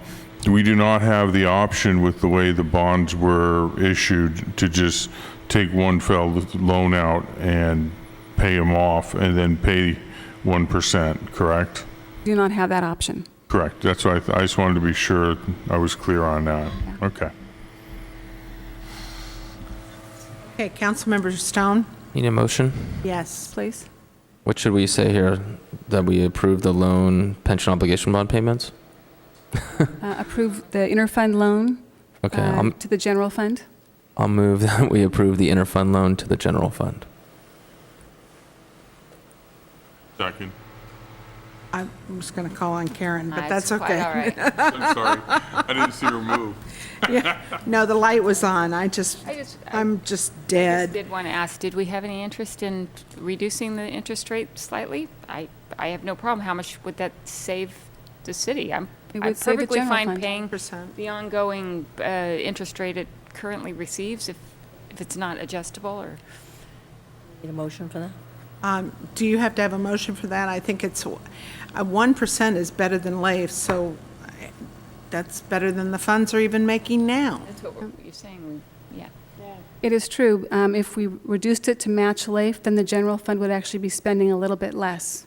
we do not have the option with the way the bonds were issued to just take one fell loan out and pay them off and then pay 1%, correct? Do not have that option. Correct, that's why I just wanted to be sure I was clear on that. Yeah. Okay. Okay, Councilmember Stone? Need a motion? Yes. Please. What should we say here? That we approve the loan pension obligation bond payments? Approve the interfund loan Okay, to the general fund. I'll move that we approve the interfund loan to the general fund. Second. I was going to call on Karen, but It's that's quite okay. all right. I'm sorry, I didn't see her move. Yeah. No, the light was on. I'm just I dead. did want to ask, did we have any interest in reducing the interest rate slightly? I have no problem. How much would that save the city? I'm would save the perfectly general fine fund. paying 10%. the ongoing interest rate it currently receives if it's not adjustable or. Need a motion for that? Do you have to have a motion for that? I think it's 1% is better than LAIF, so that's better than the funds are even making now. That's what you're saying, yeah. It is true. If we reduced it to match LAIF, then the general fund would actually be spending a little bit less.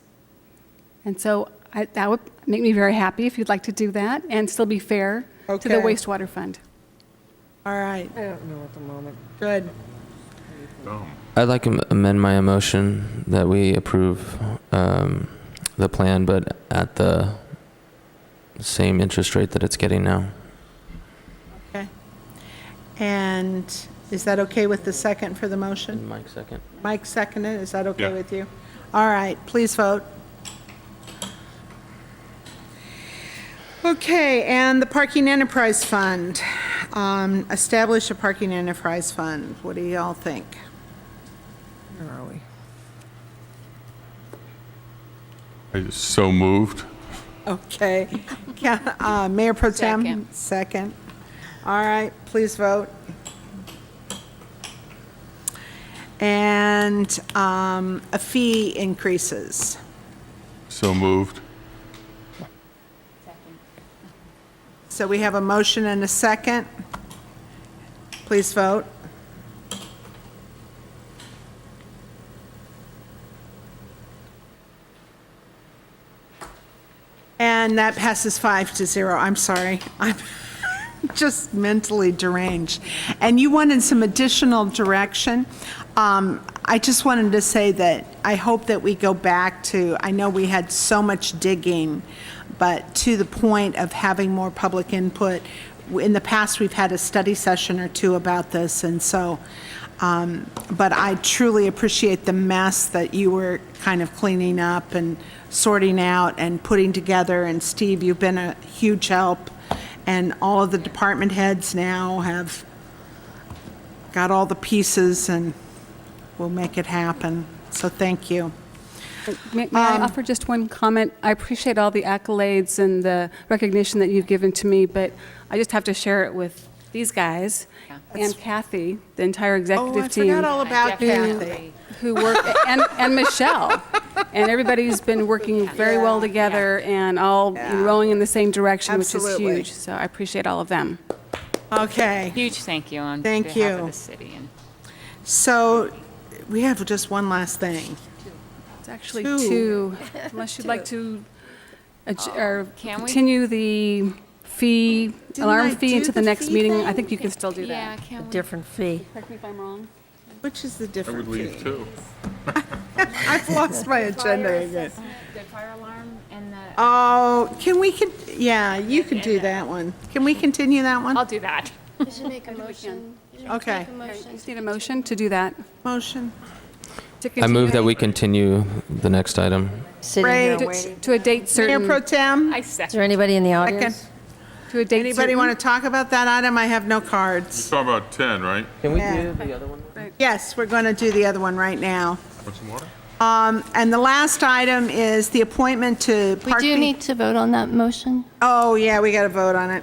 And so that would make me very happy if you'd like to do that and still be fair to the Okay. wastewater fund. All right, I don't know at the moment. good. I'd like to amend my motion that we approve the plan, but at the same interest rate that it's getting now. Okay. And is that okay with the second for the motion? Mike, second. Mike seconded, is that okay Yeah. with you? All right, please vote. Okay, and the Parking Enterprise Fund. Establish a Parking Enterprise Fund. What do y'all think? Where are we? I so moved. Okay. Mayor Pro Tem? Second. Second. All right, please vote. And a fee increases. So moved. So we have a motion and a second. Please vote. And that passes 5-0. I'm sorry. I'm just mentally deranged. And you wanted some additional direction. I just wanted to say that I hope that we go back to, I know we had so much digging, but to the point of having more public input. In the past, we've had a study session or two about this, and so, but I truly appreciate the mess that you were kind of cleaning up and sorting out and putting together, and Steve, you've been a huge help, and all of the department heads now have got all the pieces, and we'll make it happen, so thank you. May I offer just one comment? I appreciate all the accolades and the recognition that you've given to me, but I just have to share it with these guys and Kathy, the entire executive team. Oh, I forgot all about Kathy. Who work, and Michelle. And everybody's been working very well together and all rowing in the same direction, which is Absolutely. huge. So I appreciate all of them. Okay. Huge thank you on Thank behalf of you. the city. And So we have just one last thing. It's actually two, unless you'd like to or Can we? continue the fee, Didn't alarm I fee do into the the next fee meeting. thing? I think you can still do yeah, that. can we? Different fee. Correct me if I'm wrong. Which is the I different would leave fee? too. I've lost my agenda again. The fire alarm and the. Oh, yeah, you can do that one. Can we continue that one? I'll do that. You should make a motion. Okay. You just need a motion to do that. Motion. To I move continue that we continue the next item. Sitting here Great. waiting. to a date Mayor certain. Pro Tem, I Is second. there anybody in the audience? To a date anybody certain. want to talk about that item? I have no cards. Talk about 10, right? Can we Yeah. do the other one? Yes, we're going to do the other one right now. Want some water? And the last item is the appointment to We Park do Beach- need to vote on that motion. Oh, yeah, we got to vote on it.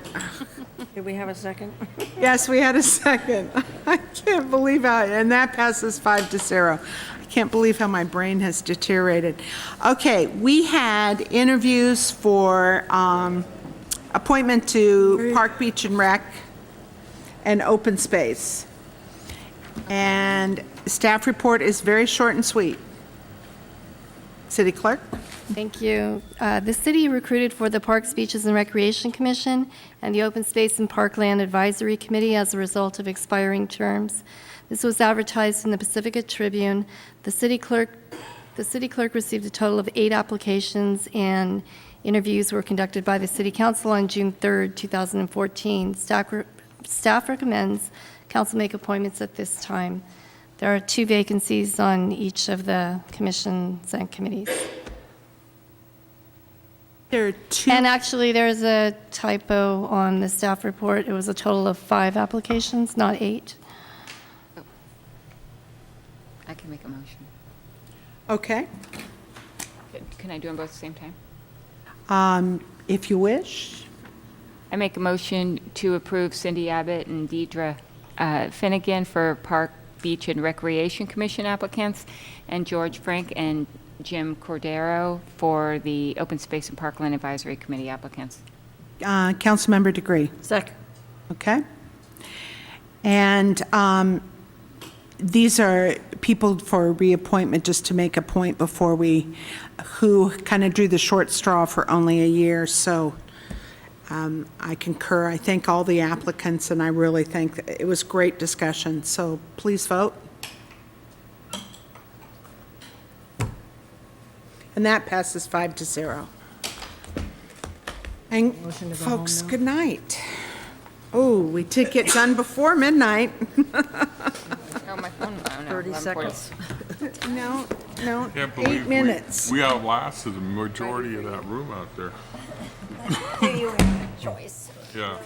Did we have a second? Yes, we had a second. I can't believe how, and that passes 5-0. I can't believe how my brain has deteriorated. Okay, we had interviews for appointment to Park Beach and Rec and Open Space. And staff report is very short and sweet. City Clerk? Thank you. The city recruited for the Parks, Beaches, and Recreation Commission and the Open Space and Parkland Advisory Committee as a result of expiring terms. This was advertised in the Pacifica Tribune. The city clerk received a total of 8 applications, and interviews were conducted by the City Council on June 3rd, 2014. Staff recommends council make appointments at this time. There are 2 vacancies on each of the commissions and committees. There are 2. And actually, there's a typo on the staff report. It was a total of 5 applications, not 8. I can make a motion. Okay, Can I do them both at the same time? if you wish. I make a motion to approve Cindy Abbott and Deidre Finnegan for Park, Beach, and Recreation Commission applicants, and George Frank and Jim Cordero for the Open Space and Parkland Advisory Committee applicants. Councilmember Degree. Second. Okay. And these are people for reappointment, just to make a point before who kind of drew the short straw for only a year. So I concur. I thank all the applicants, and I really think that it was great discussion. So please vote. And that passes 5-0. And folks, good night. Oh, we did get done before midnight. Oh, my phone. Oh, no, 30 11:40. seconds. No, Can't 8 believe minutes. we outlasted the majority of that room out there. You have a choice. Yeah.